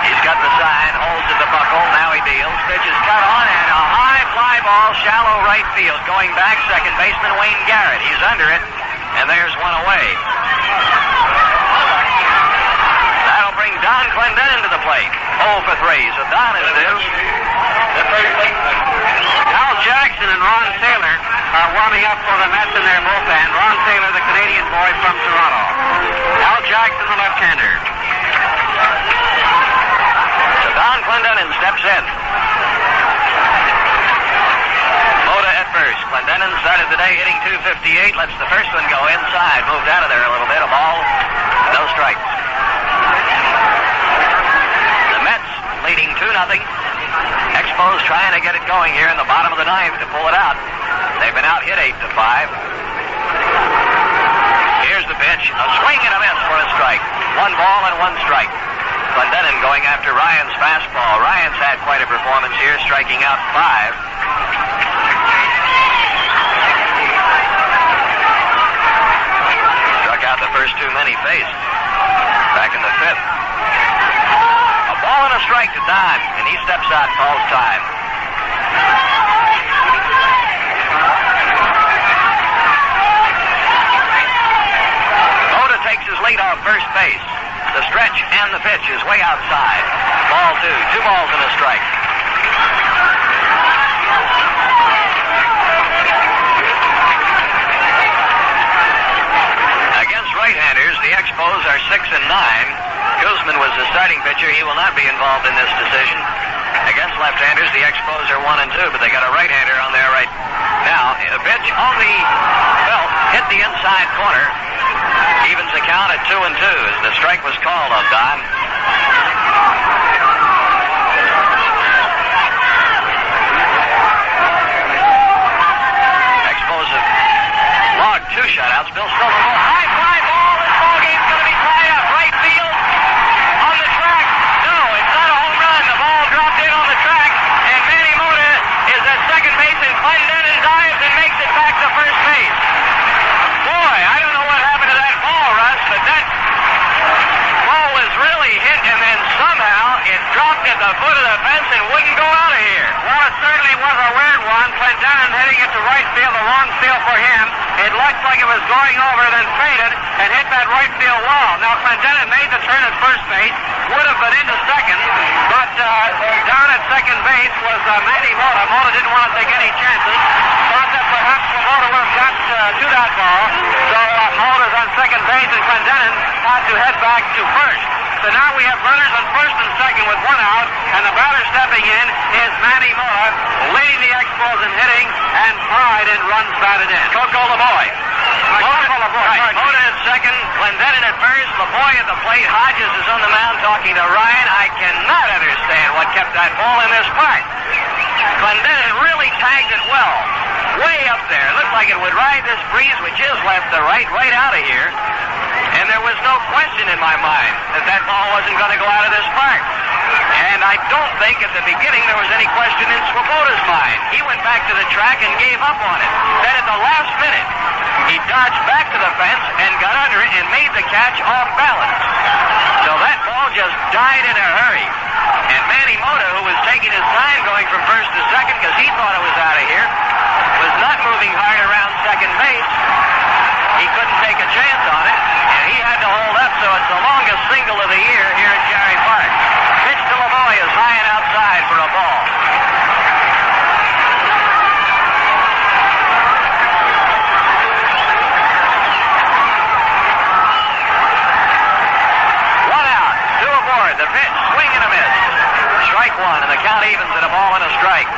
He's got the sign, holds at the buckle. Now he deals. Pitch is cut on, and a high fly ball, shallow right field. Going back, second baseman Wayne Garrett. He's under it, and there's one away. That'll bring Don Clendenin to the plate. 0 for 3, so Don is due. Al Jackson and Ron Saylor are warming up for the Mets in their bullpen. Ron Saylor, the Canadian boy from Toronto. Al Jackson, the left-hander. So Don Clendenin steps in. Moda at first. Clendenin started the day hitting .258. Lets the first one go inside. Moved out of there a little bit. A ball. No strikes. The Mets leading 2-0. Expos trying to get it going here in the bottom of the ninth to pull it out. They've been out hit 8-5. Here's the pitch. A swing and a miss for a strike. 1 ball and 1 strike. Clendenin going after Ryan's fastball. Ryan's had quite a performance here, striking out 5. Struck out the first 2 men he faced. Back in the 5th. A ball and a strike to Don, and he steps out, calls time. Moda takes his lead off first base. The stretch and the pitch is way outside. Ball 2. 2 balls and a strike. Against right-handers, the Expos are 6-9. Guzman was the starting pitcher. He will not be involved in this decision. Against left-handers, the Expos are 1-2, but they got a right-hander on there right now. A pitch on the belt hit the inside corner. Evens the count at 2-2 as the strike was called on Don. Expos have logged 2 shutouts. Bill Silver, high fly ball. This ball game's going to be tied up. Right field on the track. No, it's not a home run. The ball dropped in on the track, and Manny Moda is at second base, and Clendenin dives and makes it back to first base. Boy, I don't know what happened to that ball, Russ, but that ball was really hit, and then somehow it dropped at the foot of the fence and wouldn't go out of here. Well, it certainly was a weird one. Clendenin hitting it to right field, a long field for him. It looked like it was going over, then faded, and hit that right field wall. Now, Clendenin made the turn at first base, would have been into second, but down at second base was Manny Moda. Moda didn't want to take any chances. Thought that perhaps Moda would have got to that ball. So Moda's on second base, and Clendenin had to head back to first. So now we have runners on first and second with 1 out, and the batter stepping in is Manny Moda, leading the Expos in hitting, and Pride in runs batted in. Coco LeBoy. Right. Moda at second, Clendenin at first, LeBoy at the plate. Hodges is on the mound talking to Ryan. I cannot understand what kept that ball in this park. Clendenin really tagged it well. Way up there. Looked like it would ride this breeze, which is left to right out of here. And there was no question in my mind that that ball wasn't going to go out of this park. And I don't think at the beginning there was any question in Swoboda's mind. He went back to the track and gave up on it. Then at the last minute, he dodged back to the fence and got under it and made the catch off balance. So that ball just died in a hurry. And Manny Moda, who was taking his time going from first to second because he thought it was out of here, was not moving hard around second base. He couldn't take a chance on it, and he had to hold up, so it's the longest single of the year here at Jerry Park. Pitch to LeBoy is high and outside for a ball. One out, 2 aboard. The pitch, swing and a miss. Strike 1, and the count evens at a ball and a strike.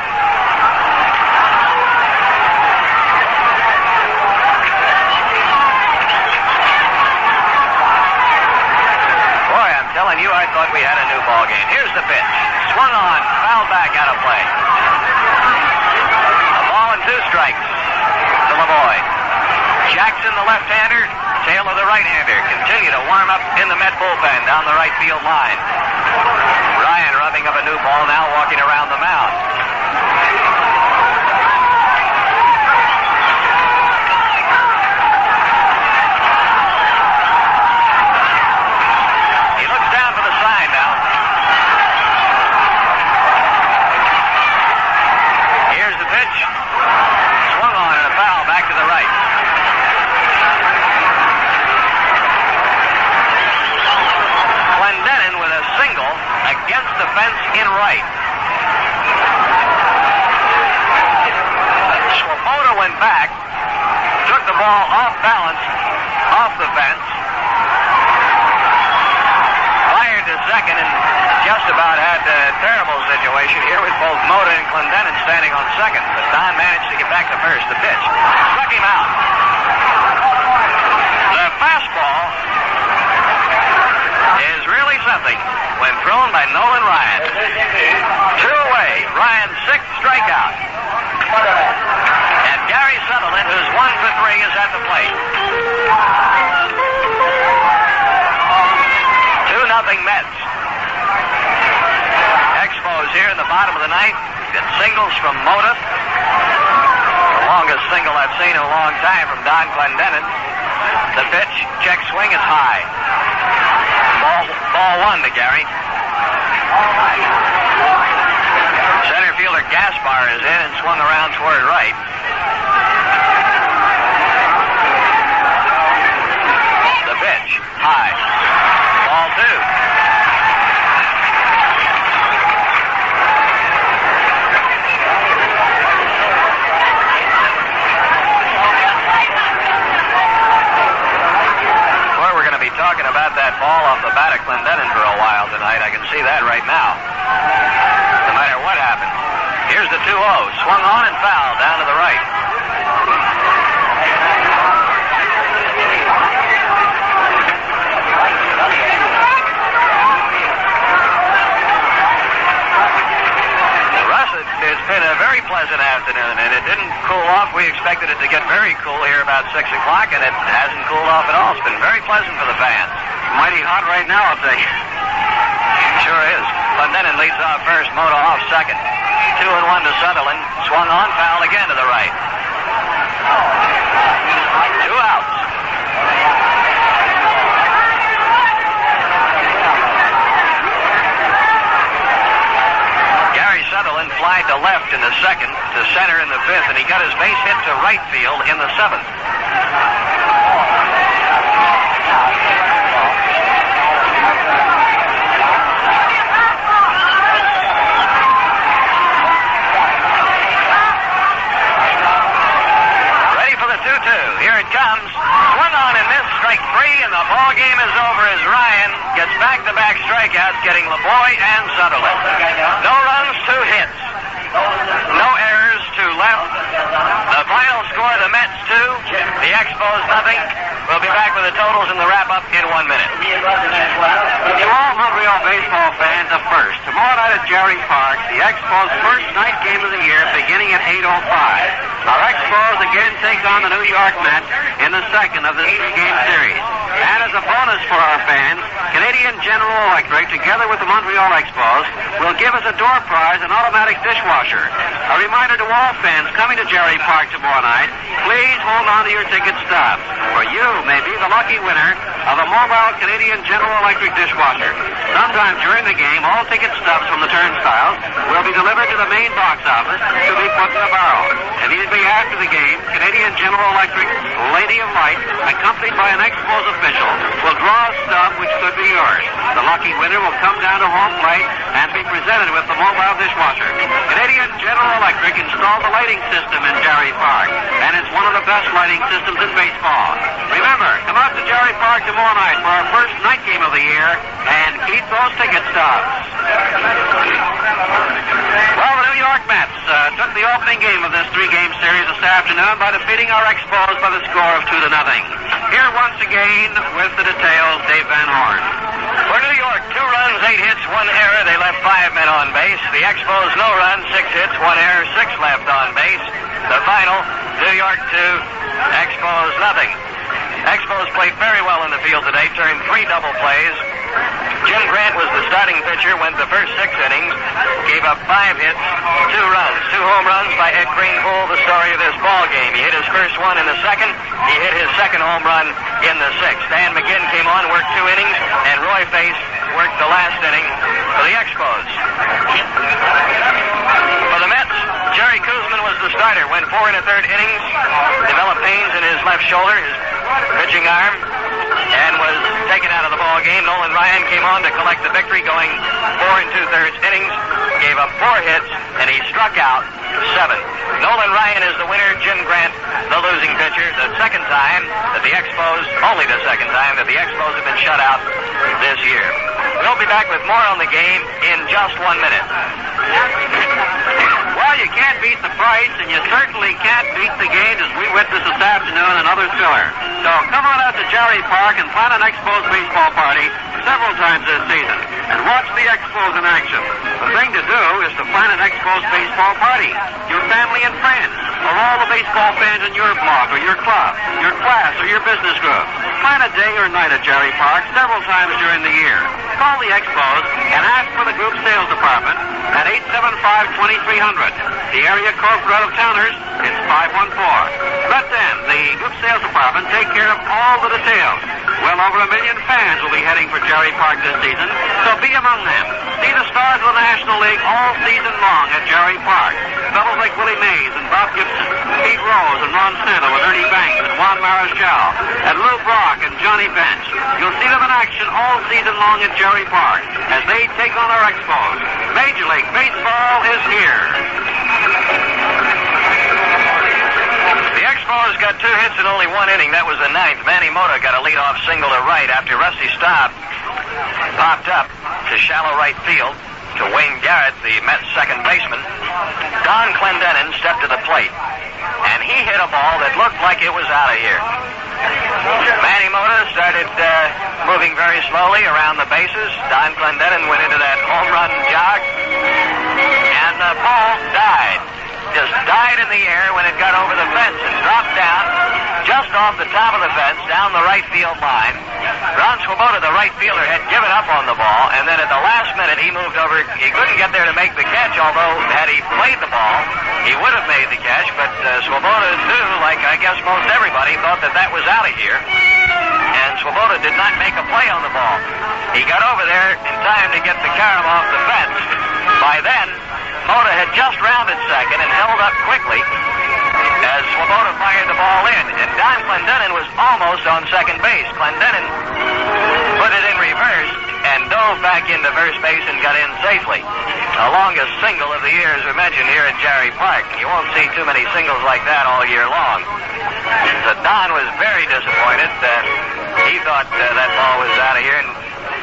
Telling you, I thought we had a new ball game. Here's the pitch. Swung on, fouled back, out of play. A ball and 2 strikes to LeBoy. Jackson, the left-hander, tail of the right-hander, continue to warm up in the Met bullpen down the right field line. Ryan rubbing up a new ball now, walking around the mound. He looks down for the sign now. Here's the pitch. Swung on and a foul back to the right. Clendenin with a single against the fence in right. Swoboda went back, took the ball off balance, off the fence, fired to second, and just about had a terrible situation here with both Moda and Clendenin standing on second. But Don managed to get back to first. The pitch struck him out. The fastball is really something when thrown by Nolan Ryan. 2 away. Ryan's 6th strikeout. And Gary Sutherland, who's 1 for 3, is at the plate. 2-0 Mets. Expos here in the bottom of the ninth. Get singles from Moda. The longest single I've seen in a long time from Don Clendenin. The pitch, check swing, is high. Ball 1 to Gary. Center fielder Gaspar is in and swung around toward right. The pitch, high. Ball 2. Talking about that ball off the bat of Clendenin for a while tonight. I can see that right now. No matter what happens. Here's the 2-0. Swung on and fouled down to the right. Russ, it's been a very pleasant afternoon, and it didn't cool off. We expected it to get very cool here about 6 o'clock, and it hasn't cooled off at all. It's been very pleasant for the fans. Mighty hot right now, I'll tell you. Sure is. Clendenin leads off first, Moda off second. 2-1 to Sutherland. Swung on, fouled again to the right. 2 outs. Gary Sutherland flied to left in the second, to center in the fifth, and he got his base hit to right field in the seventh. Ready for the 2-2. Here it comes. Swung on and missed, strike 3, and the ball game is over as Ryan gets back-to-back strikeouts, getting LeBoy and Sutherland. No runs, 2 hits. No errors, 2 left. The final score, the Mets 2, the Expos nothing. We'll be back with the totals and the wrap-up in 1 minute. To all Montreal baseball fans, a first. Tomorrow night at Jerry Park, the Expos' first night game of the year, beginning at 8:05. Our Expos again take on the New York Mets in the second of this 3-game series. And as a bonus for our fans, Canadian General Electric, together with the Montreal Expos, will give us a door prize, an automatic dishwasher. A reminder to all fans coming to Jerry Park tomorrow night, please hold on to your ticket stubs, for you may be the lucky winner of a mobile Canadian General Electric dishwasher. Sometime during the game, all ticket stubs from the turnstiles will be delivered to the main box office to be put in a barrel. Immediately after the game, Canadian General Electric Lady of Light, accompanied by an Expos official, will draw a stub which could be yours. The lucky winner will come down to home plate and be presented with the mobile dishwasher. Canadian General Electric installed the lighting system in Jerry Park, and it's one of the best lighting systems in baseball. Remember, come out to Jerry Park tomorrow night for our first night game of the year, and keep those ticket stubs. Well, the New York Mets took the opening game of this 3-game series this afternoon by defeating our Expos by the score of 2-0. Here once again with the details, Dave Van Horn. For New York, 2 runs, 8 hits, 1 error. They left 5 men on base. The Expos, no runs, 6 hits, 1 error, 6 left on base. The final, New York 2, Expos nothing. Expos played very well in the field today, turned 3 double plays. Jim Grant was the starting pitcher, went the first 6 innings, gave up 5 hits, 2 runs, 2 home runs by Ed Greenpool, the story of this ball game. He hit his first one in the second. He hit his second home run in the 6th. Dan McGinn came on, worked 2 innings, and Roy Face worked the last inning for the Expos. For the Mets, Jerry Koosman was the starter, went 4 1/3 innings, developed pains in his left shoulder, his pitching arm, and was taken out of the ball game. Nolan Ryan came on to collect the victory, going 4 2/3 innings, gave up 4 hits, and he struck out 7. Nolan Ryan is the winner, Jim Grant the losing pitcher. The second time that the Expos, only the second time that the Expos have been shut out this year. We'll be back with more on the game in just 1 minute. Well, you can't beat the price, and you certainly can't beat the games as we witnessed this afternoon and others similar. So come on out to Jerry Park and plan an Expos baseball party several times this season and watch the Expos in action. The thing to do is to plan an Expos baseball party. Your family and friends, or all the baseball fans in your block or your club, your class or your business group. Plan a day or night at Jerry Park several times during the year. Call the Expos and ask for the group sales department at 875-2300. The area code for out-of-towners is 514. Let them, the group sales department, take care of all the details. Well over 1 million fans will be heading for Jerry Park this season, so be among them. See the stars of the National League all season long at Jerry Park. Fellows like Willie Mays and Bob Gibson, Pete Rose and Ron Santo and Ernie Banks and Juan Marichal, and Lou Brock and Johnny Bench. You'll see them in action all season long at Jerry Park as they take on our Expos. Major League Baseball is here. The Expos got 2 hits in only 1 inning. That was the 9th. Manny Mota got a leadoff single to right after Rusty Staub popped up to shallow right field to Wayne Garrett, the Mets second baseman. Don Clendenin stepped to the plate, and he hit a ball that looked like it was out of here. Manny Mota started moving very slowly around the bases. Don Clendenin went into that home run jog, and the ball died. Just died in the air when it got over the fence and dropped down just off the top of the fence down the right field line. Ron Swoboda, the right fielder, had given up on the ball, and then at the last minute he moved over. He couldn't get there to make the catch, although had he played the ball, he would have made the catch, but Swoboda too, like I guess most everybody, thought that that was out of here, and Swoboda did not make a play on the ball. He got over there in time to get the carom off the fence. By then, Mota had just rounded second and held up quickly as Swoboda fired the ball in, and Don Clendenin was almost on second base. Clendenin put it in reverse and dove back into first base and got in safely. The longest single of the year, as we mentioned, here at Jerry Park. You won't see too many singles like that all year long. So Don was very disappointed. He thought that ball was out of here, and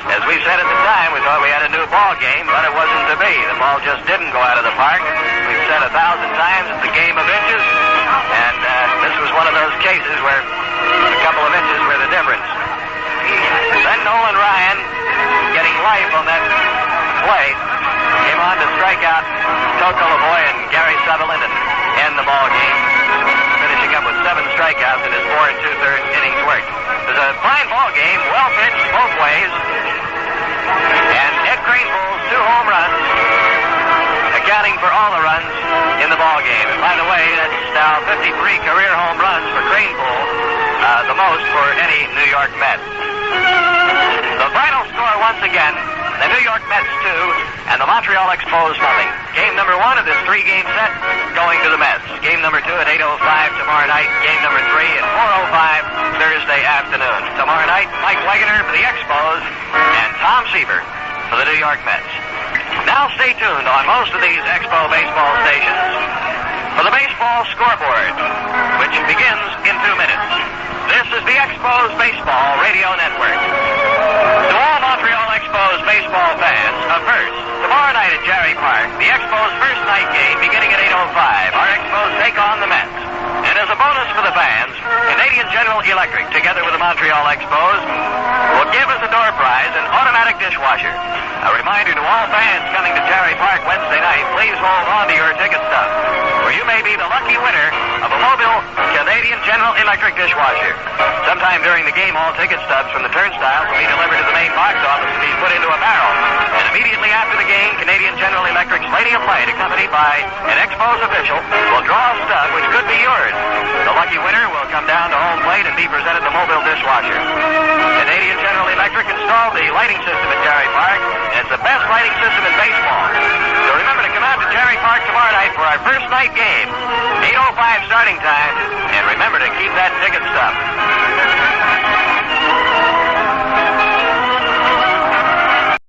as we said at the time, we thought we had a new ball game, but it wasn't to be. The ball just didn't go out of the park. We've said 1,000 times it's a game of inches, and this was one of those cases where a couple of inches were the difference. Then Nolan Ryan, getting life on that play, came on to strike out Toto LeBoy and Gary Sutherland and end the ball game, finishing up with 7 strikeouts in his 4 2/3 innings work. It was a fine ball game, well pitched both ways, and Ed Greenpool's 2 home runs, accounting for all the runs in the ball game. And by the way, that's now 53 career home runs for Greenpool, the most for any New York Met. The final score once again, the New York Mets 2 and the Montreal Expos nothing. Game number 1 of this 3-game set going to the Mets. Game number 2 at 8:05 tomorrow night. Game number 3 at 4:05 Thursday afternoon. Tomorrow night, Mike Wegener for the Expos and Tom Seaver for the New York Mets. Now stay tuned on most of these Expo baseball stations for the baseball scoreboard, which begins in 2 minutes. This is the Expos Baseball Radio Network. To all Montreal Expos baseball fans, first, tomorrow night at Jerry Park, the Expos' first night game beginning at 8:05. Our Expos take on the Mets. And as a bonus for the fans, Canadian General Electric, together with the Montreal Expos, will give as a door prize an automatic dishwasher. A reminder to all fans coming to Jerry Park Wednesday night, please hold on to your ticket stub, or you may be the lucky winner of a mobile Canadian Canadian General Electric dishwasher. Sometime during the game, all ticket stubs from the turnstiles will be delivered to the main box office and be put into a barrel. And immediately after the game, Canadian General Electric's Lady of Light, accompanied by an Expos official, will draw a stub which could be yours. The lucky winner will come down to home plate and be presented the mobile dishwasher. Canadian General Electric installed the lighting system at Jarry Park, and it's the best lighting system in baseball. So remember to come out to Jarry Park tomorrow night for our first night game. 8:05 starting time, and remember to keep that ticket stub.